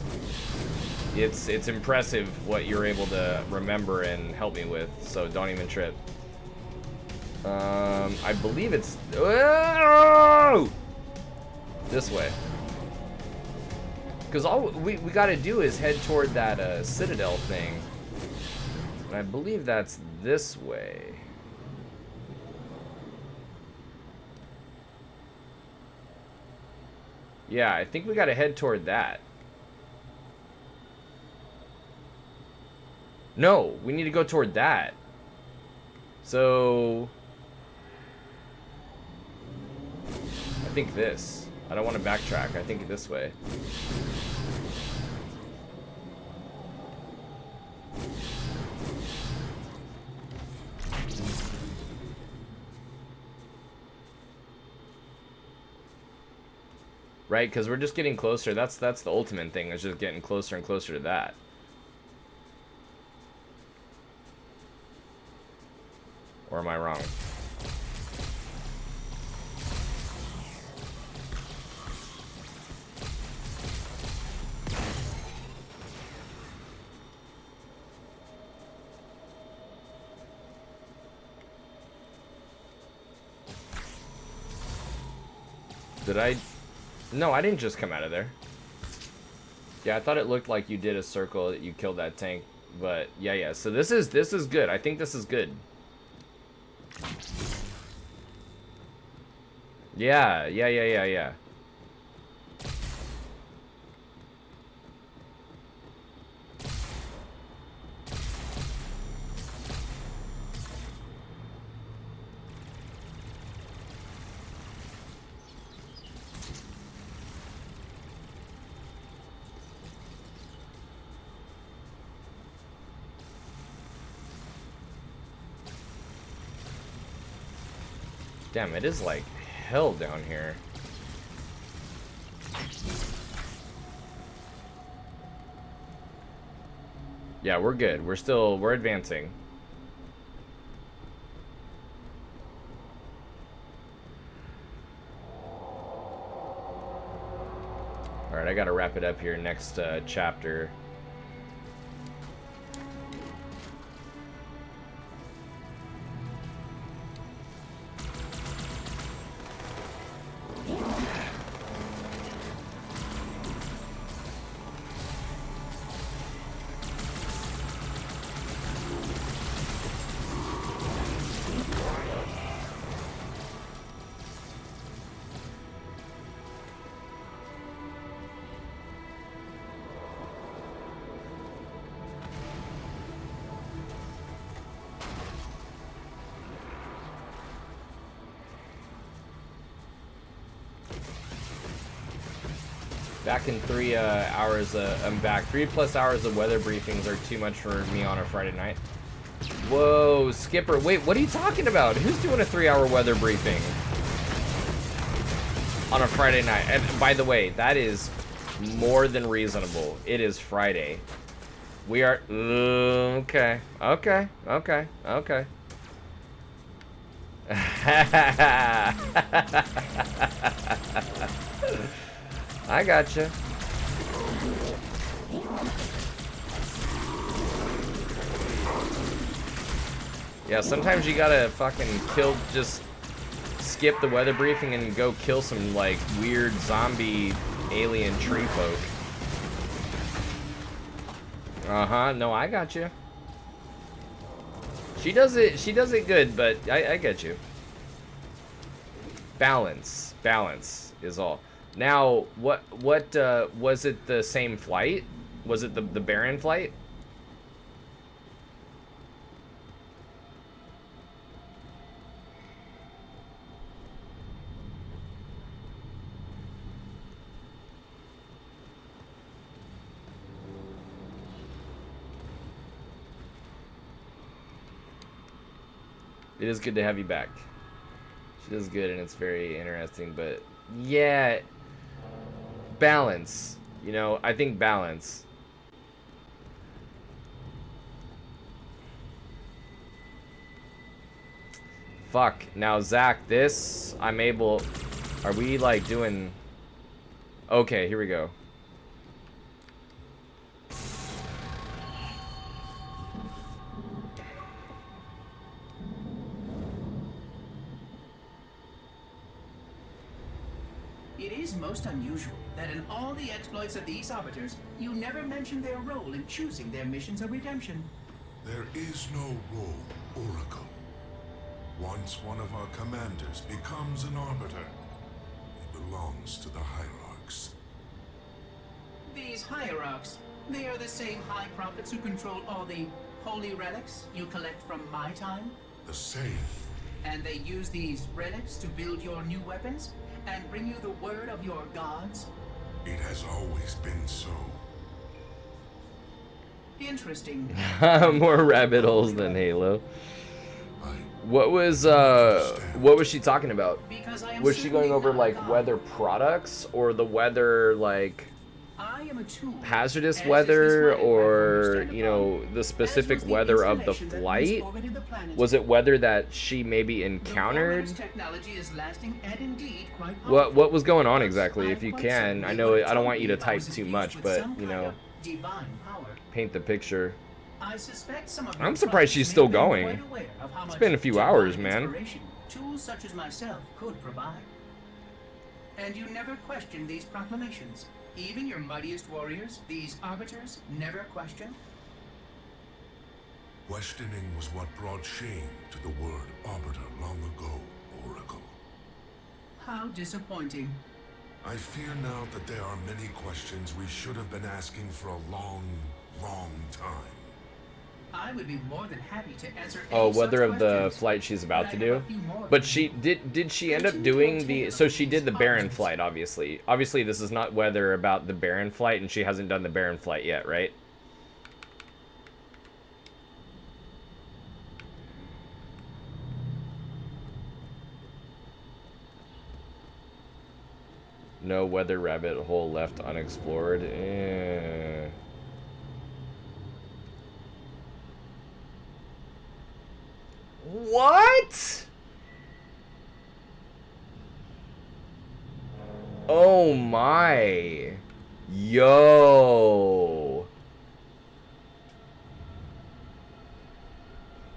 It's impressive what you're able to remember and help me with, so don't even trip. I believe it's this way. Because all we gotta do is head toward that citadel thing. And I believe that's this way. Yeah, I think we gotta head toward that. No, we need to go toward that. So I think this. I don't want to backtrack. I think this way. Right, because we're just getting closer. That's the ultimate thing, is just getting closer and closer to that. Or am I wrong? Did I? No, I didn't just come out of there. Yeah, I thought it looked like you did a circle, that you killed that tank. But yeah, yeah. So this is good. I think this is good. Yeah, yeah, yeah, yeah, yeah. Damn, it is like hell down here. Yeah, we're good. We're advancing. Alright, I gotta wrap it up here next chapter. Back in 3 hours. I'm back. 3+ hours of weather briefings are too much for me on a Friday night. Whoa, Skipper. Wait, what are you talking about? Who's doing a 3-hour weather briefing on a Friday night? And by the way, that is more than reasonable. It is Friday. We are... okay. Okay. Okay. Okay. I gotcha. Yeah, sometimes you gotta fucking kill, just skip the weather briefing and go kill some, like, weird zombie alien tree folk. Uh-huh, no, I got you. She does it good, but I get you. Balance is all. Now, what was it the same flight? Was it the Baron flight? It is good to have you back. She does good and it's very interesting, but yeah, balance. You know, I think balance. Fuck. Now, Zach, this, I'm able... Are we, like, doing... Okay, here we go. It is most unusual that in all the exploits of these arbiters, you never mention their role in choosing their missions of redemption. There is no role, Oracle. Once one of our commanders becomes an arbiter, he belongs to the hierarchs. These hierarchs, they are the same high prophets who control all the holy relics you collect from my time? The same. And they use these relics to build your new weapons? And bring you the word of your gods? It has always been so. Interesting. More rabbit holes than Halo. What was she talking about? Was she going over like weather products or the weather like hazardous weather, or you know, the specific weather of the flight? Was it weather that she maybe encountered? What was going on exactly, if you can? I know I don't want you to type too much, but you know, paint the picture. I'm surprised she's still going. It's been a few hours, man. Tools such as myself could provide. And you never questioned these proclamations. Even your mightiest warriors, these arbiters, never questioned? Questioning was what brought shame to the word arbiter long ago, Oracle. How disappointing. I fear now that there are many questions we should have been asking for a long, long time. I would be more than happy to answer Oh, whether of the flight she's about to do. But she did she end up doing the, so she did the Baron flight, obviously. Obviously this is not weather about the Baron flight, and she hasn't done the Baron flight yet, right? No weather rabbit hole left unexplored. What? Oh my. Yo.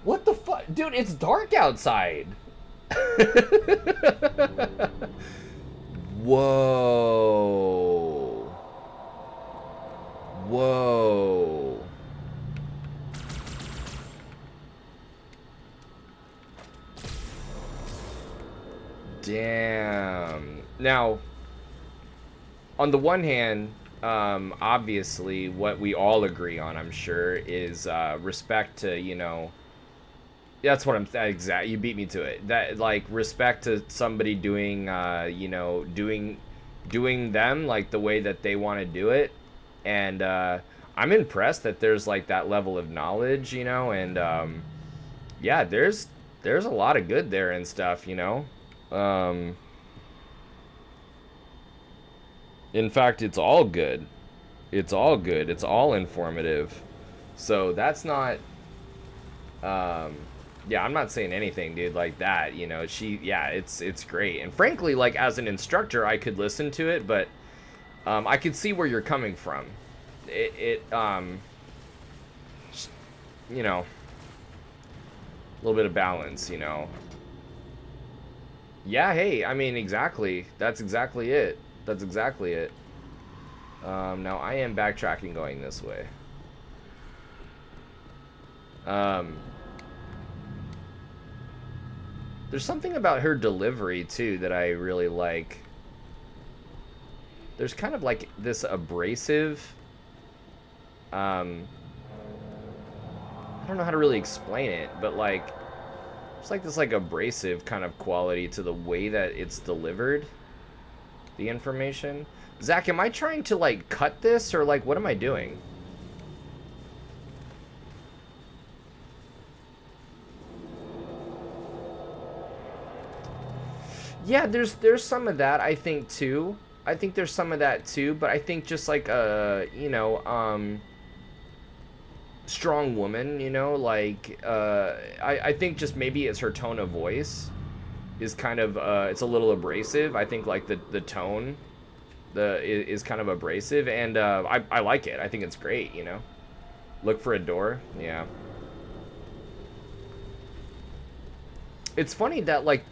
What the fuck? Dude, it's dark outside. Whoa. Whoa. Damn. Now, on the one hand, obviously, what we all agree on, I'm sure, is respect to, you know, that's what I'm, you beat me to it. That, like, respect to somebody doing, you know, doing them like the way that they want to do it, and I'm impressed that there's like that level of knowledge, you know, and yeah, there's a lot of good there and stuff, you know. In fact, it's all good. It's all good. It's all informative. So that's not yeah, I'm not saying anything, dude, like that, you know. Yeah, it's great. And frankly, like as an instructor, I could listen to it, but I could see where you're coming from. You know, a little bit of balance, you know. Yeah, hey, I mean, exactly. That's exactly it. That's exactly it. Now I am backtracking going this way. There's something about her delivery, too, that I really like. There's kind of like this abrasive... I don't know how to really explain it, but like... It's like this like abrasive kind of quality to the way that it's delivered. The information. Zach, am I trying to like cut this, or like what am I doing? Yeah, there's some of that, I think, too. I think there's some of that, too, but I think just, like, you know, strong woman, you know, like, I think just maybe it's her tone of voice is kind of, it's a little abrasive. I think, like, the tone is kind of abrasive, and I like it. I think it's great, you know. Look for a door, yeah. It's funny that, like,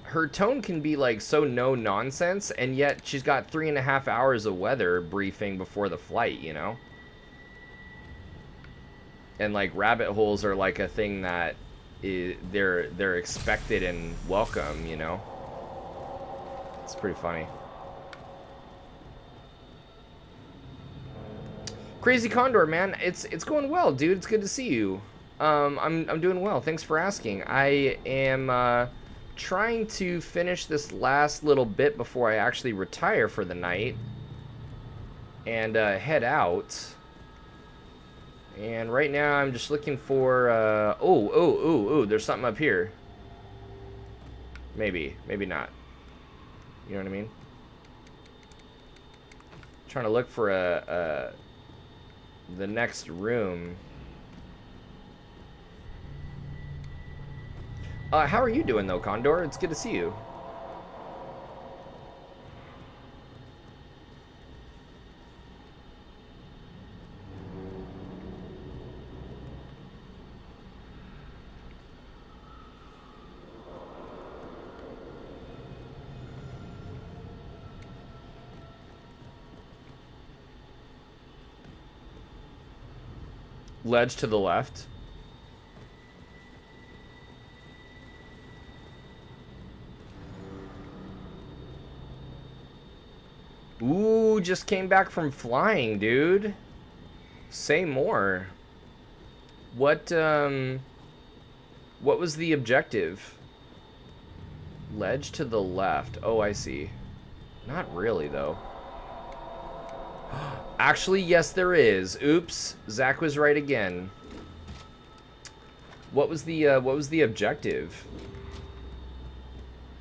her tone can be like so no nonsense, and yet she's got 3.5 hours of weather briefing before the flight, you know? And like rabbit holes are like a thing that they're expected and welcome, you know? It's pretty funny. Crazy Condor, man, it's going well, dude. It's good to see you. I'm doing well. Thanks for asking. I am trying to finish this last little bit before I actually retire for the night and head out. And right now I'm just looking for oh, there's something up here. Maybe not. You know what I mean? Trying to look for the next room. How are you doing, though, Condor? It's good to see you. Ledge to the left. Ooh, just came back from flying, dude. Say more. What was the objective? Ledge to the left. Oh, I see. Not really, though. Actually, yes, there is. Oops, Zach was right again. What was the objective?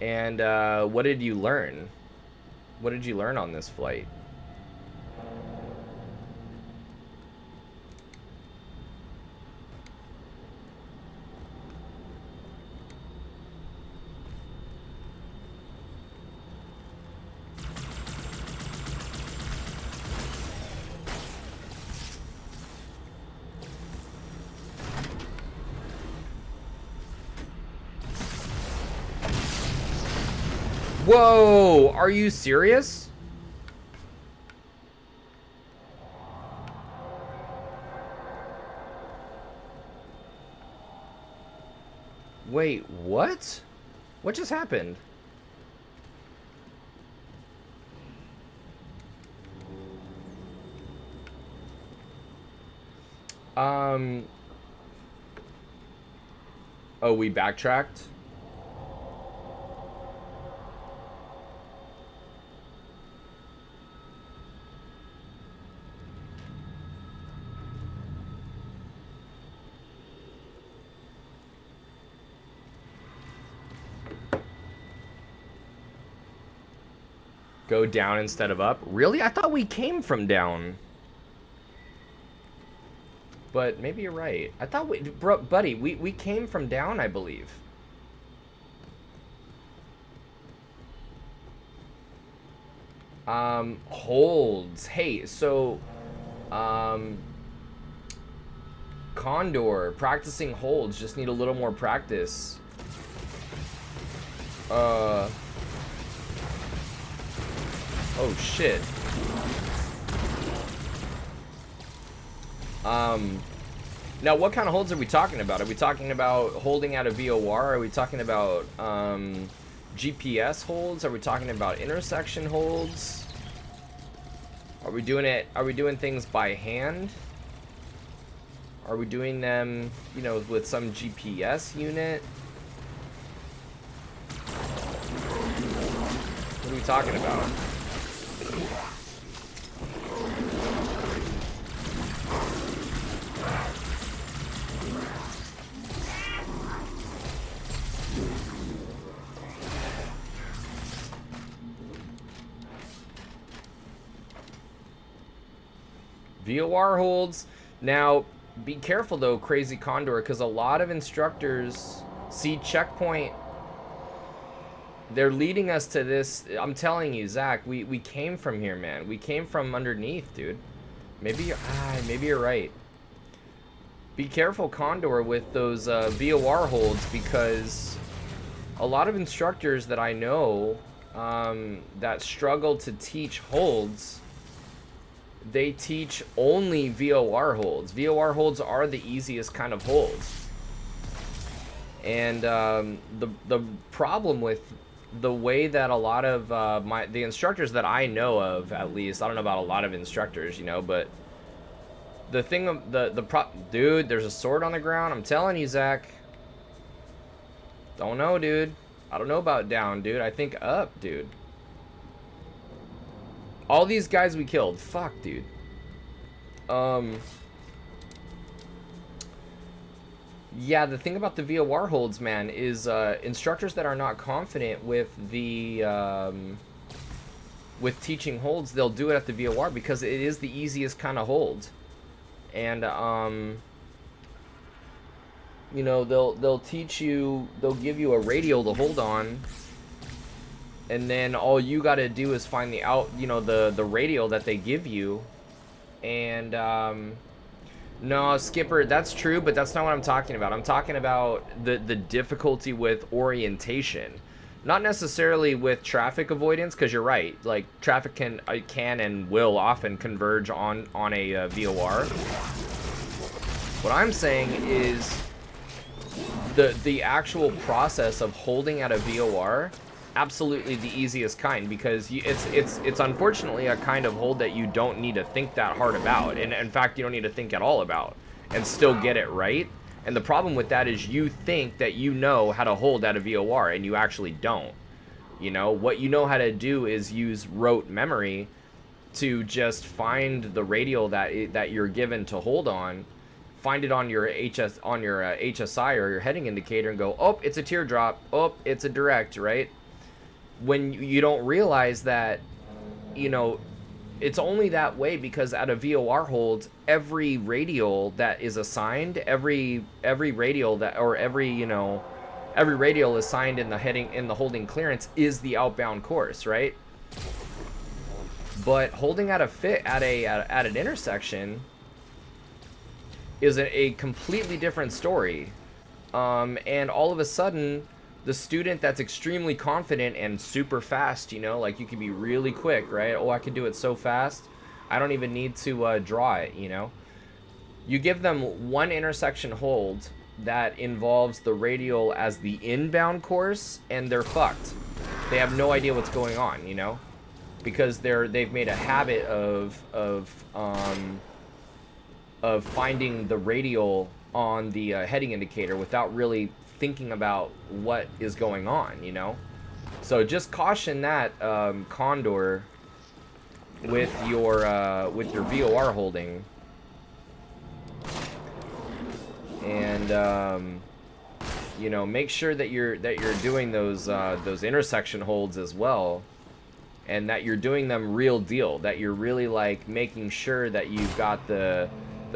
And what did you learn? What did you learn on this flight? Whoa, are you serious? Wait, what? What just happened? Oh, we backtracked? Go down instead of up. Really? I thought we came from down. But maybe you're right. I thought buddy, we came from down, I believe. Holds. Hey, so Condor, practicing holds, just need a little more practice. Oh shit. Now what kind of holds are we talking about? Are we talking about holding out a VOR? Are we talking about GPS holds? Are we talking about intersection holds? Are we doing things by hand? Are we doing them, you know, with some GPS unit? What are we talking about? VOR holds. Now, be careful though, Crazy Condor, because a lot of instructors see checkpoint. They're leading us to this. I'm telling you, Zach, we came from here, man. We came from underneath, dude. Maybe you're right. Be careful, Condor, with those VOR holds, because a lot of instructors that I know that struggle to teach holds, they teach only VOR holds. VOR holds are the easiest kind of holds. And the problem with the way that a lot of the instructors that I know of, at least, I don't know about a lot of instructors, you know, but the thing of dude, there's a sword on the ground. I'm telling you, Zach. Don't know, dude. I don't know about down, dude. I think up, dude. All these guys we killed. Fuck, dude. Yeah, the thing about the VOR holds, man, is instructors that are not confident with the with teaching holds, they'll do it at the VOR because it is the easiest kind of hold. And you know, they'll teach you, they'll give you a radial to hold on, and then all you got to do is find the radial that they give you. And no, Skipper, that's true, but that's not what I'm talking about. I'm talking about the difficulty with orientation, not necessarily with traffic avoidance, because you're right, like traffic can and will often converge on a VOR. What I'm saying is the actual process of holding at a VOR, absolutely the easiest kind, because it's unfortunately a kind of hold that you don't need to think that hard about, and in fact you don't need to think at all about, and still get it right. And the problem with that is you think that you know how to hold at a VOR, and you actually don't. You know what you know how to do is use rote memory to just find the radial that you're given to hold on, find it on your HSI or your heading indicator, and go, oh, it's a teardrop, oh, it's a direct, right? When you don't realize that, you know, it's only that way because at a VOR hold, every radial that is assigned, every radial that, or every radial assigned in the holding clearance is the outbound course, right? But holding at an intersection is a completely different story. And all of a sudden, the student that's extremely confident and super fast, you know, like you can be really quick, right? Oh, I can do it so fast. I don't even need to draw it, you know. You give them one intersection hold that involves the radial as the inbound course, and they're fucked. They have no idea what's going on, you know, because they've made a habit of finding the radial on the heading indicator without really thinking about what is going on, you know. So just caution that, Condor, with your VOR holding, and you know, make sure that you're doing those intersection holds as well. and that you're doing them real deal, that you're really like making sure that you've got the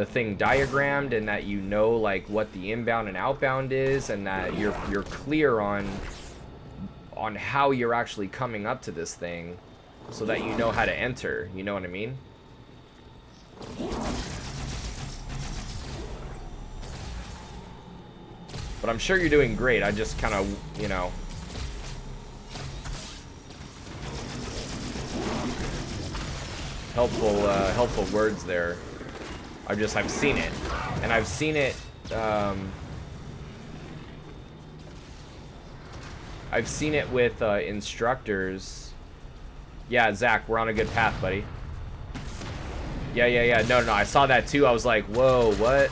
thing diagrammed, and that you know like what the inbound and outbound is, and that you're clear on how you're actually coming up to this thing, so that you know how to enter. You know what I mean? But I'm sure you're doing great. I just kind of, you know. Helpful words there. I've seen it. And I've seen it, I've seen it with instructors. Yeah, Zach, we're on a good path, buddy. Yeah. No, I saw that too. I was like, whoa, what?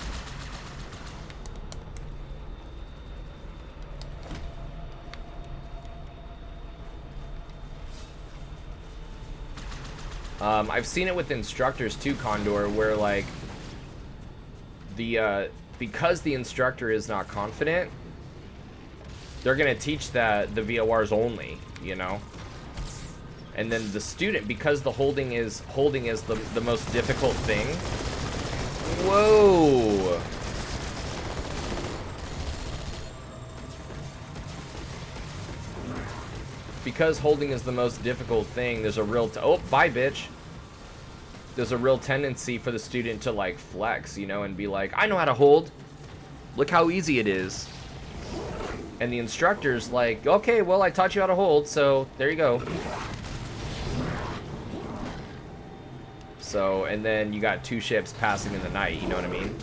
I've seen it with instructors too, Condor, where like because the instructor is not confident, they're gonna teach the VORs only, you know. And then the student, because the holding is the most difficult thing. Whoa. Because holding is the most difficult thing, there's a real oh, bye bitch. There's a real tendency for the student to like flex, you know, and be like, I know how to hold. Look how easy it is. And the instructor's like, okay, well, I taught you how to hold, so there you go. So, and then you got two ships passing in the night, you know what I mean?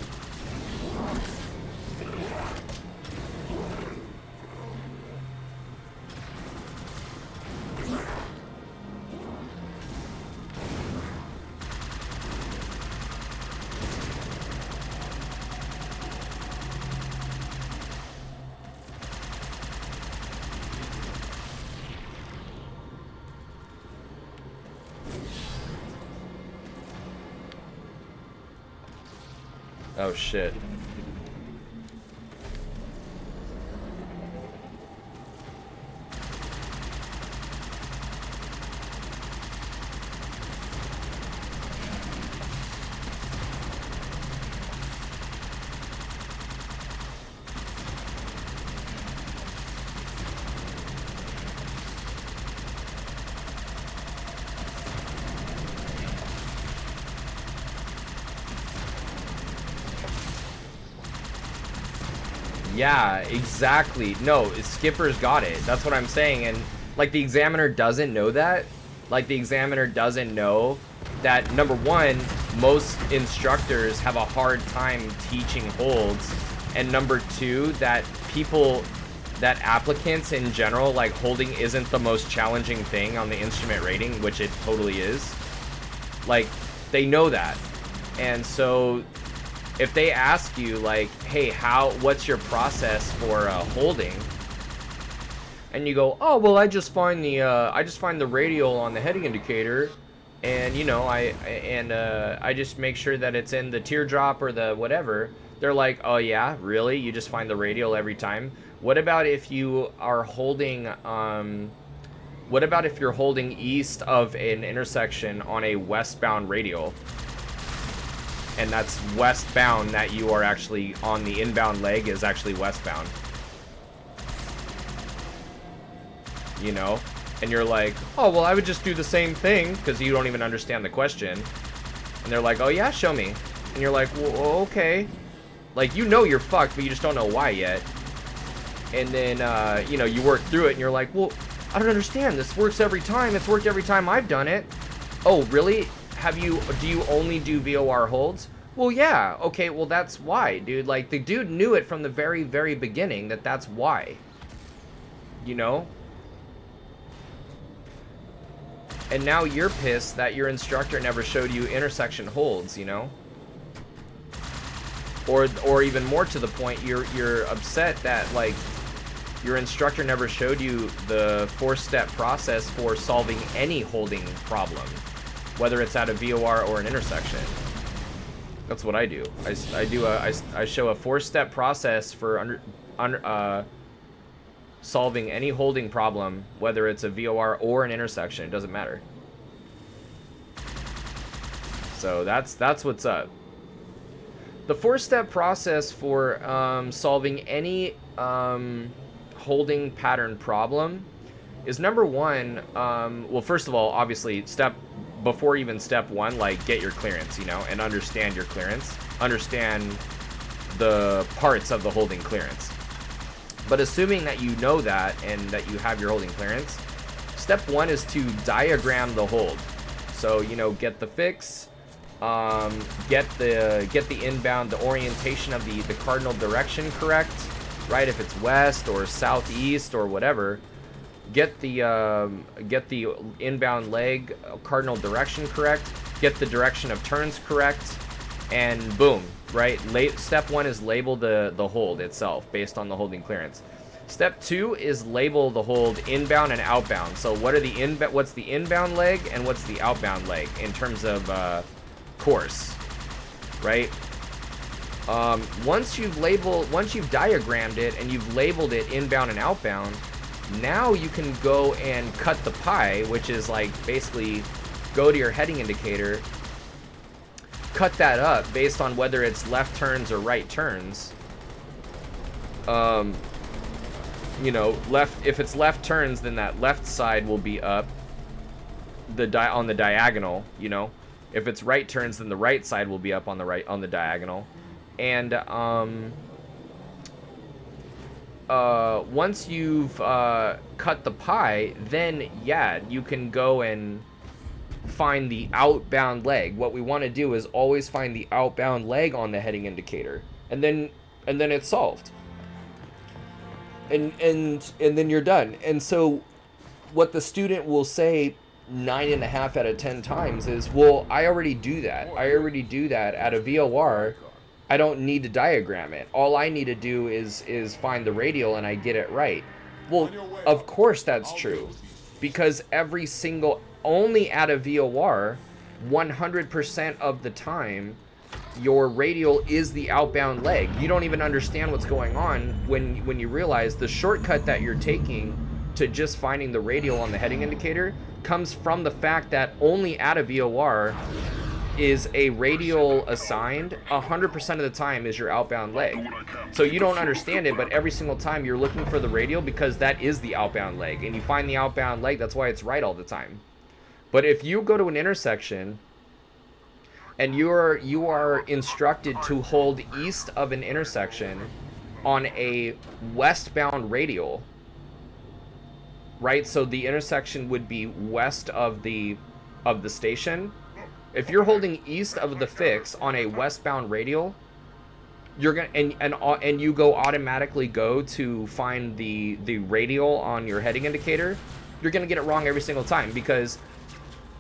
Oh shit. Yeah, exactly. No, Skipper's got it. That's what I'm saying. And like the examiner doesn't know that. Like the examiner doesn't know that, number one, most instructors have a hard time teaching holds. And number two, that applicants in general, like holding isn't the most challenging thing on the instrument rating, which it totally is. Like, they know that. And so if they ask you like, hey, what's your process for holding? And you go, oh, well, I just find the radial on the heading indicator, and you know, I just make sure that it's in the teardrop or the whatever. They're like, oh yeah, really? You just find the radial every time? What about if you are holding what about if you're holding east of an intersection on a westbound radial? And that's westbound, that you are actually on the inbound leg is actually westbound. You know? And you're like, oh, well, I would just do the same thing, because you don't even understand the question. And they're like, oh yeah, show me. And you're like, well, okay. Like, you know you're fucked, but you just don't know why yet. And then, you know, you work through it, and you're like, well, I don't understand. This works every time. It's worked every time I've done it. Oh, really? Do you only do VOR holds? Well, yeah. Okay, well, that's why, dude. Like, the dude knew it from the very, very beginning that's why. You know? And now you're pissed that your instructor never showed you intersection holds, you know? Or even more to the point, you're upset that, like, your instructor never showed you the 4-step process for solving any holding problem, whether it's at a VOR or an intersection. That's what I do. I show a 4-step process for solving any holding problem, whether it's a VOR or an intersection. It doesn't matter. So that's what's up. The 4-step process for solving any holding pattern problem is, number one, well, first of all, obviously, before even step one, like, get your clearance, you know, and understand your clearance. Understand the parts of the holding clearance. But assuming that you know that and that you have your holding clearance, step one is to diagram the hold. So, you know, get the fix, get the inbound, the orientation of the cardinal direction correct, right? If it's west or southeast or whatever, get the inbound leg cardinal direction correct, get the direction of turns correct, and boom, right? Step one is label the hold itself based on the holding clearance. Step two is label the hold inbound and outbound. So what's the inbound leg and what's the outbound leg in terms of course, right? Once you've diagrammed it and you've labeled it inbound and outbound, now you can go and cut the pie, which is like basically go to your heading indicator, cut that up based on whether it's left turns or right turns. You know, if it's left turns, then that left side will be up on the diagonal, you know. If it's right turns, then the right side will be up on the diagonal. And once you've cut the pie, then yeah, you can go and find the outbound leg. What we want to do is always find the outbound leg on the heading indicator, and then it's solved. And then you're done. And so what the student will say 9.5 out of 10 times is, well, I already do that. I already do that at a VOR. I don't need to diagram it. All I need to do is find the radial and I get it right. Well, of course that's true. Because only at a VOR, 100% of the time, your radial is the outbound leg. You don't even understand what's going on when you realize the shortcut that you're taking to just finding the radial on the heading indicator comes from the fact that only at a VOR is a radial assigned. 100% of the time is your outbound leg. So you don't understand it, but every single time you're looking for the radial because that is the outbound leg, and you find the outbound leg, that's why it's right all the time. But if you go to an intersection and you are instructed to hold east of an intersection on a westbound radial, right? So the intersection would be west of the station. If you're holding east of the fix on a westbound radial, you're gonna and you automatically go to find the radial on your heading indicator, you're gonna get it wrong every single time, because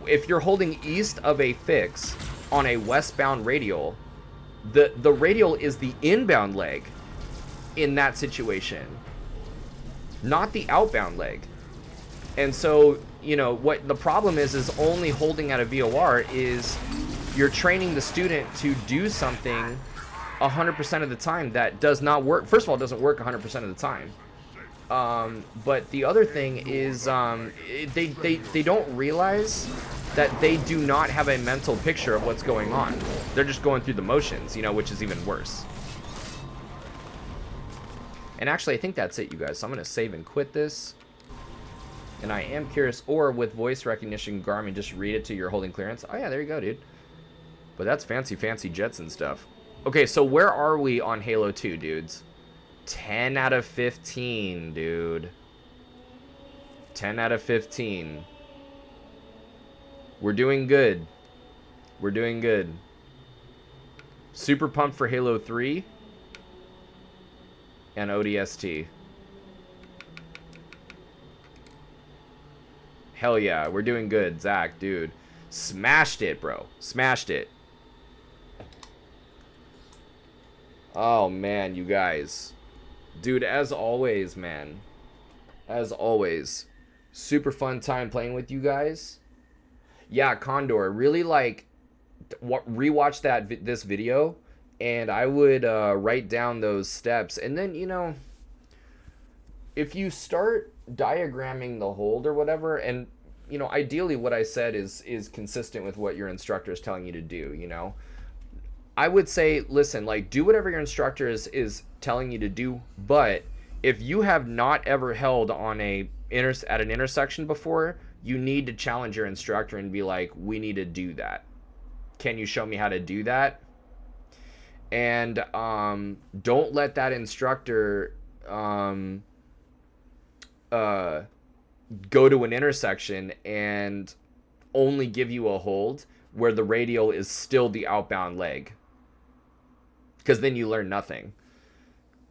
if you're holding east of a fix on a westbound radial, the radial is the inbound leg in that situation, not the outbound leg. And so, you know, what the problem is only holding at a VOR is you're training the student to do something 100% of the time that does not work. First of all, it doesn't work 100% of the time. But the other thing is they don't realize that they do not have a mental picture of what's going on. They're just going through the motions, you know, which is even worse. And actually, I think that's it, you guys. So I'm going to save and quit this. And I am curious, or with voice recognition, Garmin, just read it to your holding clearance. Oh yeah, there you go, dude. But that's fancy Jetson stuff. Okay, so where are we on Halo 2, dudes? 10 out of 15, dude. 10 out of 15. We're doing good. We're doing good. Super pumped for Halo 3 and ODST. Hell yeah, we're doing good, Zach, dude. Smashed it, bro. Smashed it. Oh, man, you guys. Dude, as always, man. As always. Super fun time playing with you guys. Yeah, Condor, really, like, rewatch this video, and I would write down those steps. And then, you know, if you start diagramming the hold or whatever, and you know, ideally what I said is consistent with what your instructor is telling you to do, you know. I would say, listen, like, do whatever your instructor is telling you to do, but if you have not ever held on at an intersection before, you need to challenge your instructor and be like, we need to do that. Can you show me how to do that? And don't let that instructor go to an intersection and only give you a hold where the radial is still the outbound leg, because then you learn nothing.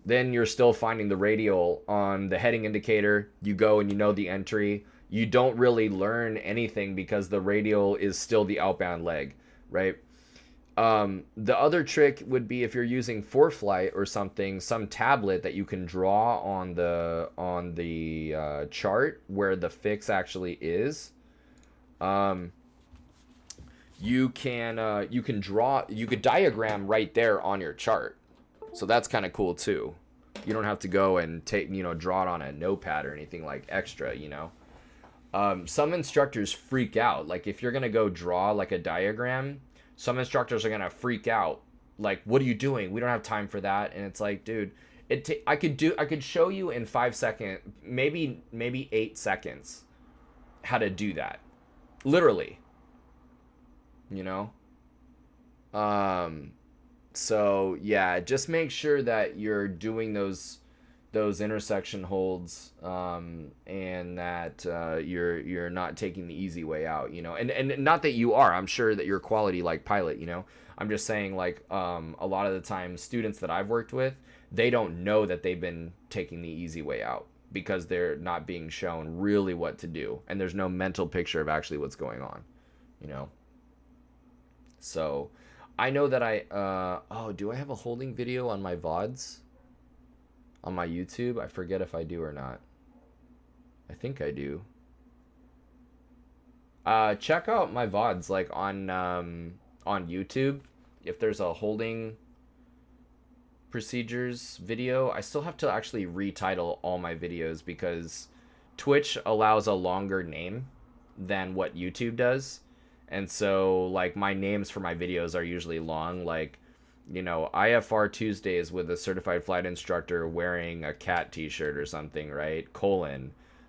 Then you're still finding the radial on the heading indicator. You go and you know the entry. You don't really learn anything because the radial is still the outbound leg, right? The other trick would be if you're using ForeFlight or something, some tablet that you can draw on the chart where the fix actually is. You could diagram right there on your chart. So that's kind of cool too. You don't have to go and draw it on a notepad or anything like extra, you know. Some instructors freak out. Like if you're going to go draw like a diagram, some instructors are going to freak out. Like, what are you doing? We don't have time for that. And it's like, dude, I could show you in 5 seconds, maybe 8 seconds how to do that. Literally. You know? So yeah, just make sure that you're doing those intersection holds, and that you're not taking the easy way out, you know, and not that you are. I'm sure that you're a quality like pilot, you know. I'm just saying, like, a lot of the time students that I've worked with, they don't know that they've been taking the easy way out because they're not being shown really what to do, and there's no mental picture of actually what's going on, you know. So I know that do I have a holding video on my VODs? On my YouTube? I forget if I do or not. I think I do. Check out my VODs, like, on YouTube. If there's a holding procedures video, I still have to actually retitle all my videos because Twitch allows a longer name than what YouTube does. And so, like, my names for my videos are usually long, like, you know, IFR Tuesdays with a certified flight instructor wearing a cat t-shirt or something, right?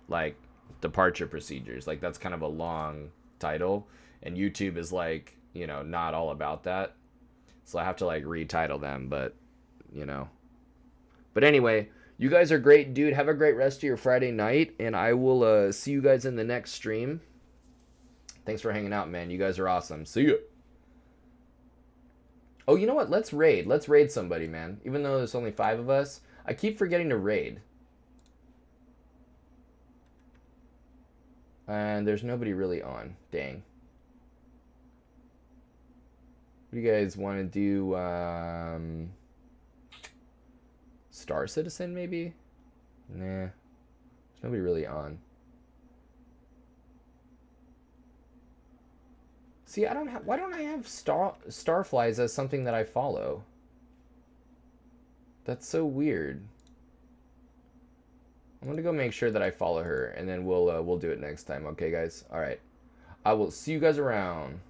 Like, departure procedures. Like, that's kind of a long title. And YouTube is, like, you know, not all about that. So I have to, like, retitle them, but, you know. But anyway, you guys are great, dude. Have a great rest of your Friday night, and I will see you guys in the next stream. Thanks for hanging out, man. You guys are awesome. See ya. Oh, you know what? Let's raid. Let's raid somebody, man. Even though there's only 5 of us, I keep forgetting to raid. And there's nobody really on. Dang. What do you guys want to do? Star Citizen, maybe? Nah. There's nobody really on. See, why don't I have Starflies as something that I follow? That's so weird. I'm gonna go make sure that I follow her, and then we'll do it next time. Okay, guys? All right. I will see you guys around.